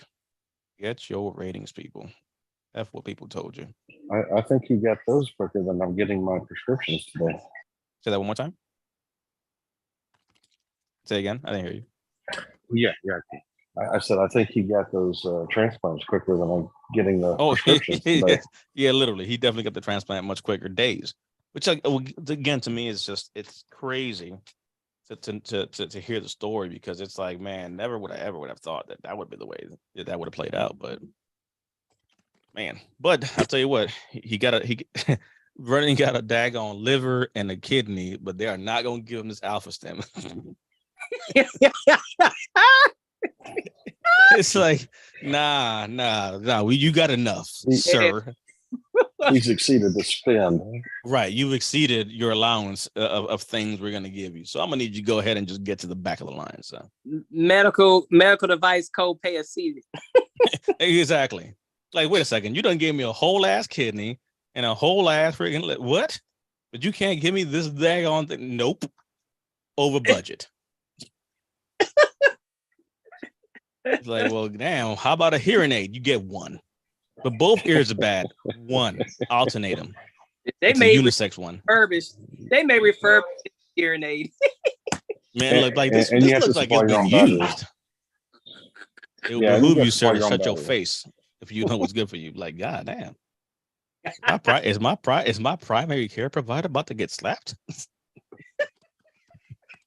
[SPEAKER 1] get your ratings, people. That's what people told you.
[SPEAKER 2] I think he got those quicker than I'm getting my prescriptions today.
[SPEAKER 1] Say that one more time. Say again. I didn't hear you.
[SPEAKER 2] Yeah. I said I think he got those transplants quicker than I'm getting the
[SPEAKER 1] Oh,
[SPEAKER 2] prescriptions
[SPEAKER 1] yeah,
[SPEAKER 2] today.
[SPEAKER 1] yeah, literally. He definitely got the transplant much quicker, days. Which, like, again, to me is just, it's crazy to hear the story, because it's like, man, never would I ever would have thought that would be the way that would have played out. But man, but I'll tell you what, Vernon got a daggone liver and a kidney, but they are not going to give him this alpha stem. It's like, nah, you got enough, sir.
[SPEAKER 2] He's exceeded the spend.
[SPEAKER 1] Right, you've exceeded your allowance of things we're going to give you. So I'm gonna need you to go ahead and just get to the back of the line. So
[SPEAKER 6] medical device copay exceeded.
[SPEAKER 1] Exactly. Like, wait a second, you done gave me a whole ass kidney and a whole ass freaking what? But you can't give me this daggone thing. Nope, over budget. It's like, well, damn, how about a hearing aid? You get one. But both ears are bad. One. Alternate them.
[SPEAKER 6] They
[SPEAKER 1] it's
[SPEAKER 6] may
[SPEAKER 1] a unisex one.
[SPEAKER 6] They may refurbish hearing aid.
[SPEAKER 1] Man, look like this.
[SPEAKER 2] And
[SPEAKER 1] This looks like it's been used.
[SPEAKER 2] Batteries.
[SPEAKER 1] It would
[SPEAKER 2] Yeah,
[SPEAKER 1] behoove
[SPEAKER 2] you
[SPEAKER 1] you, sir, to
[SPEAKER 2] got
[SPEAKER 1] shut your
[SPEAKER 2] batteries.
[SPEAKER 1] face if you know what's good for you. Like, god damn. Is my primary care provider about to get slapped?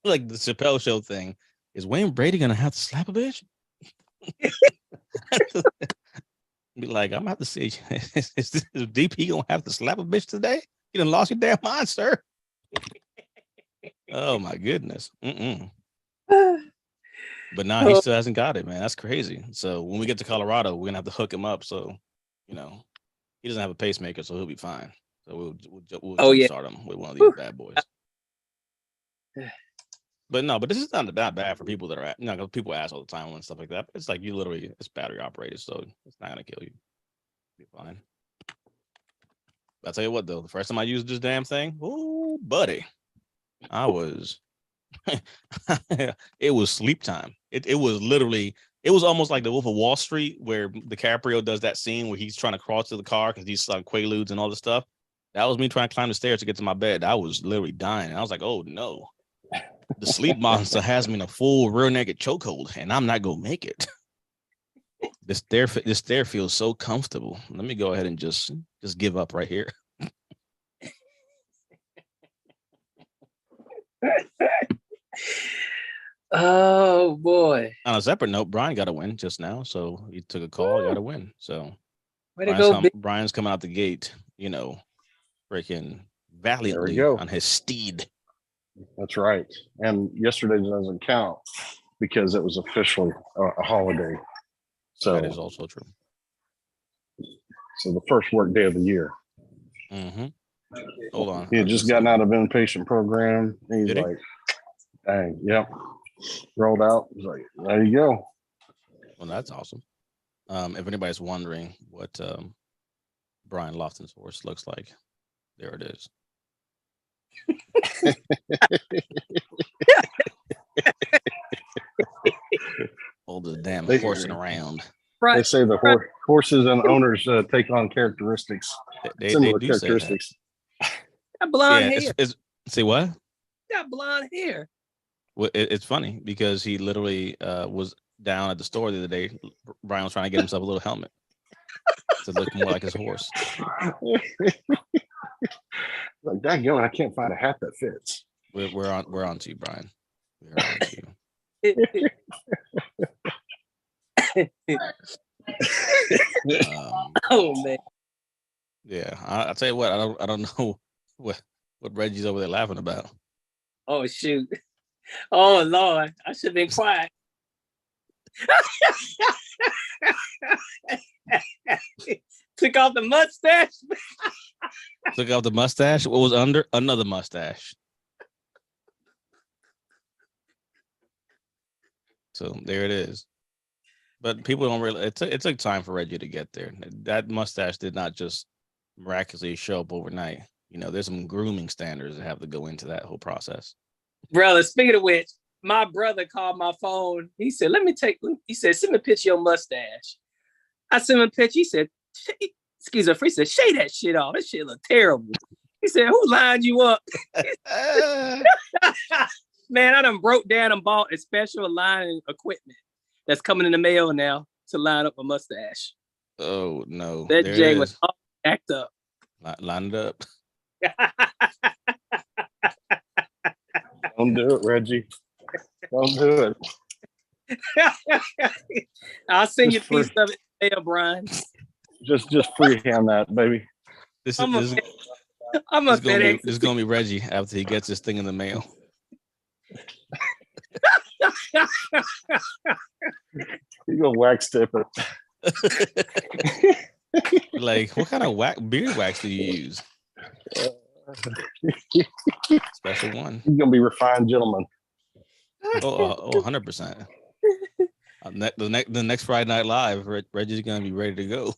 [SPEAKER 1] Like the Chappelle Show thing. Is Wayne Brady gonna have to slap a bitch? Be like, I'm gonna have to see. Is DP gonna have to slap a bitch today? You done lost your damn mind, sir. Oh my goodness. But now he still hasn't got it, man. That's crazy. So when we get to Colorado, we're gonna have to hook him up. So, you know, he doesn't have a pacemaker, so he'll be fine. So we'll start him with one of these bad boys. But no, but this is not that bad for people that are, you know, because people ask all the time and stuff like that. But it's like, you literally, it's battery operated, so it's not gonna kill you. Be fine. But I'll tell you what, though, the first time I used this damn thing, oh, buddy, I was, it was sleep time. It was literally, it was almost like the Wolf of Wall Street, where DiCaprio does that scene where he's trying to crawl to the car because he's like Quaaludes and all this stuff. That was me trying to climb the stairs to get to my bed. I was literally dying. I was like, oh no. The sleep monster has me in a full rear naked chokehold, and I'm not gonna make it. This stair feels so comfortable. Let me go ahead and just give up right here.
[SPEAKER 6] Oh boy!
[SPEAKER 1] On a separate note, Brian got a win just now, so he took a call, got a win. So
[SPEAKER 6] way to go,
[SPEAKER 1] Brian's coming out the gate, you know, freaking valiantly on his steed.
[SPEAKER 2] That's right. And yesterday doesn't count because it was officially a holiday. So
[SPEAKER 1] that is also true.
[SPEAKER 2] So the first work day of the year.
[SPEAKER 1] Mm-hmm. Hold on.
[SPEAKER 2] He had just gotten out of inpatient program. And he's like, dang, yep. Rolled out. He's like, there you go.
[SPEAKER 1] Well, that's awesome. If anybody's wondering what Brian Lofton's horse looks like, there it is. All the damn horsing around.
[SPEAKER 2] They say the horses and owners take on characteristics, similar
[SPEAKER 1] do
[SPEAKER 2] characteristics.
[SPEAKER 6] Got blonde hair.
[SPEAKER 1] Say what?
[SPEAKER 6] Got blonde hair.
[SPEAKER 1] Well, it's funny because he literally was down at the store the other day. Brian was trying to get himself a little helmet to look more like his horse.
[SPEAKER 2] Like, daggone, I can't find a hat that fits.
[SPEAKER 1] We're on to you, Brian. We're on to you.
[SPEAKER 6] Oh man.
[SPEAKER 1] Yeah, I'll tell you what. I don't know what Reggie's over there laughing about.
[SPEAKER 6] Oh shoot. Oh Lord, I should have been quiet. Took off the mustache.
[SPEAKER 1] Took off the mustache. What was under? Another mustache. So there it is. But people don't really. It took time for Reggie to get there. That mustache did not just miraculously show up overnight. you know, there's some grooming standards that have to go into that whole process.
[SPEAKER 6] Brother, speaking of which, my brother called my phone. He said, he said, send me a picture of your mustache. I sent him a picture. He said, schizophrenic. He said, shave that shit off. That shit look terrible. He said, who lined you up? Man, I done broke down and bought a special line equipment that's coming in the mail now to line up a mustache.
[SPEAKER 1] Oh no.
[SPEAKER 6] That Jay was all act up.
[SPEAKER 1] Lined up.
[SPEAKER 10] Don't do it, Reggie. Don't do it.
[SPEAKER 6] I'll send you a piece of it later, Brian.
[SPEAKER 10] Just freehand that, baby.
[SPEAKER 1] This
[SPEAKER 6] I'm
[SPEAKER 1] is gonna be Reggie after he gets this thing in the mail.
[SPEAKER 10] You gonna wax tip it.
[SPEAKER 1] Like, what kind of beard wax do you use? Special one.
[SPEAKER 10] You're gonna be refined gentleman.
[SPEAKER 1] 100%. The next Friday Night Live, Reggie's gonna be ready to go.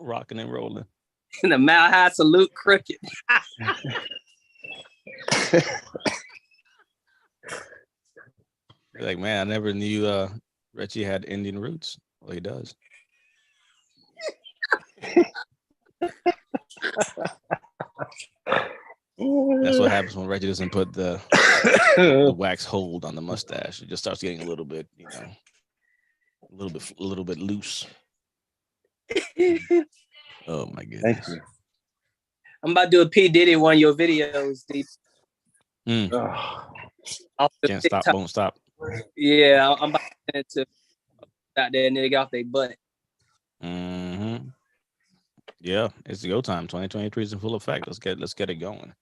[SPEAKER 1] Rocking and rolling.
[SPEAKER 6] In the Mile High Salute crooked.
[SPEAKER 1] Like, man, I never knew Reggie had Indian roots. Well, he does. That's what happens when Reggie doesn't put the wax hold on the mustache. It just starts getting a little bit, you know, a little bit loose. Oh my goodness.
[SPEAKER 10] Thank you.
[SPEAKER 6] I'm about to do a P. Diddy one of your videos, Steve.
[SPEAKER 1] Can't stop, won't stop.
[SPEAKER 6] Yeah, I'm about to send it to out there nigga off their butt.
[SPEAKER 1] Mm-hmm. Yeah, it's go time. 2023 is in full effect. Let's get it going.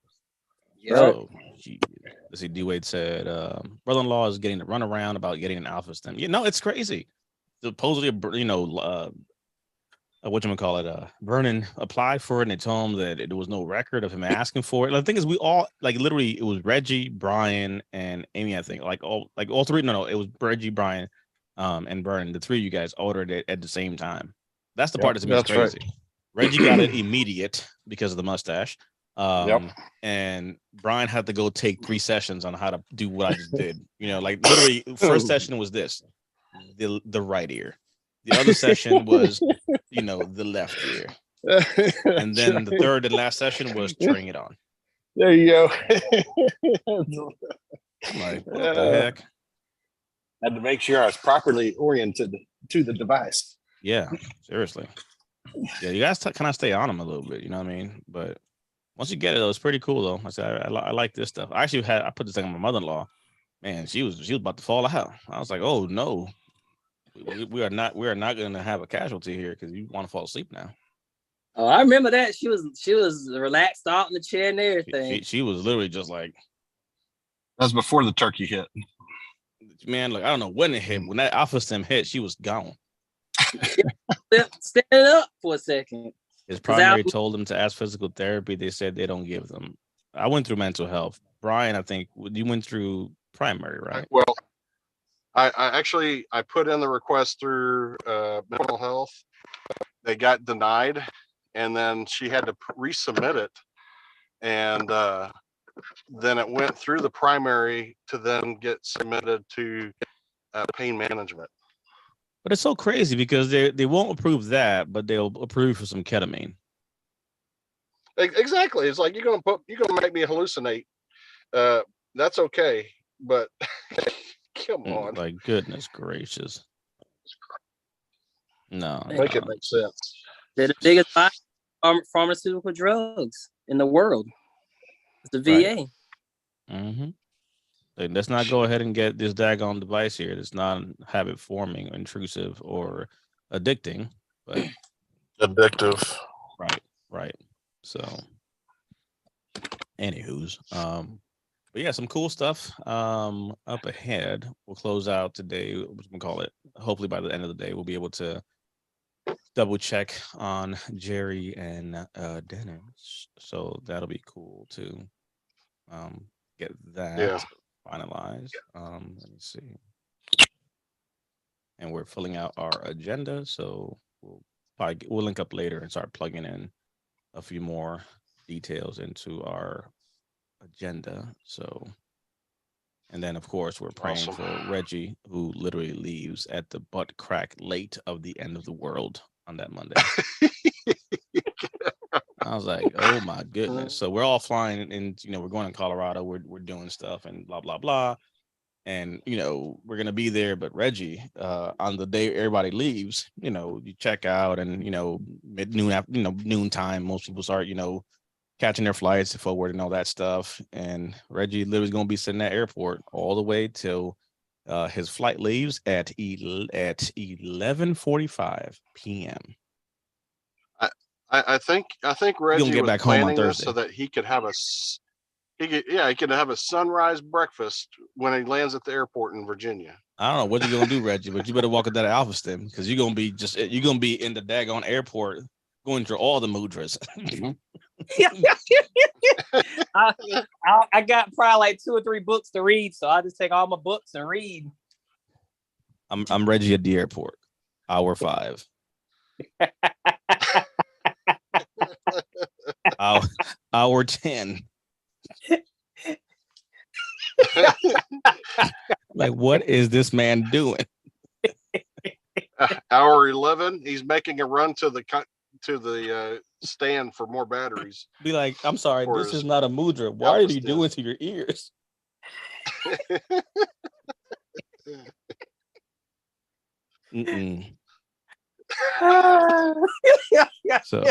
[SPEAKER 6] Yeah.
[SPEAKER 1] So, let's see. D-Wade said, brother-in-law is getting to run around about getting an alpha stem. You know, it's crazy. Supposedly, you know, Vernon applied for it and they told him that there was no record of him asking for it. The thing is, we all, like, literally, it was Reggie, Brian, and Amy, I think. All three. No, it was Reggie, Brian, and Vernon. The three of you guys ordered it at the same time. That's the part that's crazy. Right. Reggie got it immediate because of the mustache. And Brian had to go take 3 sessions on how to do what I just did. You know, like, literally, first session was this, the right ear. The other session was, you know, the left ear. And then the third and last session was turning it on.
[SPEAKER 10] There you go.
[SPEAKER 1] I'm like, what the heck?
[SPEAKER 10] Had to make sure I was properly oriented to the device.
[SPEAKER 1] Yeah, seriously. Yeah, you guys kind of stay on them a little bit, you know what I mean? But once you get it, though, it's pretty cool, though. I said, I like this stuff. I put this thing on my mother-in-law. Man, she was about to fall out. I was like, oh no. We are not going to have a casualty here because you want to fall asleep now.
[SPEAKER 6] Oh, I remember that. She was relaxed out in the chair and everything.
[SPEAKER 1] She was literally just like.
[SPEAKER 10] That was before the turkey hit.
[SPEAKER 1] Man, like, I don't know when it hit. When that alpha stem hit, she was gone.
[SPEAKER 6] Stand up for a second.
[SPEAKER 1] His primary told him to ask physical therapy. They said they don't give them. I went through mental health. Brian, I think you went through primary, right?
[SPEAKER 4] Well, I actually put in the request through mental health. They got denied, and then she had to resubmit it, and then it went through the primary to then get submitted to pain management.
[SPEAKER 1] But it's so crazy because they won't approve that, but they'll approve for some ketamine.
[SPEAKER 4] Exactly. It's like you're gonna make me hallucinate. That's okay, but come on.
[SPEAKER 1] Like, goodness gracious. No.
[SPEAKER 4] Make it make sense.
[SPEAKER 6] They're the biggest pharmaceutical drugs in the world. It's the VA.
[SPEAKER 1] Right. Mm-hmm. Like, let's not go ahead and get this daggone device here. It's not habit forming, intrusive, or addicting, but
[SPEAKER 10] addictive.
[SPEAKER 1] Right. So, anywho's, but yeah, some cool stuff up ahead. We'll close out today. What we call it. Hopefully, by the end of the day, we'll be able to double check on Jerry and Dennis. So that'll be cool to get that finalized. Let me see. And we're filling out our agenda, so we'll we'll link up later and start plugging in a few more details into our agenda. So, and then of course we're praying for Reggie, who literally leaves at the butt crack late of the end of the world on that Monday. I was like, oh my goodness. So we're all flying and we're going to Colorado. We're doing stuff and blah blah blah. And we're gonna be there, but Reggie, on the day everybody leaves, you check out and mid noon after noon time, most people start catching their flights forward and all that stuff. And Reggie literally is gonna be sitting at the airport all the way till his flight leaves at 11:45 p.m.
[SPEAKER 4] I think Reggie
[SPEAKER 1] get
[SPEAKER 4] was
[SPEAKER 1] back home on
[SPEAKER 4] planning this
[SPEAKER 1] Thursday.
[SPEAKER 4] so that he could have he could have a sunrise breakfast when he lands at the airport in Virginia.
[SPEAKER 1] I don't know what you're gonna do, Reggie, but you better walk at that Alpha Stem because you're gonna be in the daggone airport going through all the mudras.
[SPEAKER 6] I got probably like 2 or 3 books to read, so I just take all my books and read.
[SPEAKER 1] I'm Reggie at the airport, hour 5. hour 10. Like, what is this man doing?
[SPEAKER 4] Hour 11, he's making a run to the stand for more batteries.
[SPEAKER 1] Be like, I'm sorry, this is not a mudra. Why are you doing to your ears? So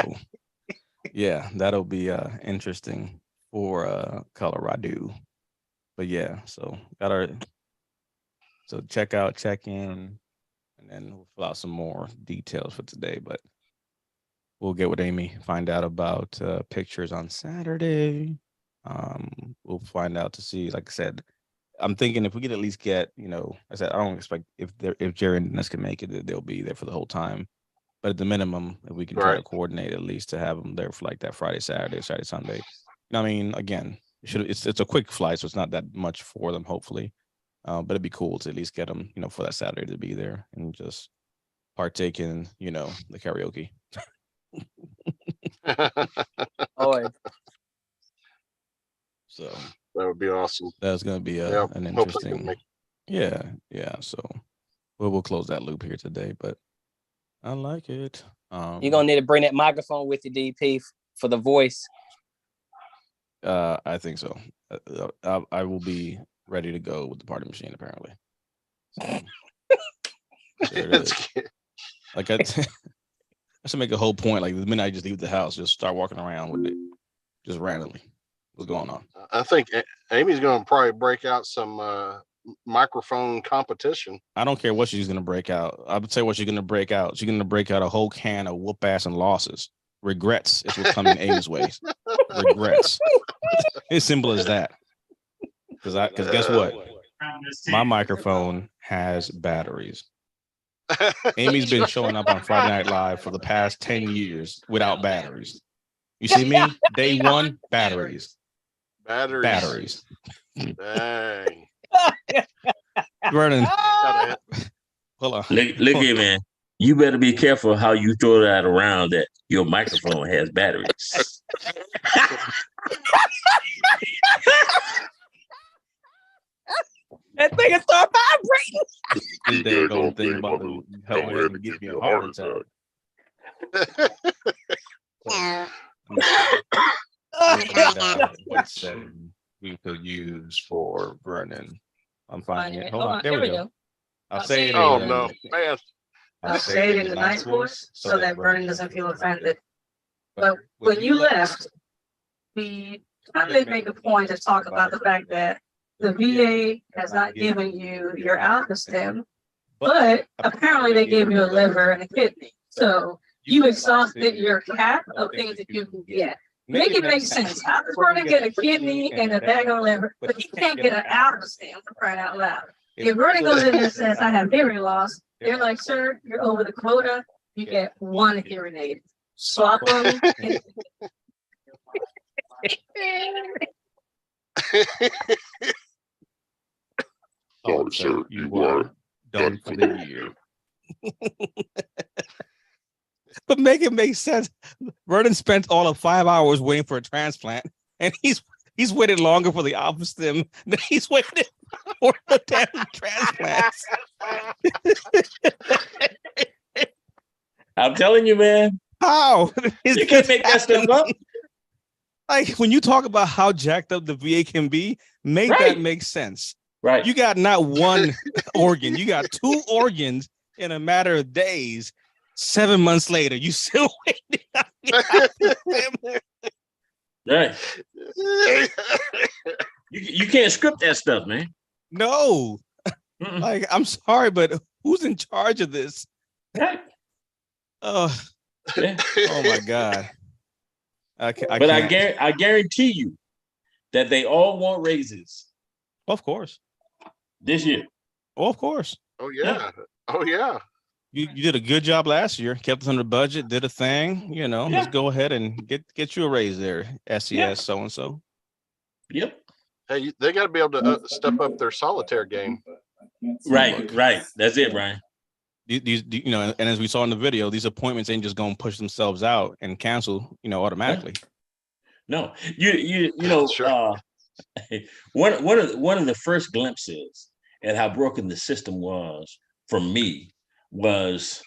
[SPEAKER 1] yeah, that'll be interesting for Colorado. But yeah, so check in, and then we'll fill out some more details for today. But we'll get with Amy, find out about pictures on Saturday. We'll find out to see, like I said, I'm thinking if we could at least get, I said I don't expect if Jerry and Dennis can make it, they'll be there for the whole time. But at the minimum, if we can try to coordinate at least to have them there for like that Friday, Saturday, Sunday. I mean, again, it's a quick flight, so it's not that much for them, hopefully. But it'd be cool to at least get them, for that Saturday to be there and just partake in, the karaoke.
[SPEAKER 6] Oh,
[SPEAKER 1] so
[SPEAKER 4] that would be awesome.
[SPEAKER 1] That's gonna be an interesting. Yeah. So we'll close that loop here today, but I like it.
[SPEAKER 6] You're gonna need to bring that microphone with you, DP, for the voice.
[SPEAKER 1] I think so. I will be ready to go with the party machine, apparently. So, there it is. Like I should make a whole point. Like the minute I just leave the house, just start walking around with it, just randomly. What's going on?
[SPEAKER 4] I think Amy's going to probably break out some microphone competition.
[SPEAKER 1] I don't care what she's going to break out. I would say what she's going to break out. She's going to break out a whole can of whoop ass and losses. Regrets is what's coming Amy's way. Regrets. As simple as that. Because guess what? My microphone has batteries. Amy's been showing up on Friday Night Live for the past 10 years without batteries. You see me? Day 1, batteries. Batteries.
[SPEAKER 4] Dang.
[SPEAKER 1] Vernon. Hold on.
[SPEAKER 8] Look here, man. You better be careful how you throw that around that your microphone has batteries.
[SPEAKER 6] That thing start vibrating.
[SPEAKER 1] They're going to think about the hell and give me a heart attack. What setting we could use for Vernon? I'm finding it. Hold on. There we go. I'll say it.
[SPEAKER 4] Oh no, man.
[SPEAKER 5] I'll say it in the nice voice so that Vernon doesn't feel offended. But when you left, we kind of make a point to talk about the fact that the VA has not given you your Alpha Stem, but apparently they gave you a liver and a kidney. So you exhausted your cap of things that you can get. Make it make sense. How does Vernon get a kidney and a daggone liver, but he can't get an Alpha Stem for crying out loud? If Vernon goes in there and says, I have hearing loss, they're like, sir, you're over the quota. You get 1 hearing aid. Swap them.
[SPEAKER 1] Oh, sir, you are done for the year. But make it make sense. Vernon spent all of 5 hours waiting for a transplant, and he's waited longer for the alpha stem than he's waited for the damn transplants.
[SPEAKER 8] I'm telling you, man.
[SPEAKER 1] How?
[SPEAKER 8] You can't make that stuff up.
[SPEAKER 1] Like when you talk about how jacked up the VA can be, make
[SPEAKER 8] Right.
[SPEAKER 1] that make sense.
[SPEAKER 8] Right.
[SPEAKER 1] You got not one organ, you got 2 organs in a matter of days. 7 months later, you still waiting.
[SPEAKER 8] Right. You can't script that stuff, man.
[SPEAKER 1] No,
[SPEAKER 8] Mm-mm.
[SPEAKER 1] like I'm sorry, but who's in charge of this?
[SPEAKER 8] Right.
[SPEAKER 1] Oh,
[SPEAKER 8] Yeah.
[SPEAKER 1] oh my God. I
[SPEAKER 8] But
[SPEAKER 1] can't.
[SPEAKER 8] I guarantee you that they all want raises
[SPEAKER 1] Of course.
[SPEAKER 8] this year.
[SPEAKER 1] Oh, of course.
[SPEAKER 4] Oh yeah. Oh yeah.
[SPEAKER 1] You did a good job last year. Kept us under budget. Did a thing. You know, let's
[SPEAKER 8] Yeah.
[SPEAKER 1] go ahead and get you a raise there. SES
[SPEAKER 8] Yeah.
[SPEAKER 1] so and so.
[SPEAKER 8] Yep.
[SPEAKER 4] Hey, they got to be able to step up their solitaire game.
[SPEAKER 8] Right. Right. That's it, Brian.
[SPEAKER 1] These you know, and as we saw in the video, these appointments ain't just gonna push themselves out and cancel, you know, automatically.
[SPEAKER 8] No, you know,
[SPEAKER 4] Sure.
[SPEAKER 8] one of the first glimpses at how broken the system was for me was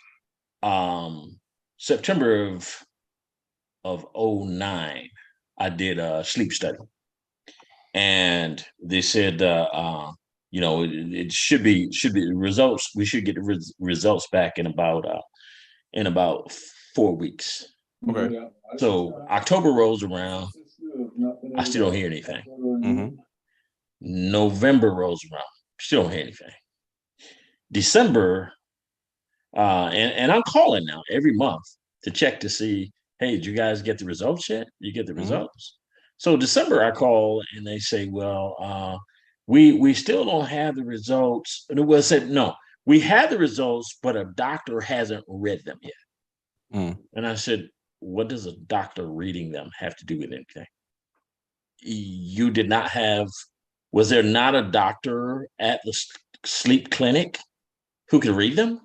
[SPEAKER 8] September of 09. I did a sleep study, and they said you know, it should be results. We should get the results back in about 4 weeks.
[SPEAKER 1] Okay.
[SPEAKER 8] So October rolls around, I still don't hear anything.
[SPEAKER 1] Mm-hmm.
[SPEAKER 8] November rolls around, still don't hear anything. December, and I'm calling now every month to check to see, hey, did you guys get the results yet? You get the results? So December, I call and they say, well, we still don't have the results. And it was said, no, we have the results, but a doctor hasn't read them yet.
[SPEAKER 1] Mm.
[SPEAKER 8] And I said, what does a doctor reading them have to do with anything? You did not have, was there not a doctor at the sleep clinic who could read them?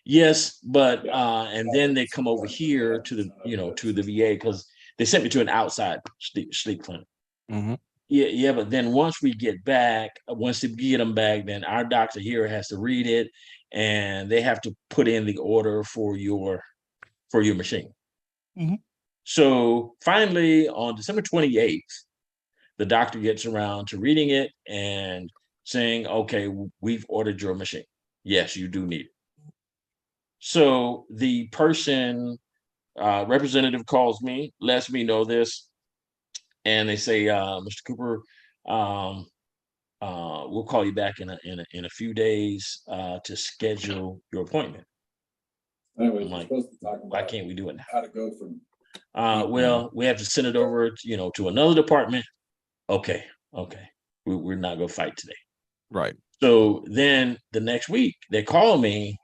[SPEAKER 8] Yes, but and then they come over here to the, you know, to the VA because they sent me to an outside sleep clinic.
[SPEAKER 1] Mm-hmm.
[SPEAKER 8] Yeah, but then once we get them back, then our doctor here has to read it, and they have to put in the order for your machine.
[SPEAKER 1] Mhm.
[SPEAKER 8] So finally, on December 28th, the doctor gets around to reading it and saying, "Okay, we've ordered your machine. Yes, you do need it." So the person representative calls me, lets me know this. And they say, Mr. Cooper, we'll call you back in a few days to schedule your appointment.
[SPEAKER 11] Anyway,
[SPEAKER 8] I'm like,
[SPEAKER 11] supposed to talk about
[SPEAKER 8] why can't we do it now?
[SPEAKER 11] how to go from
[SPEAKER 8] Well, we have to send it over, to another department. Okay. We're not gonna fight today.
[SPEAKER 1] Right.
[SPEAKER 8] So then the next week they call me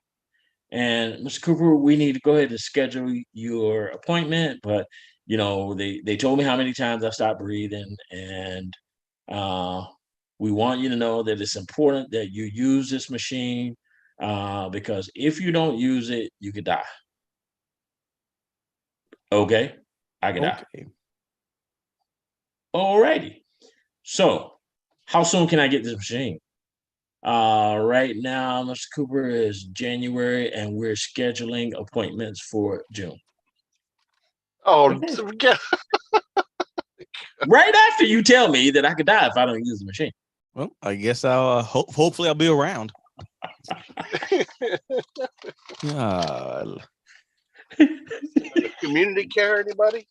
[SPEAKER 8] and Mr. Cooper, we need to go ahead and schedule your appointment, but they told me how many times I stopped breathing, and we want you to know that it's important that you use this machine because if you don't use it, you could die. Okay, I could die.
[SPEAKER 1] Okay.
[SPEAKER 8] Alrighty. So, how soon can I get this machine? Right now, Mr. Cooper, is January, and we're scheduling appointments for June.
[SPEAKER 4] Oh, yeah.
[SPEAKER 8] Right after you tell me that I could die if I don't use the machine.
[SPEAKER 1] Well, I guess I'll hopefully I'll be around.
[SPEAKER 4] Community care, anybody?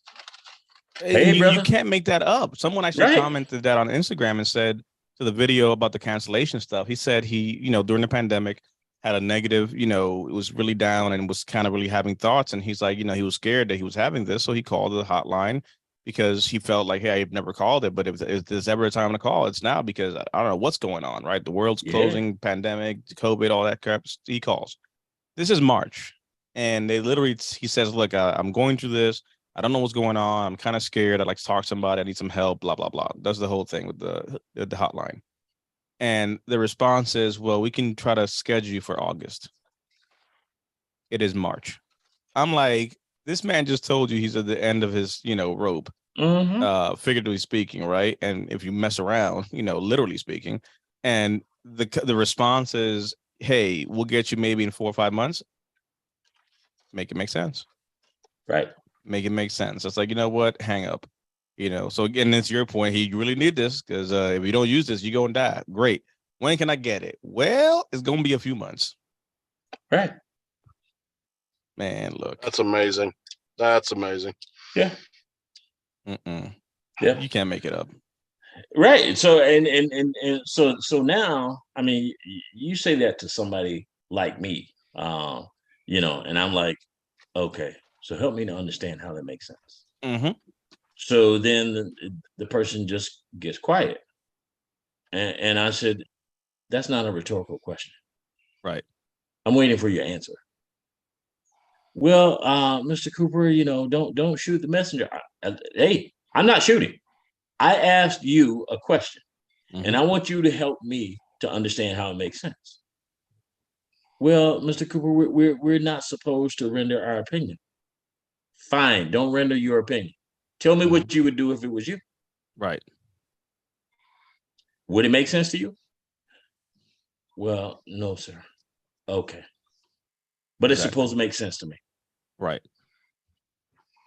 [SPEAKER 8] Hey,
[SPEAKER 1] you
[SPEAKER 8] brother.
[SPEAKER 1] can't make that up. Someone actually
[SPEAKER 8] Right.
[SPEAKER 1] commented that on Instagram and said to the video about the cancellation stuff. He said he, during the pandemic had a negative, it was really down and was kind of really having thoughts. And he's like, he was scared that he was having this. So he called the hotline because he felt like, hey, I've never called it. But if there's ever a time to call, it's now, because I don't know what's going on, right? The world's
[SPEAKER 8] Yeah.
[SPEAKER 1] closing, pandemic, COVID, all that crap. He calls. This is March. And they literally, he says, look, I'm going through this. I don't know what's going on. I'm kind of scared. I'd like to talk to somebody. I need some help, blah, blah, blah. That's the whole thing with the hotline. And the response is, well, we can try to schedule you for August. It is March. I'm like, this man just told you he's at the end of his, rope, figuratively speaking, right? And if you mess around, literally speaking, and the response is, hey, we'll get you maybe in 4 or 5 months. Make it make sense.
[SPEAKER 8] Right.
[SPEAKER 1] Make it make sense. It's like, you know what? Hang up. So again, it's your point. He really need this because if you don't use this, you're gonna die. Great. When can I get it? Well, it's gonna be a few months.
[SPEAKER 8] Right.
[SPEAKER 1] Man, look.
[SPEAKER 4] That's amazing. That's amazing.
[SPEAKER 8] Yeah.
[SPEAKER 1] Yeah. You can't make it up.
[SPEAKER 8] Right. So and so now, I mean, you say that to somebody like me, and I'm like, okay, so help me to understand how that makes sense. So then the person just gets quiet. And I said, that's not a rhetorical question.
[SPEAKER 1] Right.
[SPEAKER 8] I'm waiting for your answer. Well, Mr. Cooper, don't shoot the messenger. Hey, I'm not shooting. I asked you a question, and I want you to help me to understand how it makes sense. Well, Mr. Cooper, we're not supposed to render our opinion. Fine, don't render your opinion. Tell me what you would do if it was you.
[SPEAKER 1] Right.
[SPEAKER 8] Would it make sense to you? Well, no, sir. Okay. But it's supposed to make sense to me.
[SPEAKER 1] Right.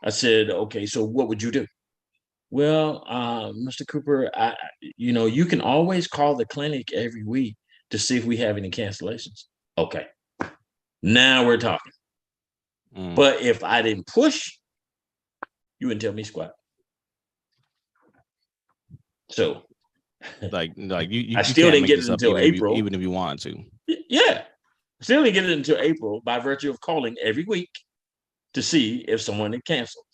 [SPEAKER 8] I said, okay, so what would you do? Well, Mr. Cooper, you can always call the clinic every week to see if we have any cancellations. Okay. Now we're talking. But if I didn't push, you wouldn't tell me squat. So
[SPEAKER 1] like you
[SPEAKER 8] I still didn't get it until
[SPEAKER 1] even
[SPEAKER 8] April.
[SPEAKER 1] Even if you want to.
[SPEAKER 8] Yeah. Still didn't get it until April by virtue of calling every week to see if someone had canceled.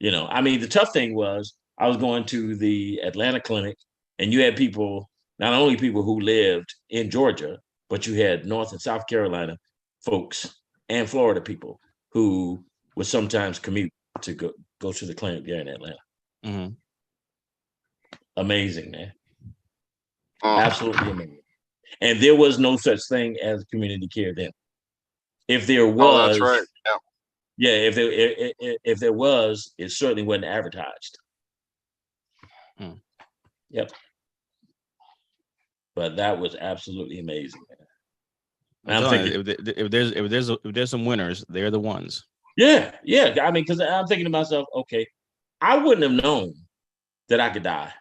[SPEAKER 8] I mean, the tough thing was I was going to the Atlanta clinic and you had people, not only people who lived in Georgia, but you had North and South Carolina folks and Florida people who would sometimes commute to go to the clinic there in Atlanta. Amazing, man. Absolutely amazing. And there was no such thing as community care then. If there was,
[SPEAKER 4] that's right.
[SPEAKER 8] Yeah, if there was, it certainly wasn't advertised. Yep. But that was absolutely amazing, man.
[SPEAKER 1] I'm thinking, if there's some winners, they're the ones.
[SPEAKER 8] Yeah. I mean, because I'm thinking to myself, okay, I wouldn't have known that I could die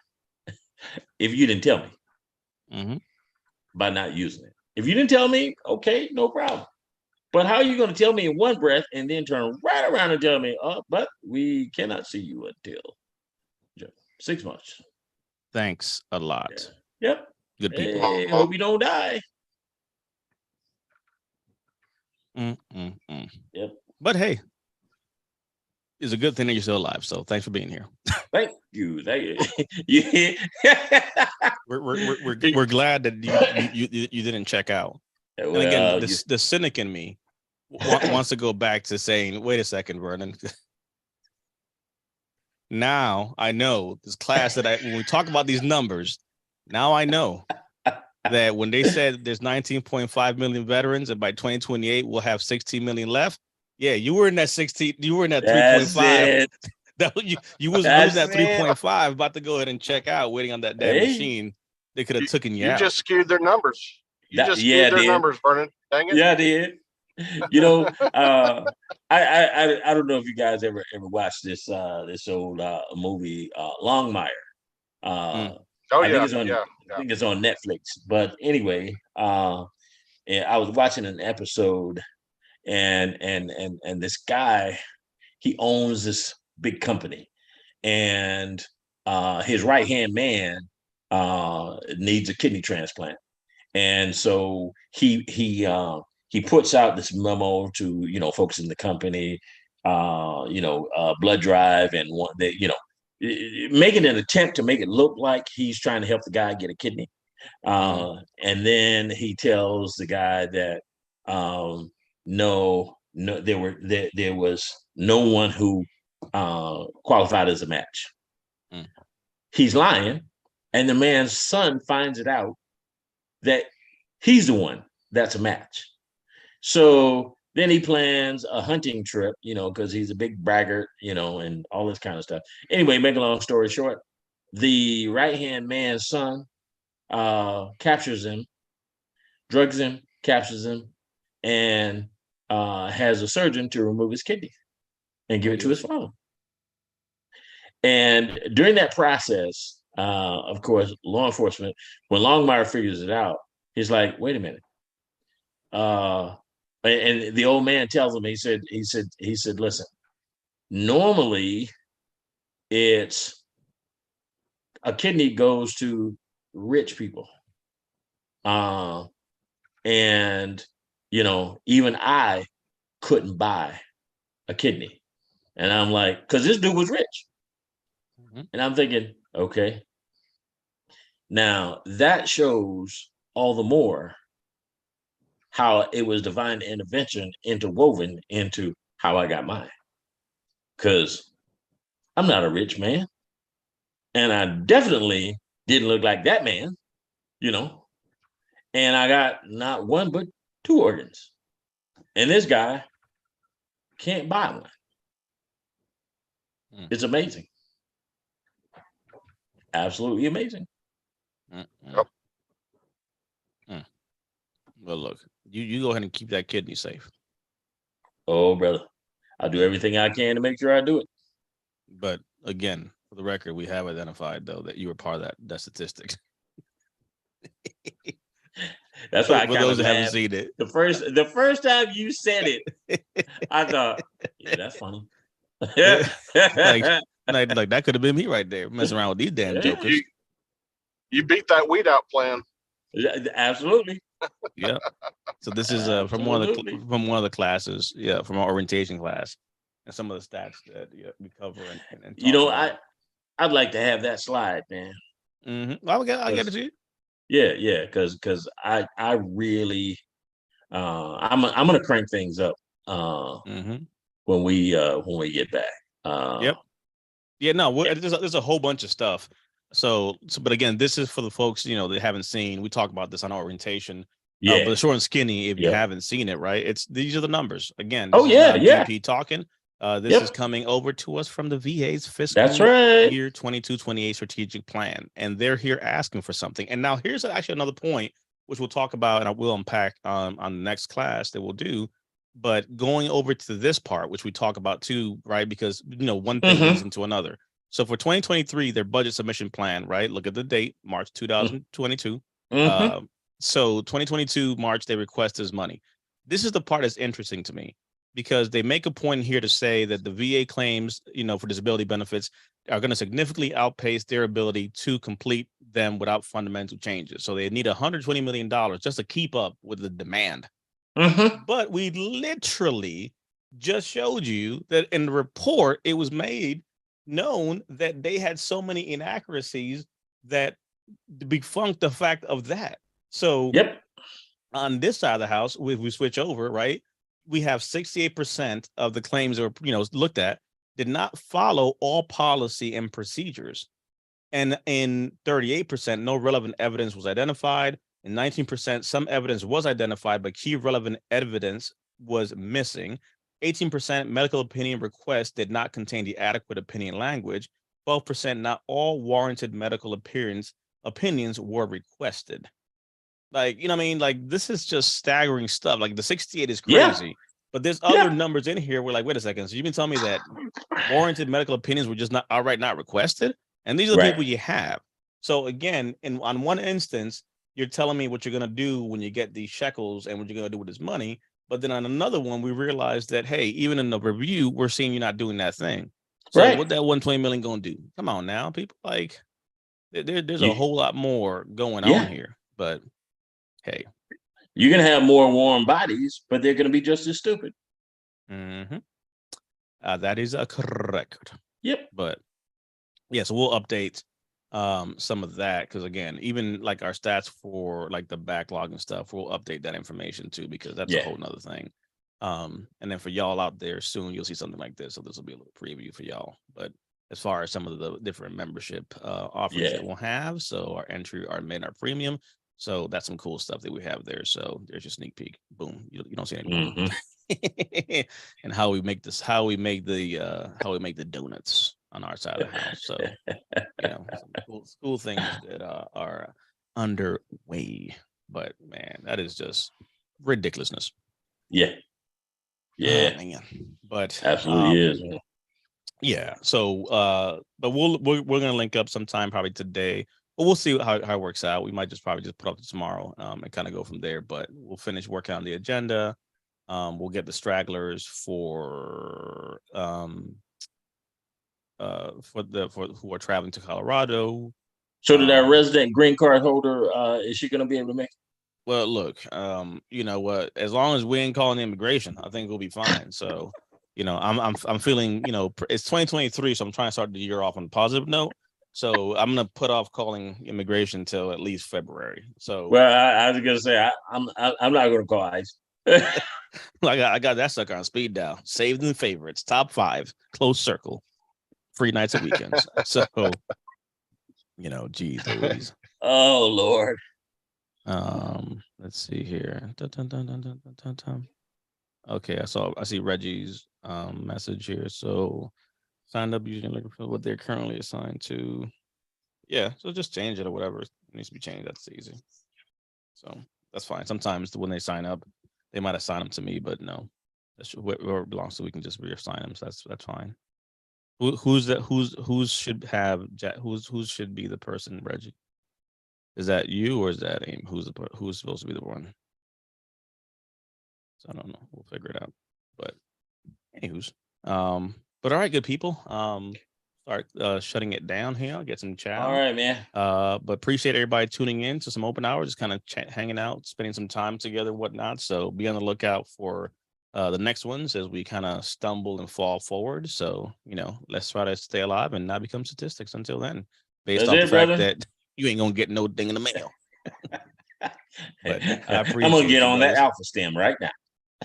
[SPEAKER 8] if you didn't tell me by not using it. If you didn't tell me, okay, no problem. But how are you going to tell me in one breath and then turn right around and tell me, but we cannot see you until 6 months.
[SPEAKER 1] Thanks a lot.
[SPEAKER 8] Yeah. Yep.
[SPEAKER 1] Good people.
[SPEAKER 8] Hey, hope you don't die. Yep.
[SPEAKER 1] But hey, it's a good thing that you're still alive. So thanks for being here.
[SPEAKER 8] Thank you. Yeah.
[SPEAKER 1] We're glad that you didn't check out.
[SPEAKER 8] Well,
[SPEAKER 1] and again, the cynic in me wants to go back to saying, wait a second, Vernon. Now I know this class when we talk about these numbers, now I know that when they said there's 19.5 million veterans and by 2028 we'll have 16 million left. Yeah, you were in that 16, you were in that 3.5. You was losing that 3.5, about to go ahead and check out, waiting on that damn machine. They could have taken you out.
[SPEAKER 4] You just skewed their numbers. You just skewed their numbers, Vernon. Dang it.
[SPEAKER 8] Yeah, I did. I don't know if you guys ever watched this old movie Longmire. I think it's on Netflix. But anyway, and I was watching an episode, and this guy, he owns this big company, and his right hand man needs a kidney transplant, and so he puts out this memo to folks in the company, blood drive, and making an attempt to make it look like he's trying to help the guy get a kidney. And then he tells the guy that no, there was no one who qualified as a match. He's lying, and the man's son finds it out that he's the one that's a match. So Then he plans a hunting trip, because he's a big braggart, and all this kind of stuff. Anyway, make a long story short, the right-hand man's son captures him, drugs him, captures him, and has a surgeon to remove his kidney and give it to his father. And during that process, of course, law enforcement, when Longmire figures it out, he's like, wait a minute. And the old man tells him, he said, listen, normally it's a kidney goes to rich people. And, even I couldn't buy a kidney. And I'm like, because this dude was rich. Mm-hmm. And I'm thinking, okay. Now that shows all the more how it was divine intervention interwoven into how I got mine. Because I'm not a rich man. And I definitely didn't look like that man, And I got not one, but 2 organs. And this guy can't buy one. It's amazing. Absolutely amazing.
[SPEAKER 1] Yep. Well, look, you go ahead and keep that kidney safe.
[SPEAKER 8] Oh, brother, I'll do everything I can to make sure I do it.
[SPEAKER 1] But again, for the record, we have identified though that you were part of that statistic.
[SPEAKER 8] That's why I
[SPEAKER 1] for those that haven't seen it.
[SPEAKER 8] The first time you said it, I thought, yeah, that's funny.
[SPEAKER 1] like that could have been me right there, messing around with these damn jokers.
[SPEAKER 4] You beat that weed out plan.
[SPEAKER 8] Absolutely.
[SPEAKER 1] Yeah. So this is from one of the classes, from our orientation class, and some of the stats that we cover. And
[SPEAKER 8] I'd like to have that slide, man.
[SPEAKER 1] Mm-hmm. I'll get it to you.
[SPEAKER 8] Yeah, because I really I'm gonna crank things up when we get back.
[SPEAKER 1] Yep. Yeah, no, there's a whole bunch of stuff. So, but again, this is for the folks, they haven't seen. We talk about this on orientation.
[SPEAKER 8] Yeah.
[SPEAKER 1] But short and skinny, if you haven't seen it, right? These are the numbers. Again,
[SPEAKER 8] GP
[SPEAKER 1] talking. This is coming over to us from the VA's fiscal year 22-28 strategic plan. And they're here asking for something. And now here's actually another point, which we'll talk about and I will unpack on the next class that we'll do. But going over to this part, which we talk about too, right? Because, one thing leads into another. So for 2023, their budget submission plan, right? Look at the date, March 2022. So 2022, March, they request this money. This is the part that's interesting to me because they make a point here to say that the VA claims, for disability benefits are going to significantly outpace their ability to complete them without fundamental changes. So they need $120 million just to keep up with the demand. But we literally just showed you that in the report, it was made known that they had so many inaccuracies that defunct the fact of that. So on this side of the house, if we switch over, right, we have 68% of the claims that were, looked at did not follow all policy and procedures. And in 38%, no relevant evidence was identified. In 19%, some evidence was identified, but key relevant evidence was missing. 18% medical opinion requests did not contain the adequate opinion language. 12%, not all warranted medical opinions were requested. Like, like this is just staggering stuff. Like the 68 is crazy, but there's other numbers in here. We're like, wait a second. So you can tell me that warranted medical opinions were just not not requested. And these are the people you have. So again, on one instance, you're telling me what you're going to do when you get these shekels and what you're going to do with this money. But then on another one, we realized that, hey, even in the review, we're seeing you're not doing that thing. So what that 120 million going to do? Come on now, people. Like there's a whole lot more going on here. But hey,
[SPEAKER 8] you're going to have more warm bodies, but they're going to be just as stupid.
[SPEAKER 1] That is correct.
[SPEAKER 8] Yep.
[SPEAKER 1] But so we'll update some of that because again, even like our stats for like the backlog and stuff, we'll update that information too because that's a whole nother thing. And then for y'all out there soon, you'll see something like this. So this will be a little preview for y'all. But as far as some of the different membership offerings that we'll have, so our entry, our mid, our premium, So that's some cool stuff that we have there. So there's your sneak peek. Boom. You don't see it anymore.
[SPEAKER 8] Mhm.
[SPEAKER 1] And how we make the donuts on our side of the house. So some cool things that are underway. But man, that is just ridiculousness.
[SPEAKER 8] Yeah.
[SPEAKER 1] Oh, man. But
[SPEAKER 8] Absolutely is. Man.
[SPEAKER 1] yeah. So but we're gonna link up sometime probably today. But we'll see how it works out. We might probably just put up to tomorrow and kind of go from there. But we'll finish working on the agenda. We'll get the stragglers for who are traveling to Colorado.
[SPEAKER 8] So did our resident green card holder, is she gonna be able to make it?
[SPEAKER 1] Well, look, you know what? As long as we ain't calling immigration, I think we'll be fine. So, I'm feeling, it's 2023, so I'm trying to start the year off on a positive note. So I'm gonna put off calling immigration till at least February. So,
[SPEAKER 8] well, I was gonna say I'm not gonna call ICE.
[SPEAKER 1] I got that sucker on speed dial, saved in the favorites, top 5, close circle, free nights and weekends. So, geez Louise.
[SPEAKER 8] Oh Lord.
[SPEAKER 1] Let's see here. Okay, I see Reggie's message here. So signed up using looking for what they're currently assigned to. Yeah, so just change it or whatever needs to be changed. That's easy. So that's fine. Sometimes when they sign up, they might assign them to me, but no, that's whoever it belongs to. We can just reassign them. So that's fine. Who should be the person, Reggie? Is that you or is that Aim? Who's supposed to be the one? So I don't know. We'll figure it out. But anywho's, but all right, good people. Start shutting it down here. I'll get some chat.
[SPEAKER 8] All right, man.
[SPEAKER 1] But appreciate everybody tuning in to some open hours, just kind of hanging out, spending some time together, whatnot. So be on the lookout for the next ones as we kind of stumble and fall forward. So let's try to stay alive and not become statistics until then, based on the fact that you ain't gonna get no thing in the mail. But
[SPEAKER 8] I'm gonna get on that alpha stem right now.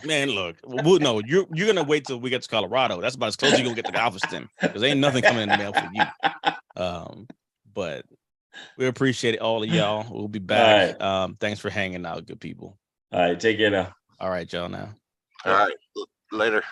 [SPEAKER 1] Man, look, no, you're gonna wait till we get to Colorado. That's about as close as you're gonna get to the alpha stem, because ain't nothing coming in the mail for you. But we appreciate it, all of y'all. We'll be back. Right. Thanks for hanging out, good people.
[SPEAKER 8] All right, take care now.
[SPEAKER 1] All right, y'all now.
[SPEAKER 4] All right, later.